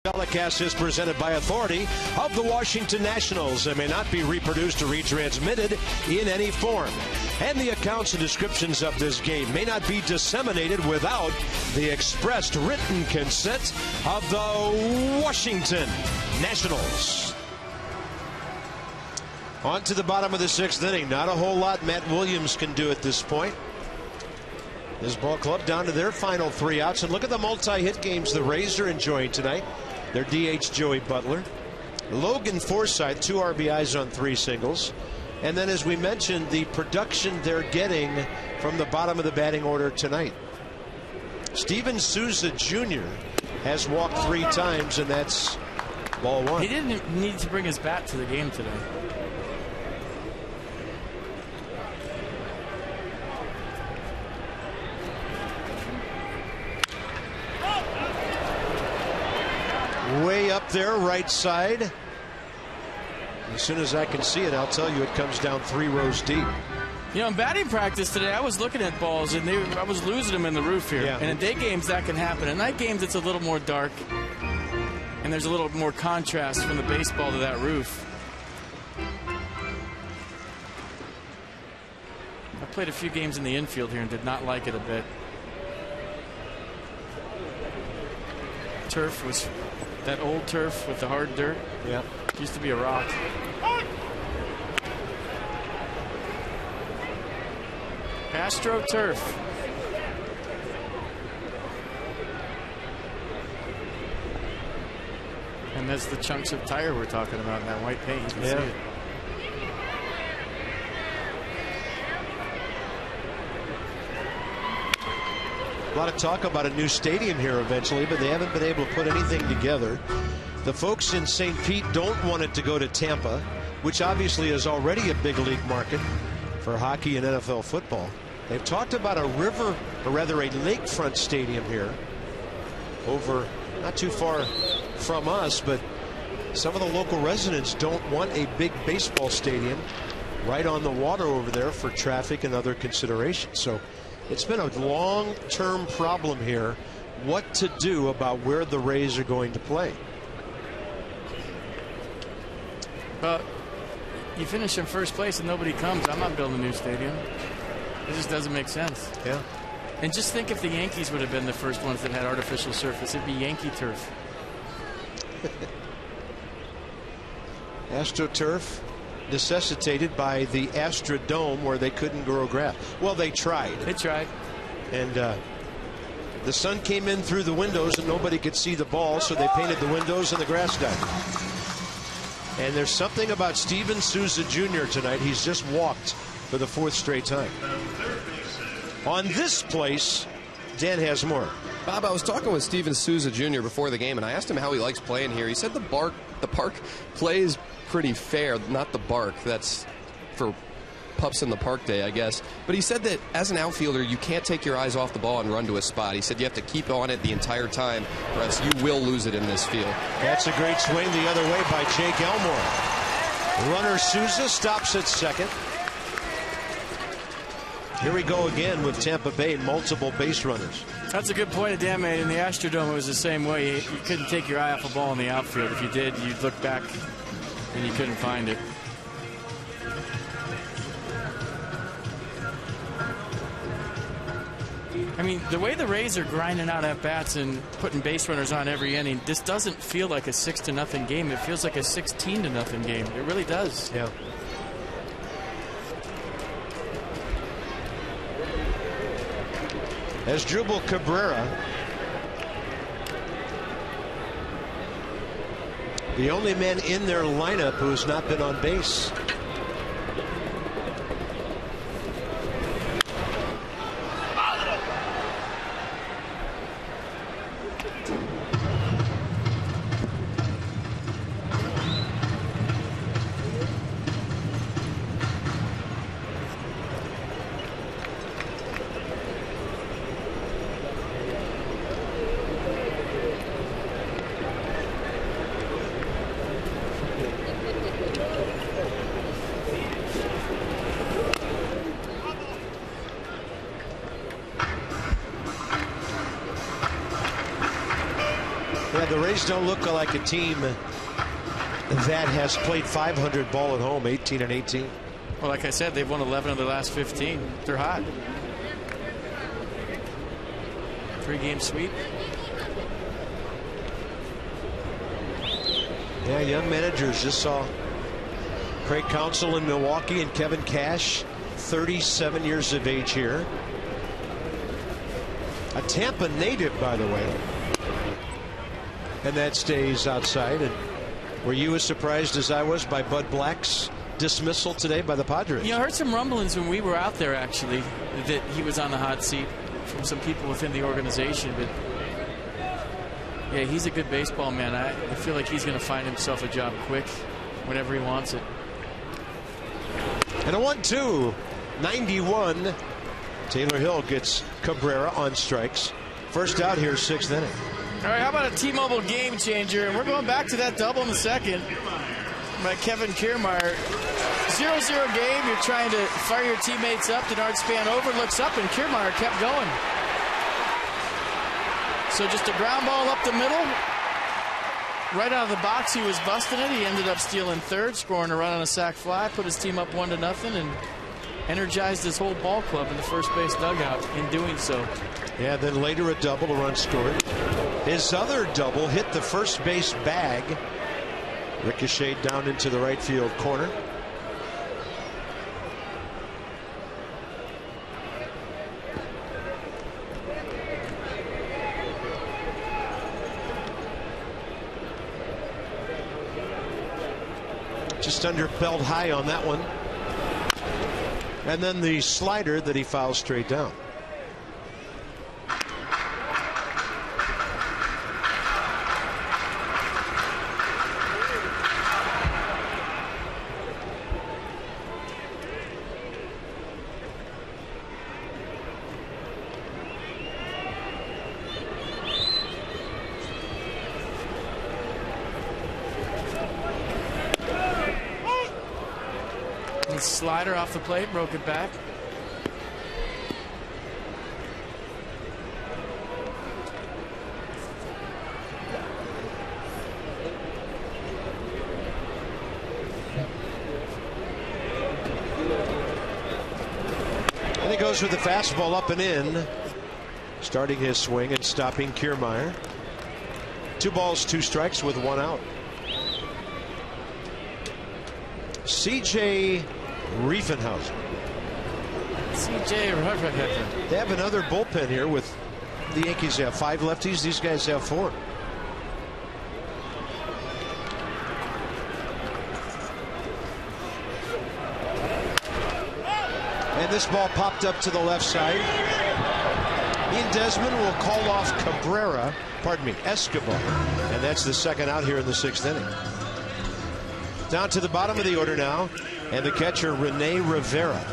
Telecast is presented by authority of the Washington Nationals and may not be reproduced or retransmitted in any form. And the accounts and descriptions of this game may not be disseminated without the expressed written consent of the Washington Nationals. On to the bottom of the 6th inning. Not a whole lot Matt Williams can do at this point. This ball club down to their final 3 outs. And look at the multi-hit games the Rays are enjoying tonight. Their DH Joey Butler, Logan Forsythe, 2 RBIs on 3 singles, and then as we mentioned, the production they're getting from the bottom of the batting order tonight. Steven Souza Jr. has walked 3 times, and that's ball 1. He didn't need to bring his bat to the game today. Way up up there, right side. As soon as I can see it, I'll tell you it comes down 3 rows deep. You know, in batting practice today, I was looking at balls, and I was losing them in the roof here. Yeah. And in day games, that can happen. In night games, it's a little more dark, and there's a little more contrast from the baseball to that roof. I played a few games in the infield here and did not like it a bit. Turf was that old turf with the hard dirt. Yeah. Used to be a rock. Astro turf. And that's the chunks of tire we're talking about in that white paint. You can see it. A lot of talk about a new stadium here eventually, but they haven't been able to put anything together. The folks in St. Pete don't want it to go to Tampa, which obviously is already a big league market for hockey and NFL football. They've talked about a river, or rather a lakefront stadium here over not too far from us, but some of the local residents don't want a big baseball stadium right on the water over there for traffic and other considerations. So it's been a long-term problem here, what to do about where the Rays are going to play. You finish in first place and nobody comes. I'm not building a new stadium. It just doesn't make sense. Yeah. And just think if the Yankees would have been the first ones that had artificial surface, it'd be Yankee turf. AstroTurf necessitated by the Astrodome where they couldn't grow grass. Well, they tried. They tried. And the sun came in through the windows and nobody could see the ball, so they painted the windows and the grass died. And there's something about Steven Souza Jr. tonight. He's just walked for the 4th straight time. On this place, Dan has more. Bob, I was talking with Steven Souza Jr. before the game, and I asked him how he likes playing here. He said the park plays pretty fair, not the bark. That's for pups in the park day, I guess. But he said that as an outfielder, you can't take your eyes off the ball and run to a spot. He said you have to keep on it the entire time, or else you will lose it in this field. That's a great swing the other way by Jake Elmore. Runner Souza stops at second. Here we go again with Tampa Bay, multiple base runners. That's a good point that Dan made. In the Astrodome, it was the same way. You couldn't take your eye off a ball in the outfield. If you did, you'd look back and you couldn't find it. I mean, the way the Rays are grinding out at bats and putting base runners on every inning, this doesn't feel like a 6-0 game. It feels like a 16-0 game. It really does. Yeah. As Jubal Cabrera, the only man in their lineup who has not been on base. The Rays don't look like a team that has played .500 ball at home, 18-18. Well, like I said, they've won 11 of their last 15. They're hot. 3-game sweep. Yeah, young managers. Just saw Craig Counsell in Milwaukee and Kevin Cash, 37 years of age here. A Tampa native, by the way. And that stays outside. And were you as surprised as I was by Bud Black's dismissal today by the Padres? You know, I heard some rumblings when we were out there, actually, that he was on the hot seat from some people within the organization. But, yeah, he's a good baseball man. I feel like he's going to find himself a job quick whenever he wants it. And a 1-2, 91. Taylor Hill gets Cabrera on strikes. First out here, 6th inning. All right, how about a T-Mobile game changer? And we're going back to that double in the second by Kevin Kiermaier. 0-0 game. You're trying to fire your teammates up. Denard Span over, looks up, and Kiermaier kept going. So just a ground ball up the middle. Right out of the box, he was busting it. He ended up stealing third, scoring a run on a sac fly, put his team up 1-0, and energized his whole ball club in the first base dugout in doing so. Yeah, then later a double, a run scored. His other double hit the first base bag. Ricocheted down into the right field corner. Just under belt high on that one. And then the slider that he fouls straight down. Slider off the plate, broke it back. And he goes with the fastball up and in, starting his swing and stopping Kiermaier. 2 balls, 2 strikes with 1 out. C.J. Riefenhausen. C.J. They have another bullpen here with the Yankees have 5 lefties. These guys have 4. And this ball popped up to the left side. Ian Desmond will call off Escobar. And that's the second out here in the 6th inning. Down to the bottom of the order now. And the catcher, Rene Rivera.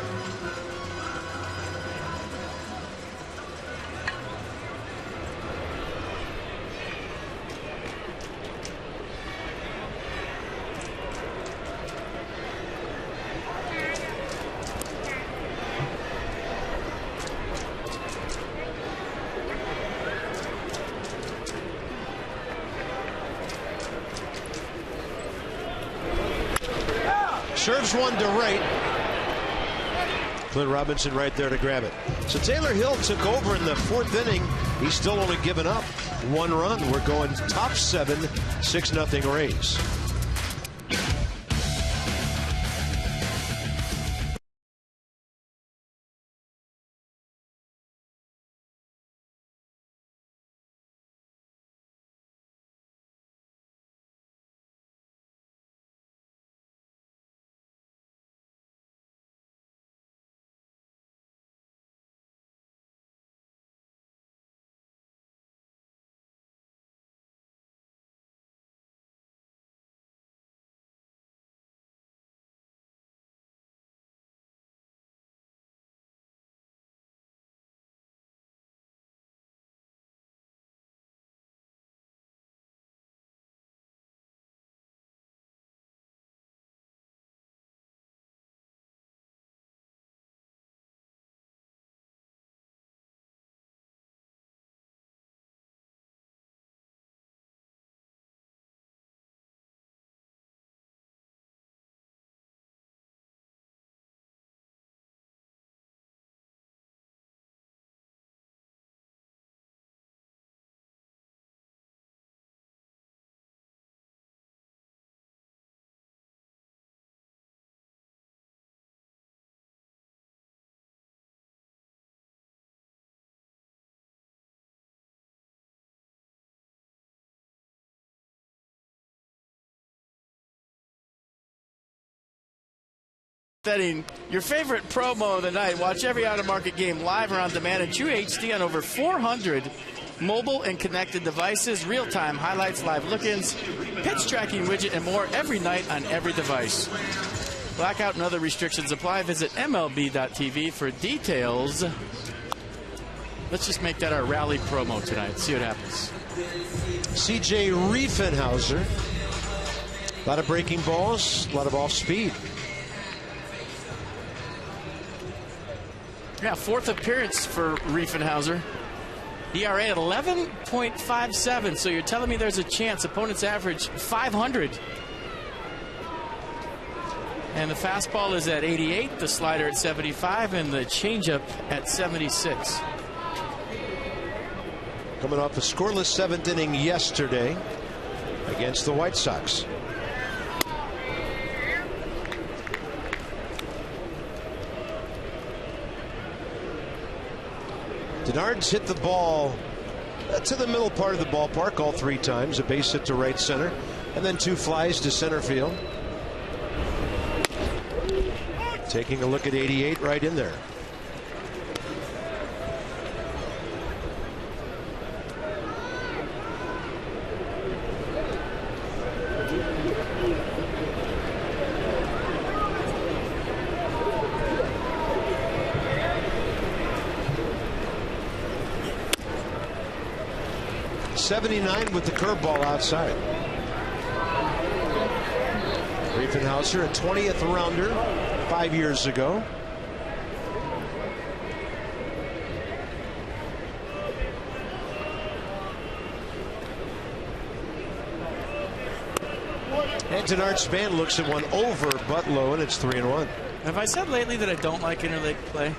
Serves one to right. Clint Robinson right there to grab it. So Taylor Hill took over in the 4th inning. He's still only given up 1 run. We're going top 7, 6-0 Rays. Your favorite promo of the night. Watch every out-of-market game live or on demand in True HD on over 400 mobile and connected devices, real-time highlights, live look-ins, pitch tracking widget, and more every night on every device. Blackout and other restrictions apply. Visit MLB.tv for details. Let's just make that our rally promo tonight. See what happens. C.J. Riefenhauser. A lot of breaking balls, a lot of off speed. Yeah, 4th appearance for Riefenhauser. ERA at 11.57, so you're telling me there's a chance. Opponent's average 500. And the fastball is at 88, the slider at 75, and the changeup at 76. Coming off a scoreless 7th inning yesterday against the White Sox. Denard's hit the ball to the middle part of the ballpark all 3 times. A base hit to right center, and then 2 flies to center field. Taking a look at 88 right in there. .79 with the curveball outside. Riefenhauser, a 20th rounder 5 years ago. And Denard Span looks at one over but low, and it's 3-1. Have I said lately that I don't like interleague play?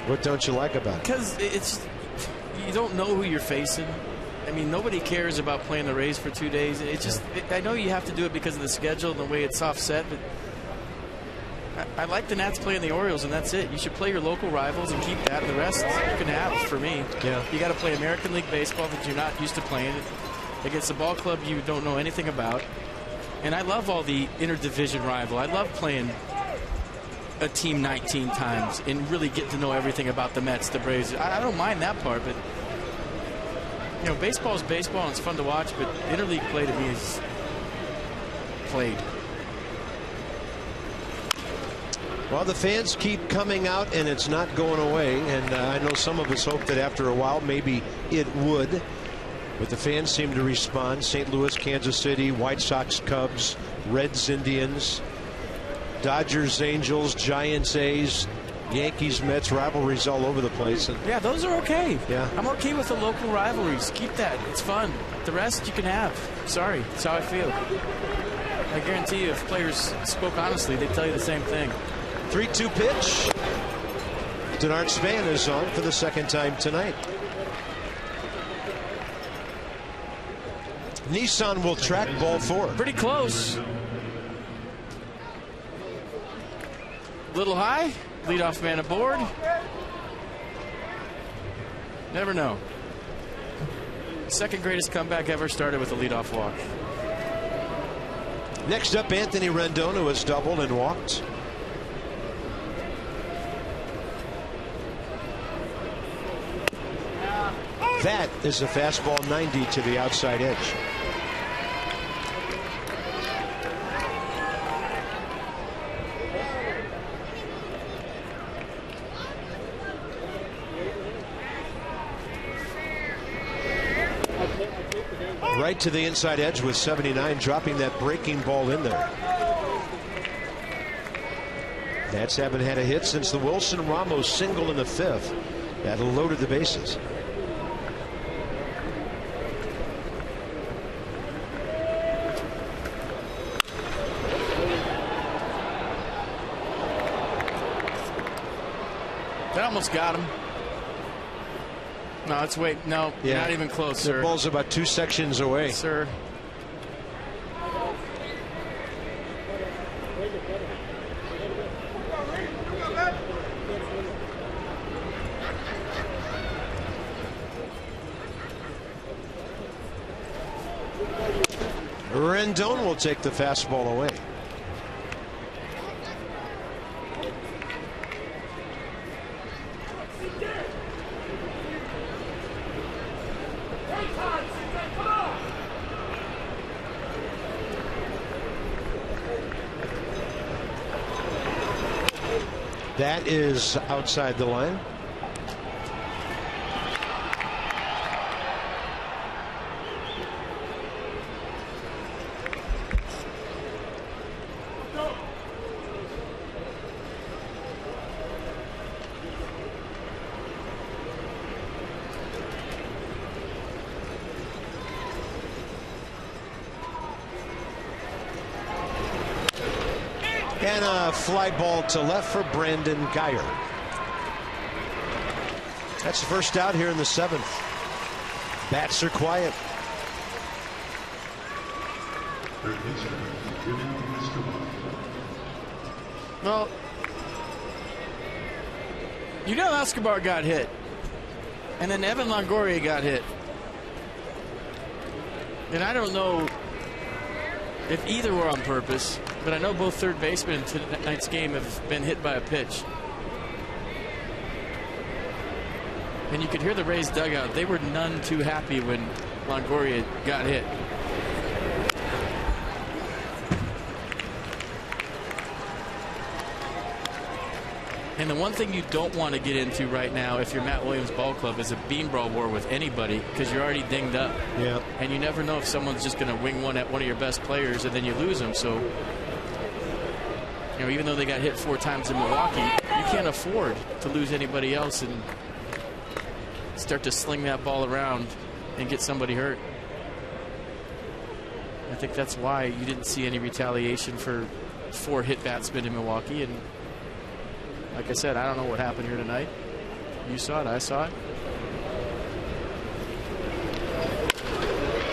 What don't you like about it? Because you don't know who you're facing. I mean, nobody cares about playing the Rays for 2 days. I know you have to do it because of the schedule and the way it's offset, but I like the Nats playing the Orioles, and that's it. You should play your local rivals and keep that. The rest you can have for me. Yeah. You got to play American League Baseball that you're not used to playing against a ball club you don't know anything about. And I love all the interdivision rival. I love playing a team 19 times and really get to know everything about the Mets, the Braves. I don't mind that part, but you know, baseball is baseball and it's fun to watch, but interleague play to me is played. Well, the fans keep coming out, and it's not going away. And I know some of us hope that after a while maybe it would. But the fans seem to respond. St. Louis, Kansas City, White Sox, Cubs, Reds, Indians, Dodgers, Angels, Giants, A's, Yankees, Mets, rivalries all over the place. And yeah, those are okay. Yeah. I'm okay with the local rivalries. Keep that. It's fun. The rest you can have. Sorry. That's how I feel. I guarantee you if players spoke honestly, they'd tell you the same thing. 3-2 pitch. Denard Span is on for the 2nd time tonight. Nissan will track ball 4. Pretty close. Little high. Leadoff man aboard. Never know. 2nd greatest comeback ever started with a leadoff walk. Next up, Anthony Rendon, who has doubled and walked. That is a fastball 90 to the outside edge. Right to the inside edge with 79, dropping that breaking ball in there. Nats haven't had a hit since the Wilson Ramos single in the 5th. That loaded the bases. That almost got him. No, it's wait. No, yeah. Not even close, sir. The ball's about 2 sections away. Sir. Rendon will take the fastball away. That is outside the line. a fly ball to left for Brandon Guyer. That's the first out here in the 7th. Bats are quiet. Well, you know Escobar got hit. And then Evan Longoria got hit. And I don't know if either were on purpose, but I know both third basemen in tonight's game have been hit by a pitch. And you could hear the Rays dugout. They were none too happy when Longoria got hit. And the one thing you don't want to get into right now, if you're Matt Williams Ball Club, is a beam brawl war with anybody, because you're already dinged up. Yeah. And you never know if someone's just going to wing one at one of your best players and then you lose them. So, you know, even though they got hit 4 times in Milwaukee, you can't afford to lose anybody else and start to sling that ball around and get somebody hurt. I think that's why you didn't see any retaliation for 4 hit batsmen in Milwaukee. And like I said, I don't know what happened here tonight. You saw it. I saw it.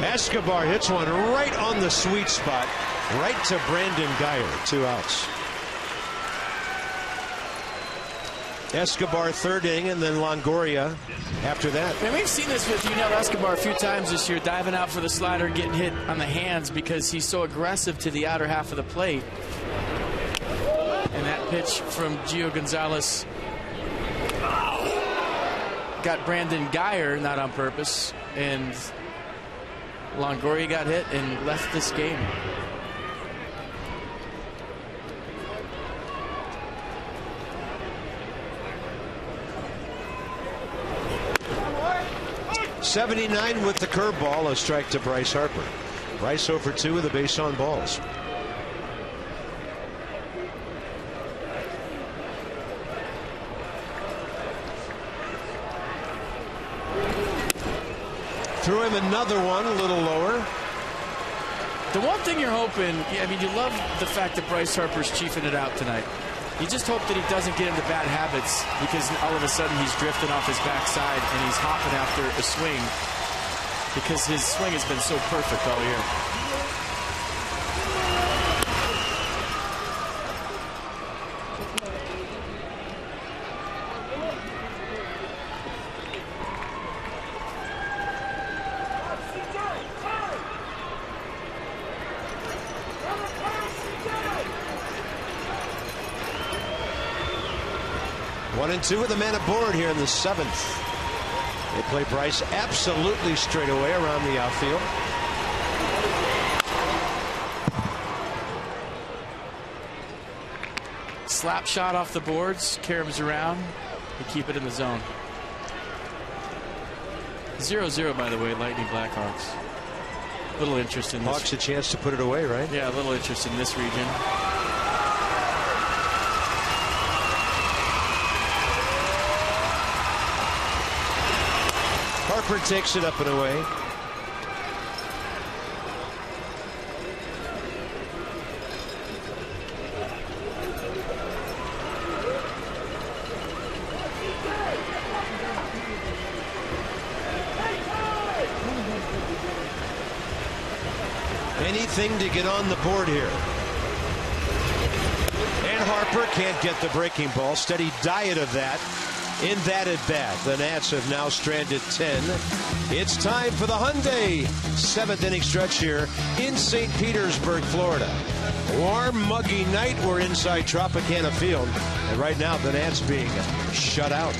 Escobar hits one right on the sweet spot, right to Brandon Guyer. 2 outs. Escobar third inning, and then Longoria after that. And we've seen this with Yunel Escobar a few times this year, diving out for the slider, getting hit on the hands because he's so aggressive to the outer half of the plate. And that pitch from Gio Gonzalez got Brandon Guyer, not on purpose, and Longoria got hit and left this game. '79 with the curveball, a strike to Bryce Harper. Bryce over 2 with a base on balls. Threw him another one, a little lower. The one thing you're hoping, I mean, you love the fact that Bryce Harper's chiefing it out tonight. You just hope that he doesn't get into bad habits, because all of a sudden he's drifting off his backside and he's hopping after a swing, because his swing has been so perfect all year. One and 2 with a man aboard here in the 7th. They play Bryce absolutely straight away around the outfield. Slap shot off the boards, caroms around, and keep it in the zone. 0-0, by the way, Lightning Blackhawks. Little interest in this. Hawks a chance to put it away, right? Yeah, a little interest in this region. Harper takes it up and away. Anything to get on the board here. And Harper can't get the breaking ball. Steady diet of that in that at bat. The Nats have now stranded 10. It's time for the Hyundai 7th inning stretch here in St. Petersburg, Florida. Warm, muggy night. We're inside Tropicana Field. And right now, the Nats being shut out.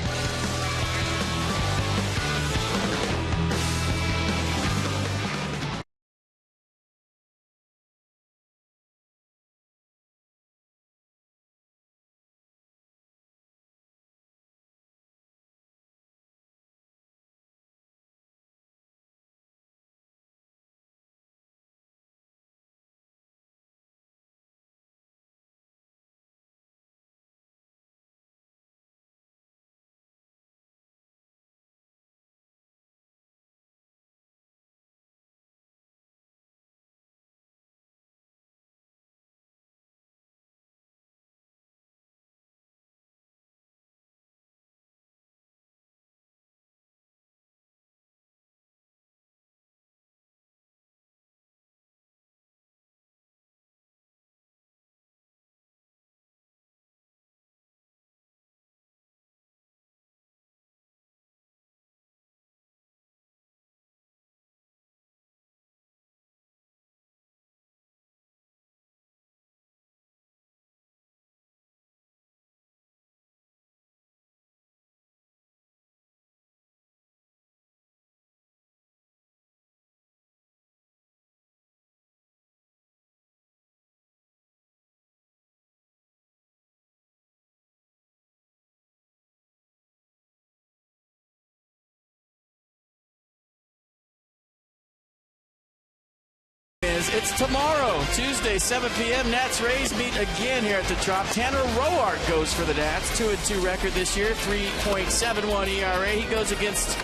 It's tomorrow, Tuesday, 7 p.m. Nats Rays meet again here at the Trop. Tanner Roark goes for the Nats. 2-2 record this year, 3.71 ERA. He goes against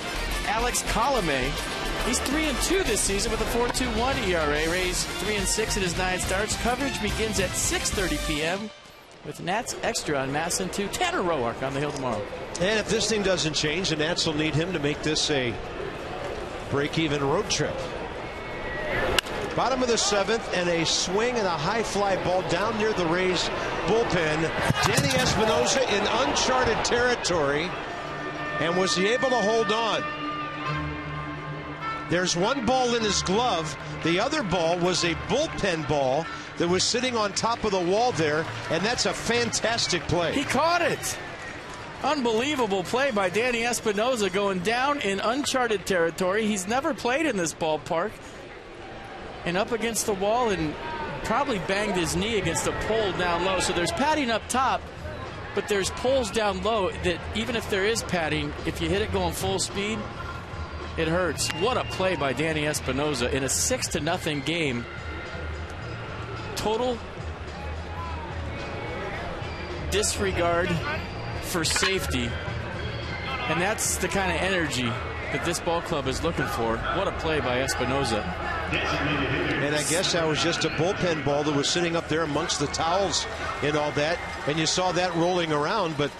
Alex Colomé. He's 3-2 this season with a 4.21 ERA. Rays 3-6 in his 9 starts. Coverage begins at 6:30 p.m. with Nats Extra on Masson 2. Tanner Roark on the hill tomorrow. And if this thing doesn't change, the Nats will need him to make this a break-even road trip. Bottom of the 7th, and a swing and a high fly ball down near the Rays bullpen. Danny Espinosa in uncharted territory, and was he able to hold on? There's one ball in his glove. The other ball was a bullpen ball that was sitting on top of the wall there, and that's a fantastic play. He caught it. Unbelievable play by Danny Espinosa, going down in uncharted territory. He's never played in this ballpark. And up against the wall, and probably banged his knee against a pole down low. So there's padding up top, but there's poles down low that even if there is padding, if you hit it going full speed, it hurts. What a play by Danny Espinosa in a 6-0 game. Total disregard for safety. And that's the kind of energy that this ball club is looking for. What a play by Espinosa. And I guess that was just a bullpen ball that was sitting up there amongst the towels and all that. And you saw that rolling around, but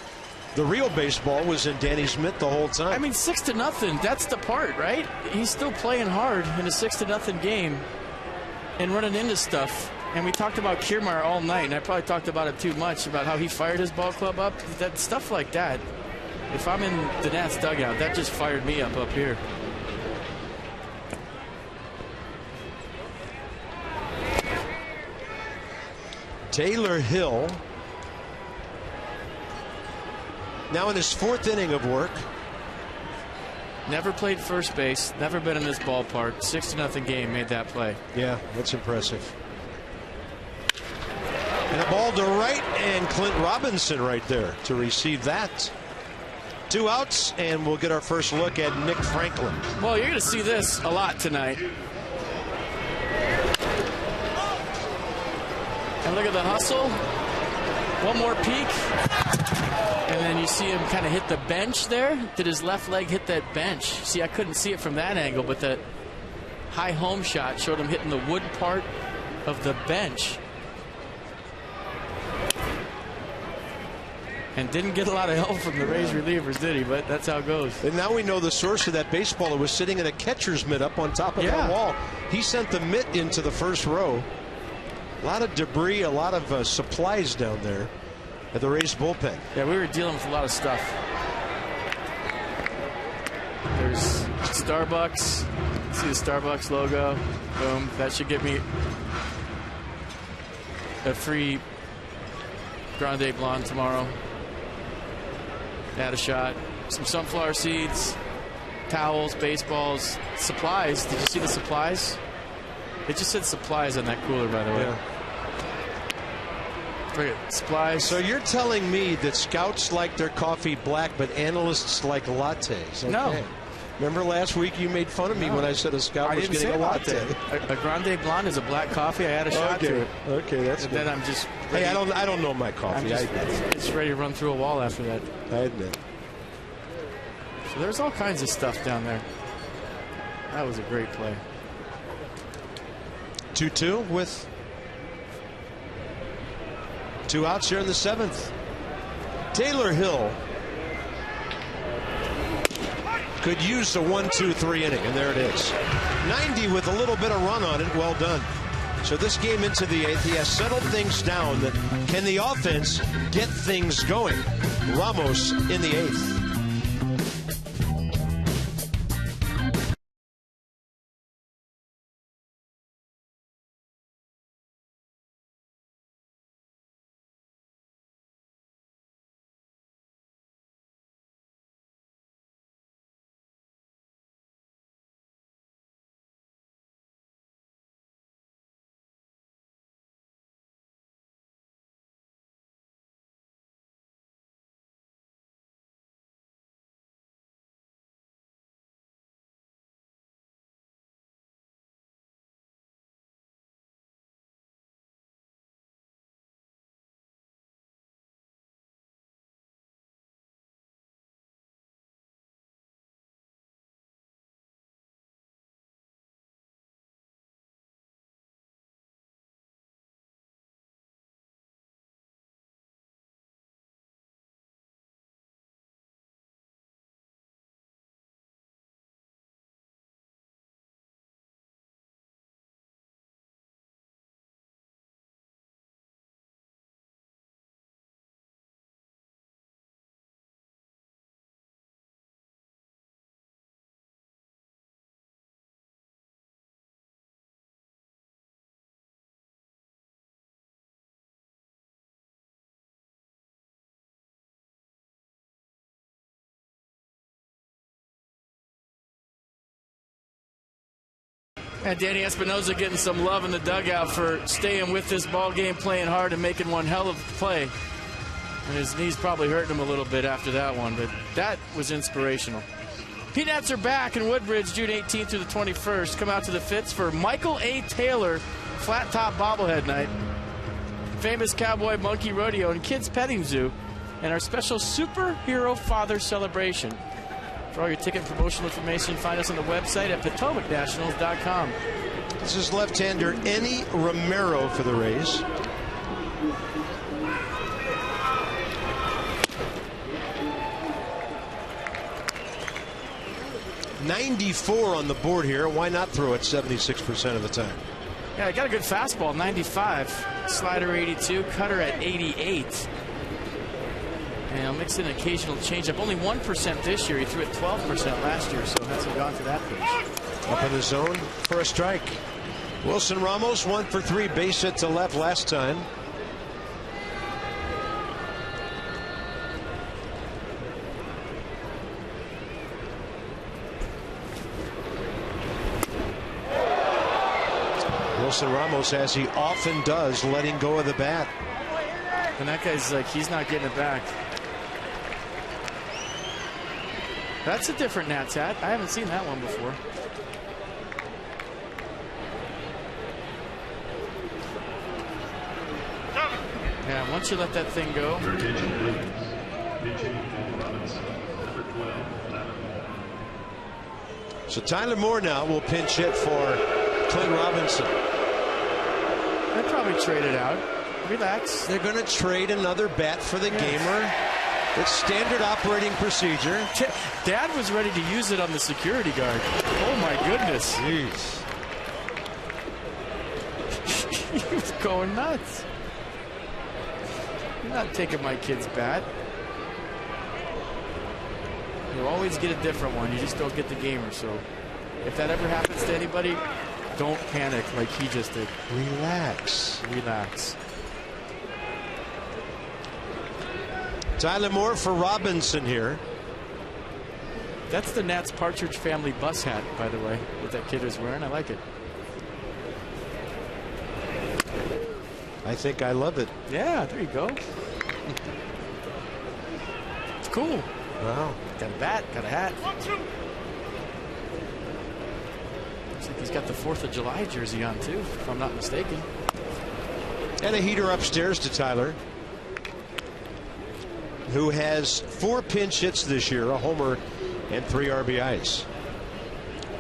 the real baseball was in Danny Smith the whole time. I mean, 6-0, that's the part, right? He's still playing hard in a 6-0 game and running into stuff. And we talked about Kiermaier all night, and I probably talked about it too much, about how he fired his ball club up. That stuff like that, if I'm in the Nats dugout, that just fired me up here. Taylor Hill, now in his 4th inning of work. Never played first base, never been in this ballpark. 6-0 game, made that play. Yeah, that's impressive. And a ball to right, and Clint Robinson right there to receive that. 2 outs, and we'll get our first look at Nick Franklin. Well, you're going to see this a lot tonight. And look at the hustle. One more peek. And then you see him kind of hit the bench there. Did his left leg hit that bench? See, I couldn't see it from that angle, but the high home shot showed him hitting the wood part of the bench. And didn't get a lot of help from the Rays relievers, did he? But that's how it goes. And now we know the source of that baseball. It was sitting in a catcher's mitt up on top of that wall. He sent the mitt into the first row. A lot of debris, a lot of supplies down there at the Rays bullpen. Yeah, we were dealing with a lot of stuff. There's Starbucks. See the Starbucks logo. Boom. That should get me a free Grande Blonde tomorrow. Add a shot. Some sunflower seeds, towels, baseballs, supplies. Did you see the supplies? It just said supplies on that cooler, by the way. Yeah. Look at supplies. So you're telling me that scouts like their coffee black, but analysts like lattes? Okay. No. Remember last week you made fun of me when I said a scout was getting a latte. A Grande Blonde is a black coffee. I add a shot to it. Okay, that's and good. then I'm just ready. Hey, I don't know my coffee. It's ready to run through a wall after that. I admit. So there's all kinds of stuff down there. That was a great play. 2-2 with 2 outs here in the 7th. Taylor Hill could use a 1-2-3 inning, and there it is. 90 with a little bit of run on it. Well done. So this game into the 8th, he has settled things down. Can the offense get things going? Ramos in the 8th. And Danny Espinosa getting some love in the dugout for staying with this ball game, playing hard, and making one hell of a play. And his knees probably hurting him a little bit after that one, but that was inspirational. Peanuts are back in Woodbridge June 18th through the 21st. Come out to the Fitz for Michael A. Taylor Flat Top Bobblehead Night, Famous Cowboy Monkey Rodeo and Kids Petting Zoo, and our special Superhero Father Celebration. For all your ticket and promotional information, find us on the website at PotomacNationals.com. This is left-hander Enny Romero for the Rays. .94 on the board here. Why not throw it 76% of the time? Yeah, I got a good fastball, 95. Slider 82, cutter at 88. And I'll mix in an occasional changeup. Only 1% this year. He threw it 12% last year, so hasn't gone to that pitch. Up in the zone for a strike. Wilson Ramos 1 for 3, base hit to left last time. Wilson Ramos, as he often does, letting go of the bat. And that guy's like, he's not getting it back. That's a different Nats hat. I haven't seen that one before. Yeah, once you let that thing go. So Tyler Moore now will pinch hit for Clint Robinson. They'll probably trade it out. Relax. They're going to trade another bat for the gamer. It's standard operating procedure. Dad was ready to use it on the security guard. Oh my goodness. Jeez. He was going nuts. You're not taking my kid's bat. You always get a different one. You just don't get the gamer. So if that ever happens to anybody, don't panic like he just did. Relax. Relax. Tyler Moore for Robinson here. That's the Nats Partridge Family bus hat, by the way, that that kid is wearing. I like it. I think I love it. Yeah, there you go. It's cool. Wow. Got a bat, got a hat. Looks like he's got the 4th of July jersey on, too, if I'm not mistaken. And a heater upstairs to Tyler, who has 4 pinch hits this year, a homer and 3 RBIs.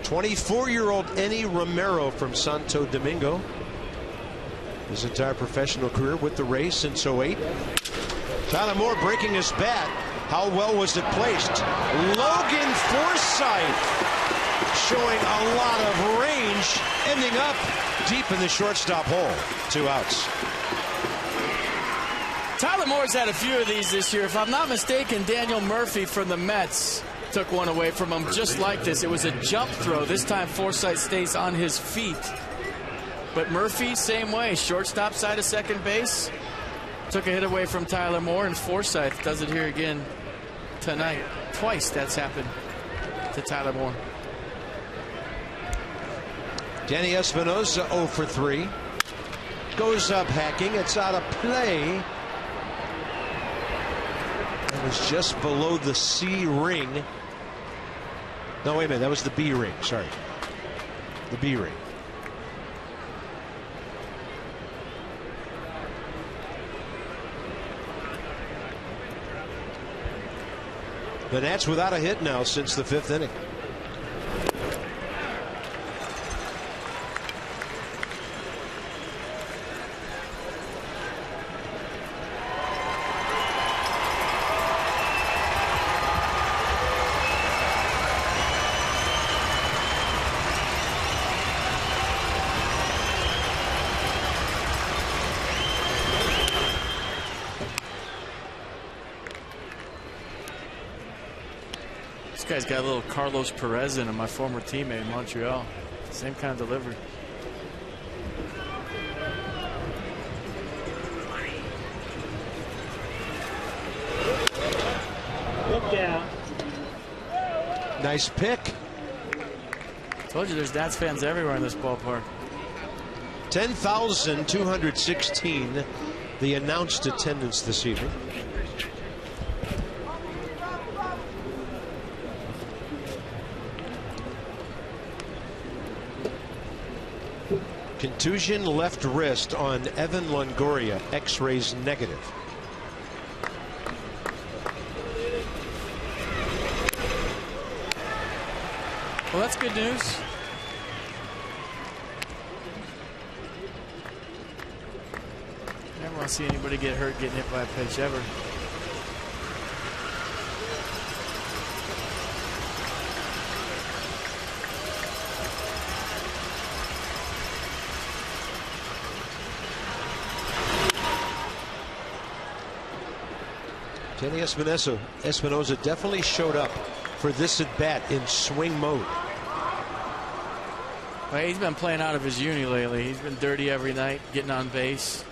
24-year-old Enny Romero from Santo Domingo. His entire professional career with the Rays since '08. Tyler Moore breaking his bat. How well was it placed? Logan Forsythe showing a lot of range, ending up deep in the shortstop hole. 2 outs. Tyler Moore's had a few of these this year. If I'm not mistaken, Daniel Murphy from the Mets took one away from him just like this. It was a jump throw. This time Forsythe stays on his feet. But Murphy, same way. Shortstop side of second base. Took a hit away from Tyler Moore, and Forsythe does it here again tonight. Twice that's happened to Tyler Moore. Danny Espinosa 0 for 3. Goes up hacking. It's out of play. It was just below the C ring. No, wait a minute. That was the B ring. Sorry. The B ring. The Nats without a hit now since the 5th inning. This guy's got a little Carlos Perez in him, my former teammate in Montreal. Same kind of delivery. Look down. Nice pick. Told you there's Nats fans everywhere in this ballpark. 10,216 the announced attendance this evening. Contusion left wrist on Evan Longoria. X-rays negative. Well, that's good news. Never want to see anybody get hurt getting hit by a pitch ever. Danny Espinosa definitely showed up for this at bat in swing mode. Well, he's been playing out of his uni lately. He's been dirty every night, getting on base,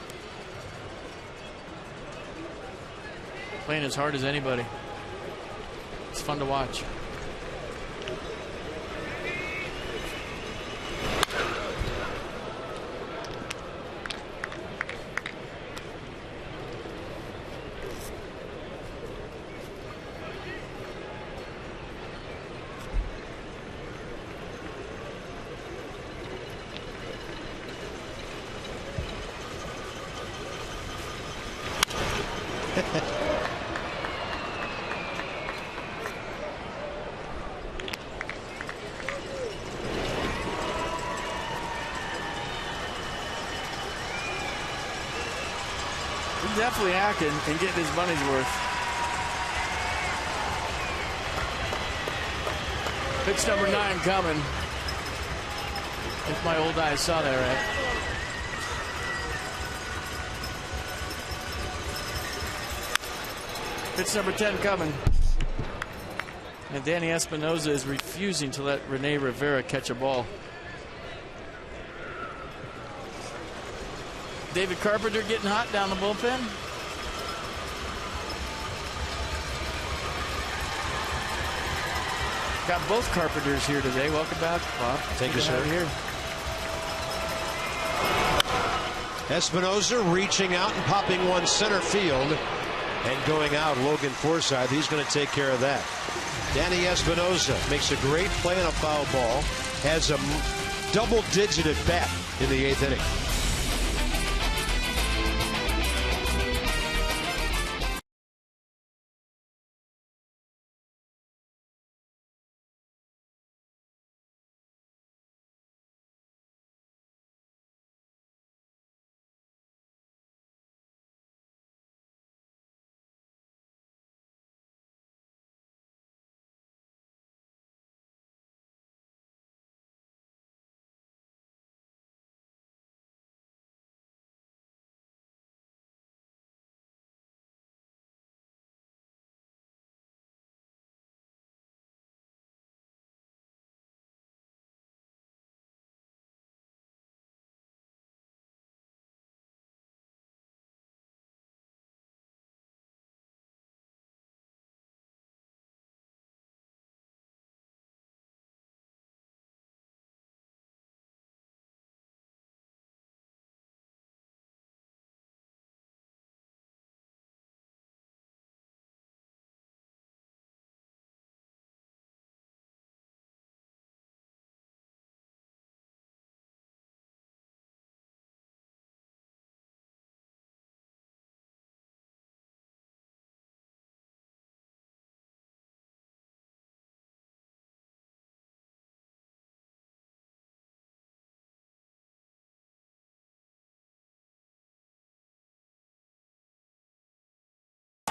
playing as hard as anybody. It's fun to watch. Definitely acting and getting his money's worth. Pitch number 9 coming. If my old eyes saw that right. Pitch number 10 coming. And Danny Espinosa is refusing to let Rene Rivera catch a ball. David Carpenter getting hot down the bullpen. Got both Carpenters here today. Welcome back, Bob. Thank you, sir. Here. Espinosa reaching out and popping one center field and going out. Logan Forsythe, he's going to take care of that. Danny Espinosa makes a great play on a foul ball. Has a double-digit at bat in the 8th inning.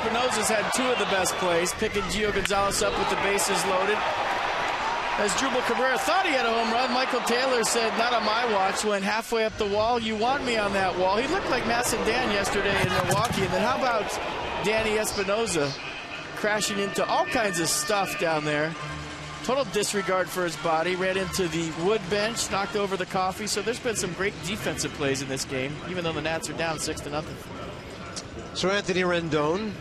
Espinosa's had 2 of the best plays, picking Gio Gonzalez up with the bases loaded. As Jubal Cabrera thought he had a home run, Michael Taylor said, not on my watch, went halfway up the wall. You want me on that wall. He looked like Masson Dan yesterday in Milwaukee. And then how about Danny Espinosa crashing into all kinds of stuff down there. Total disregard for his body, ran into the wood bench, knocked over the coffee. So there's been some great defensive plays in this game, even though the Nats are down 6-0. So Anthony Rendon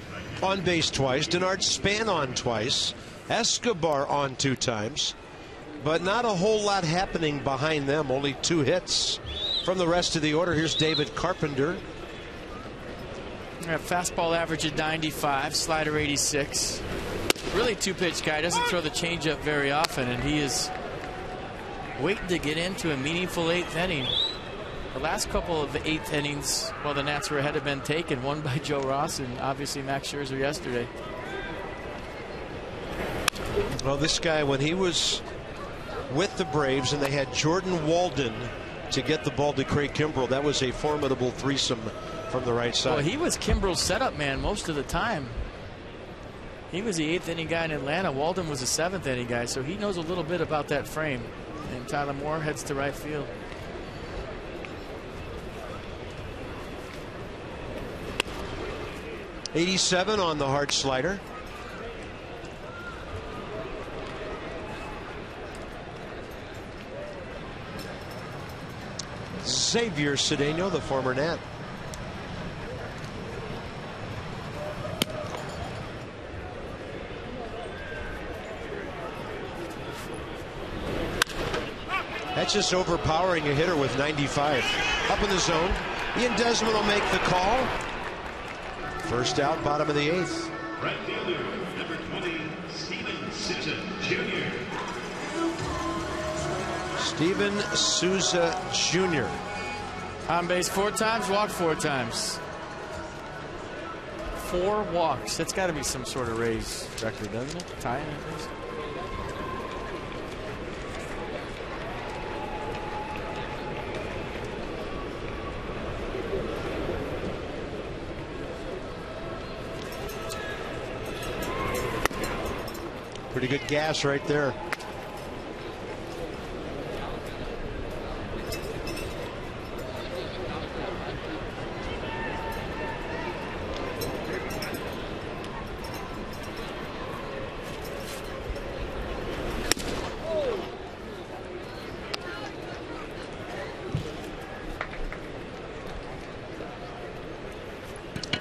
on base twice. Denard Span on twice. Escobar on 2 times. but not a whole lot happening behind them. Only 2 hits from the rest of the order. Here's David Carpenter. Fastball average at 95, slider 86. Really 2-pitch guy. Doesn't throw the changeup very often, and he is waiting to get into a meaningful 8th inning. The last couple of 8th innings, while the Nats were ahead, have been taken. One by Joe Ross and obviously Max Scherzer yesterday. Well, this guy, when he was with the Braves and they had Jordan Walden to get the ball to Craig Kimbrell, that was a formidable threesome from the right side. Well, he was Kimbrell's setup man most of the time. He was the 8th inning guy in Atlanta. Walden was the 7th inning guy, so he knows a little bit about that frame. And Tyler Moore heads to right field. '87 on the hard slider. Xavier Cedeno, the former Nat. That's just overpowering a hitter with 95. Up in the zone. Ian Desmond will make the call. First out, bottom of the 8th. Right fielder, number 20, Steven Souza Jr. Steven Souza Jr. On base 4 times, walked 4 times. 4 walks. That's got to be some sort of Rays record, doesn't it? Tying at least. Pretty good gas right there.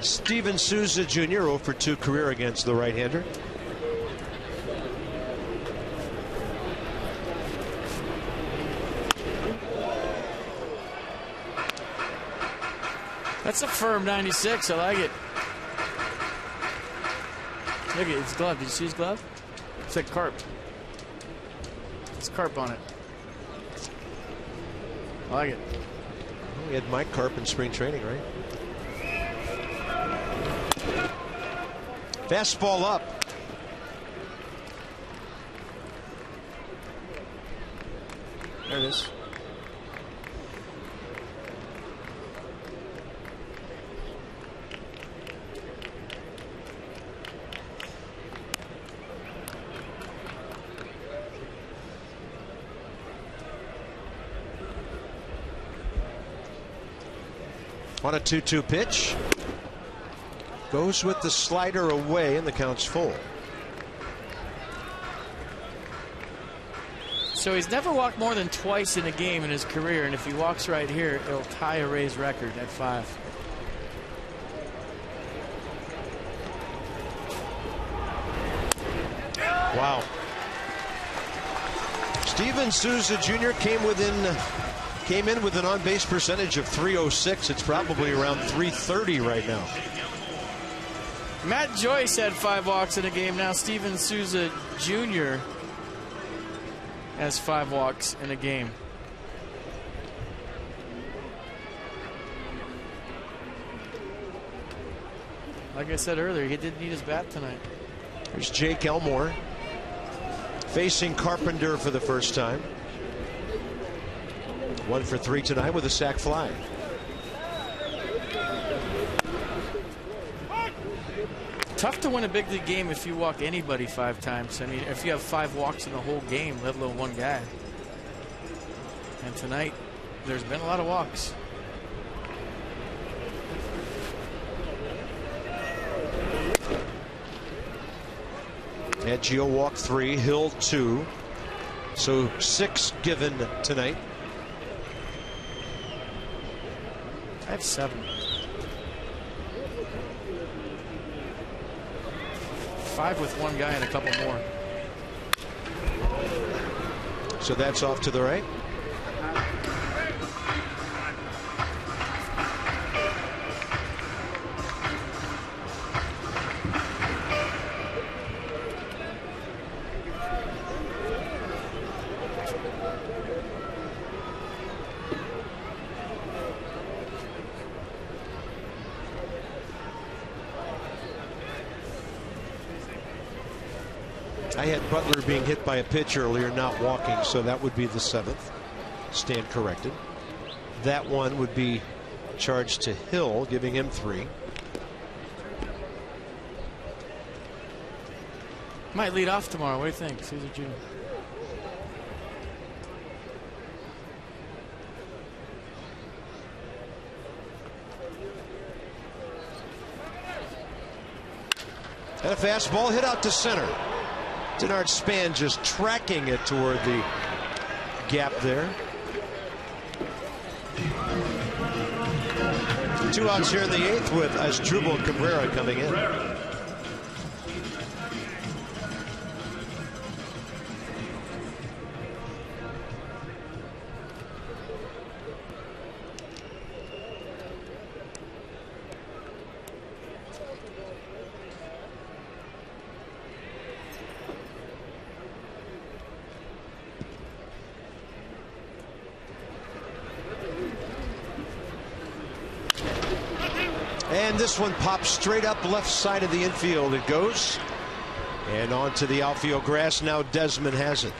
Steven Souza Jr. 0 for 2 career against the right-hander. That's a firm 96. I like it. Look at his glove. Did you see his glove? It's like carp. It's carp on it. I like it. We had Mike Carp in spring training, right? Fastball up. There it is. On a 2-2 pitch. Goes with the slider away, and the count's full. So he's never walked more than twice in a game in his career, and if he walks right here, it'll tie a Rays record at 5. Wow. Steven Souza Jr. came in with an on-base percentage of .306. It's probably around .330 right now. Matt Joyce had 5 walks in a game. Now Steven Souza Jr. has 5 walks in a game. Like I said earlier, he didn't need his bat tonight. There's Jake Elmore facing Carpenter for the first time. 1 for 3 tonight with a sac fly. Tough to win a big league game if you walk anybody 5 times. I mean, if you have 5 walks in the whole game, let alone 1 guy. And tonight, there's been a lot of walks. Edgio walked 3, Hill 2. So 6 given tonight. I have 7. 5 with 1 guy and a couple more. So that's off to the right. I had Butler being hit by a pitch earlier, not walking, so that would be the 7th. Stand corrected. That one would be charged to Hill, giving him 3. Might lead off tomorrow. What do you think, Caesar Jr.? And a fastball hit out to center. Denard Span just tracking it toward the gap there. 2 outs here in the 8th with Asdrubal Cabrera coming in. And this one pops straight up left side of the infield. It goes. And onto the outfield grass. Now Desmond has it.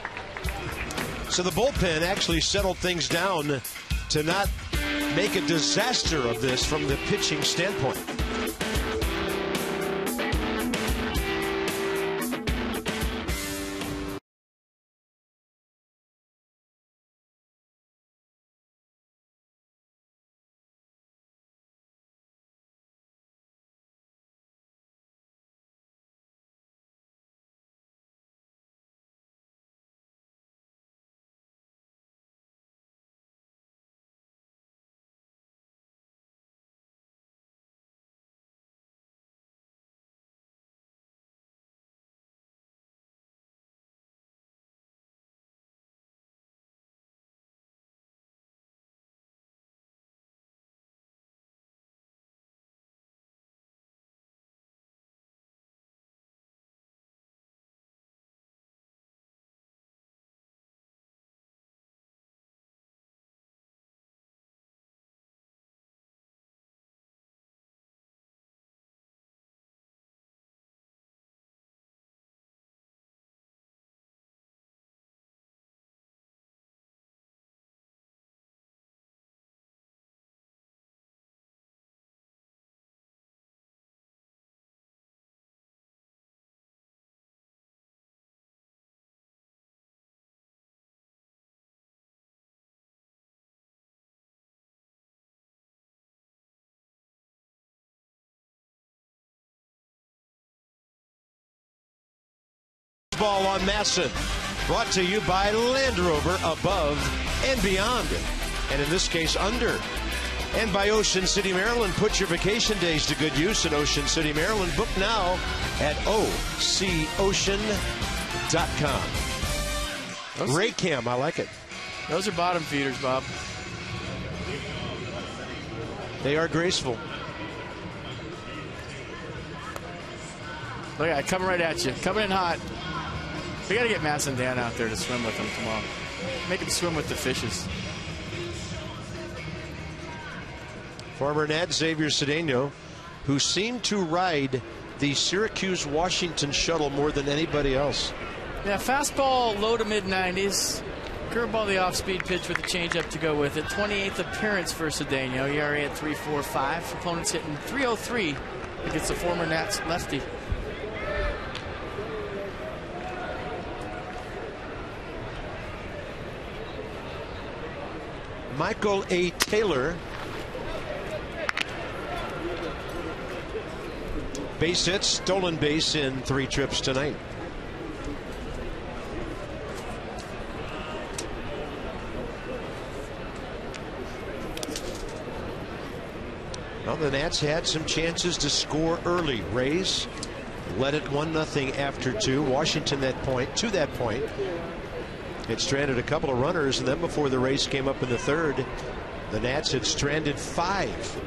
So the bullpen actually settled things down to not make a disaster of this from the pitching standpoint. Ball on Masson, brought to you by Land Rover, above and beyond, and in this case under. And by Ocean City, Maryland. Put your vacation days to good use in Ocean City, Maryland. Book now at OCOcean.com. Raycam, I like it. Those are bottom feeders, Bob. They are graceful. Look at it, coming right at you, coming in hot. We got to get Mass and Dan out there to swim with them tomorrow. Make them swim with the fishes. Former Nat Xavier Cedeno, who seemed to ride the Syracuse-Washington shuttle more than anybody else. Yeah, fastball low to mid-90s. Curveball the off-speed pitch with a changeup to go with it. 28th appearance for Cedeno. ERA at 3.45. Opponents hitting .303 against the former Nats lefty. Michael A. Taylor. Base hits, stolen base in 3 trips tonight. Well, the Nats had some chances to score early. Rays led it 1-0 after 2. Washington to that point It stranded a couple of runners, and then before the race came up in the third, the Nats had stranded 5.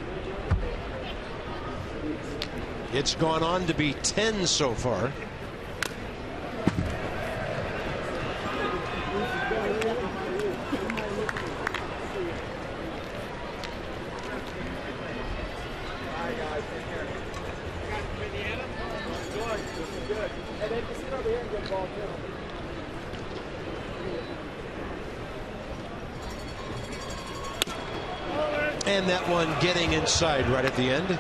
It's gone on to be 10 so far. And that one getting inside right at the end.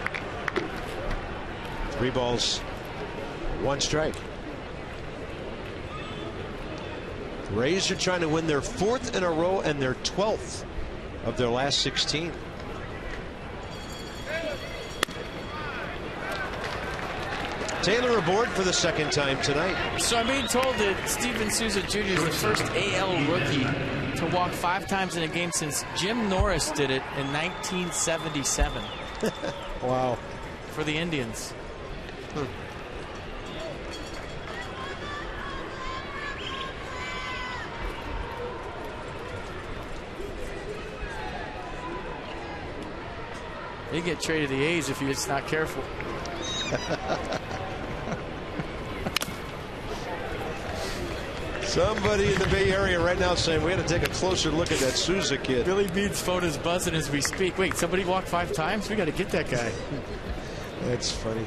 3 balls, 1 strike. The Rays are trying to win their 4th in a row and their 12th of their last 16. Taylor aboard for the 2nd time tonight. So I'm being told that Steven Souza Jr. is the first AL rookie to walk 5 times in a game since Jim Norris did it in 1977. Wow. For the Indians. They get traded to the A's if you're just not careful. Somebody in the Bay Area right now saying we got to take a closer look at that Souza kid. Billy Bede's phone is buzzing as we speak. Wait, somebody walked 5 times? We got to get that guy. That's funny.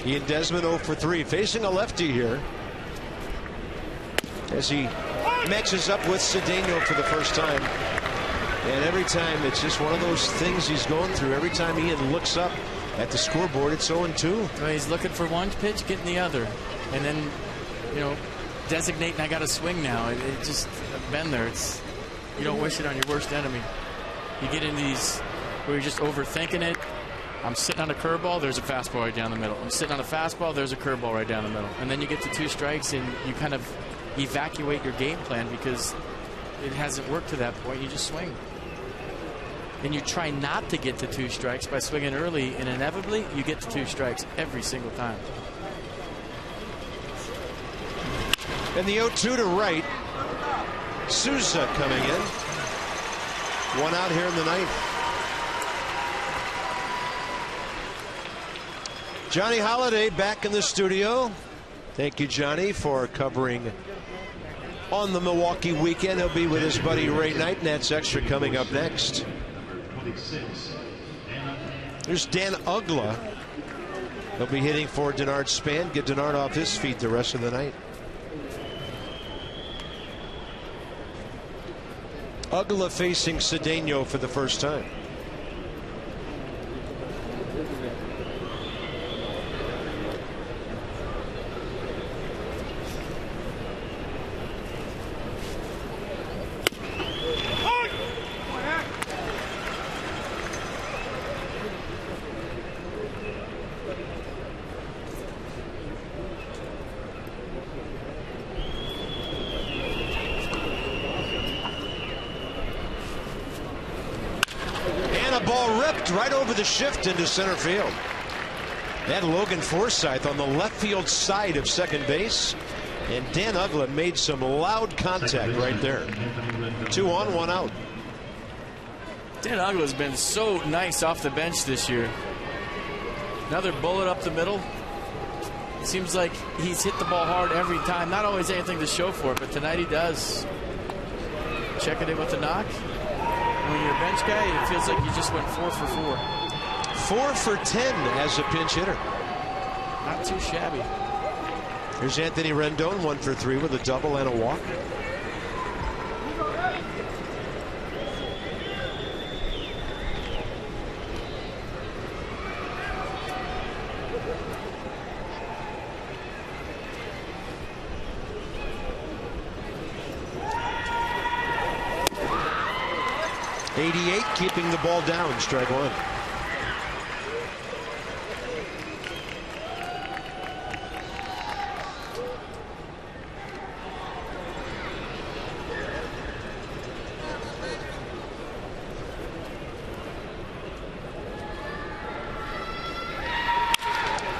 Ian Desmond 0 for 3, facing a lefty here as he matches up with Cedeno for the first time. And every time it's just one of those things he's going through. Every time Ian looks up at the scoreboard, it's 0-2. Well, he's looking for one pitch, getting the other, and then, you know, designating I got to swing now. It just been there. It's, you don't wish it on your worst enemy. You get into these where you're just overthinking it. I'm sitting on a curveball, there's a fastball right down the middle. I'm sitting on a fastball, there's a curveball right down the middle. And then you get to 2 strikes and you kind of evacuate your game plan because it hasn't worked to that point. You just swing. And you try not to get to 2 strikes by swinging early, and inevitably you get to 2 strikes every single time. And the 0-2 to right. Souza coming in. 1 out here in the 9th. Johnny Holiday back in the studio. Thank you, Johnny, for covering on the Milwaukee weekend. He'll be with his buddy Ray Knight. Nats Extra coming up next. There's Dan Ugla. He'll be hitting for Denard Span. Get Denard off his feet the rest of the night. Ugla facing Cedeno for the first time. Right over the shift into center field. That Logan Forsythe on the left field side of second base. And Dan Ugla made some loud contact right there. 2 on, 1 out. Dan Ugla's been so nice off the bench this year. Another bullet up the middle. Seems like he's hit the ball hard every time. Not always anything to show for it, but tonight he does. Check it in with the knock. When you're a bench guy, it feels like you just went 4 for 4. 4 for 10 as a pinch hitter. Not too shabby. Here's Anthony Rendon, 1 for 3 with a double and a walk. .88, keeping the ball down, strike 1.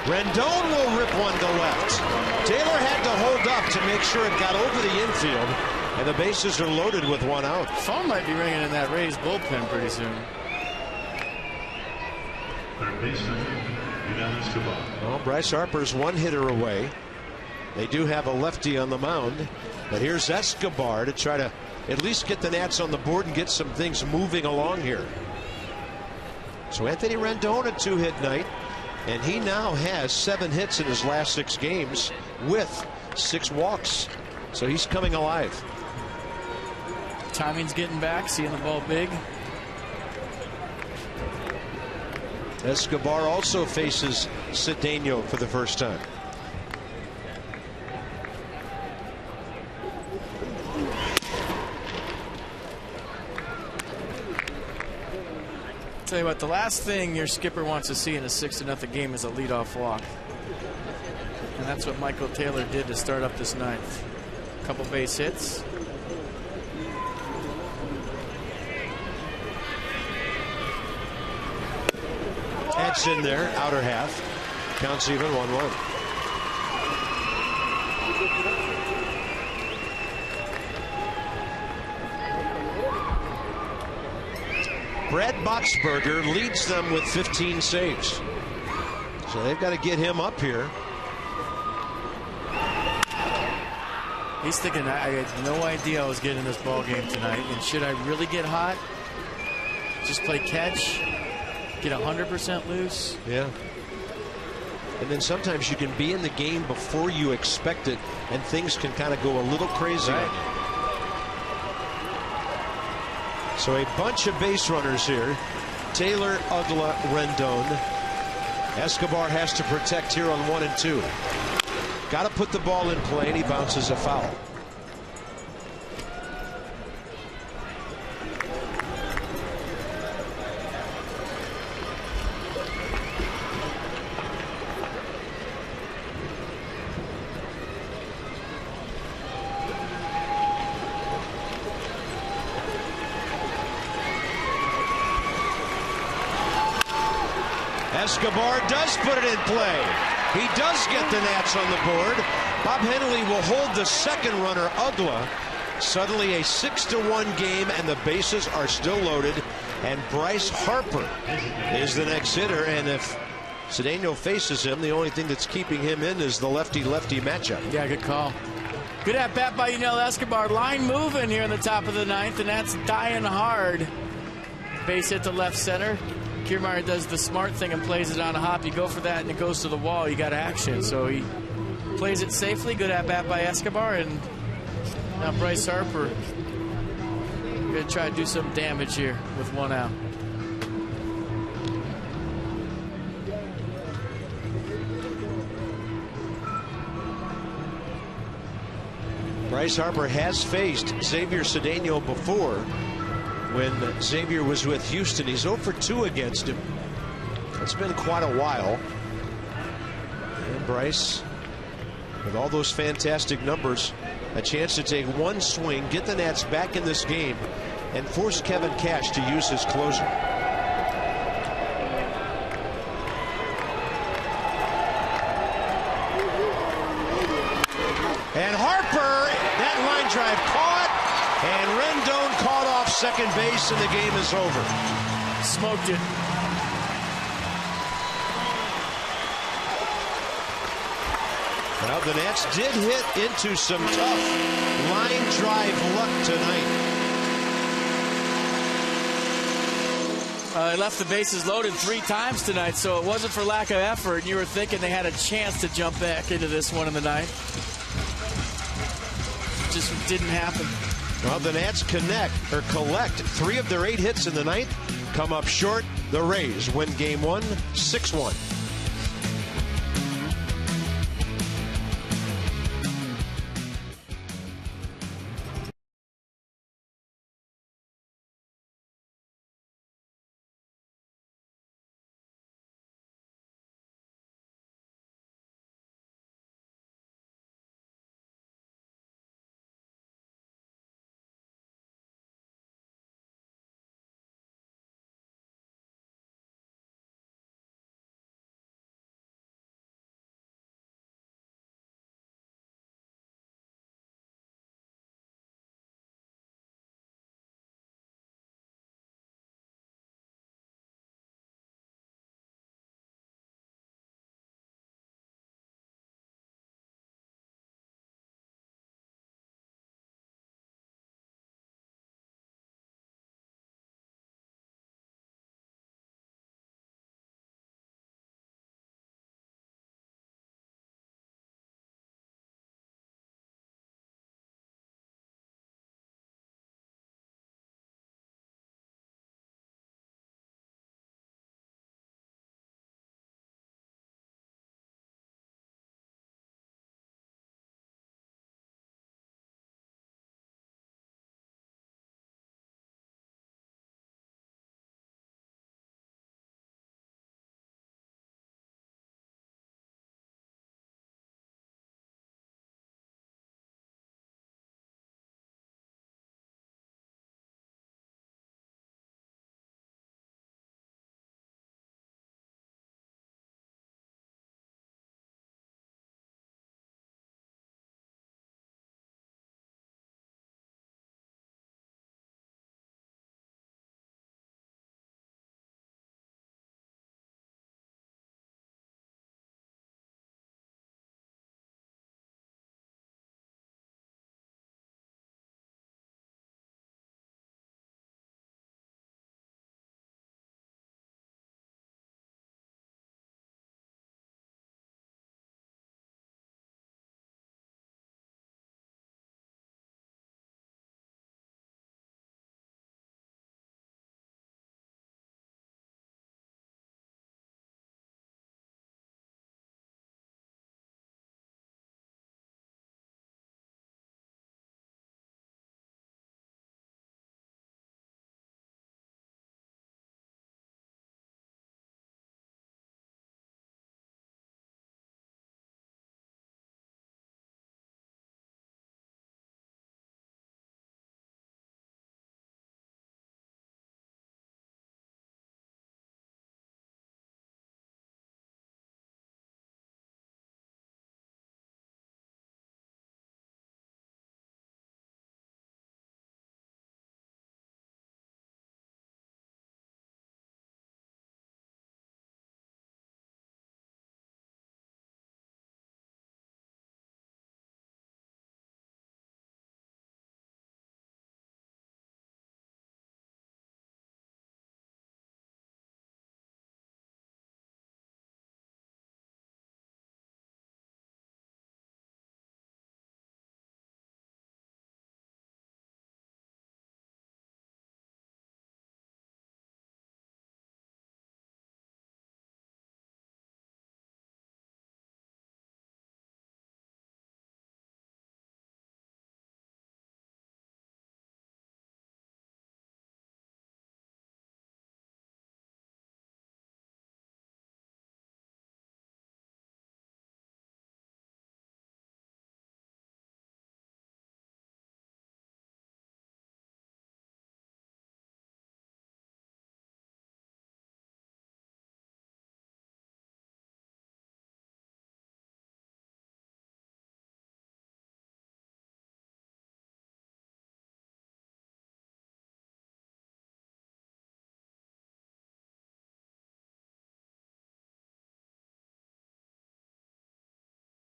Rendon will rip one to left. Taylor had to hold up to make sure it got over the infield, and the bases are loaded with one out. Phone might be ringing in that Rays bullpen pretty soon. Third baseman, Escobar. Well, Bryce Harper's one hitter away. They do have a lefty on the mound, but here's Escobar to try to at least get the Nats on the board and get some things moving along here. So Anthony Rendon a 2-hit night, and he now has 7 hits in his last 6 games with 6 walks. So he's coming alive. Timing's getting back, seeing the ball big. Escobar also faces Cedeno for the first time. Tell you what, the last thing your skipper wants to see in a 6-0 game is a leadoff walk. And that's what Michael Taylor did to start up this ninth. A couple base hits. That's in there, outer half. Counts even, 1-1. Brad Boxberger leads them with 15 saves. So they've got to get him up here. He's thinking, I had no idea I was getting this ball game tonight. And should I really get hot? Just play catch? Get 100% loose? Yeah. And then sometimes you can be in the game before you expect it, and things can kind of go a little crazy. Right. So a bunch of base runners here. Taylor, Ugla, Rendon. Escobar has to protect here on 1 and 2. Got to put the ball in play, and he bounces a foul. Escobar does put it in play. He does get the Nats on the board. Bob Henley will hold the second runner, Ugla. Suddenly a 6-1 game, and the bases are still loaded. And Bryce Harper is the next hitter. And if Cedeno faces him, the only thing that's keeping him in is the lefty-lefty matchup. Yeah, good call. Good at bat by Yunel Escobar. Line moving here in the top of the ninth, and that's dying hard. Base hit to left center. Kiermaier does the smart thing and plays it on a hop. You go for that and it goes to the wall. You got action. So he plays it safely. Good at bat by Escobar. And now Bryce Harper going to try to do some damage here with 1 out. Bryce Harper has faced Xavier Cedeno before. When Xavier was with Houston, he's 0 for 2 against him. It's been quite a while. And Bryce, with all those fantastic numbers, a chance to take one swing, get the Nats back in this game, and force Kevin Cash to use his closer. And Harper, that line drive caught, and Rendon caught off second base, and the game is over. Smoked it. Well, the Nats did hit into some tough line drive luck tonight. They left the bases loaded 3 times tonight, so it wasn't for lack of effort. You were thinking they had a chance to jump back into this one in the ninth. Just didn't happen. Well, the Nats collect 3 of their 8 hits in the ninth. Come up short. The Rays win game 1, 6-1.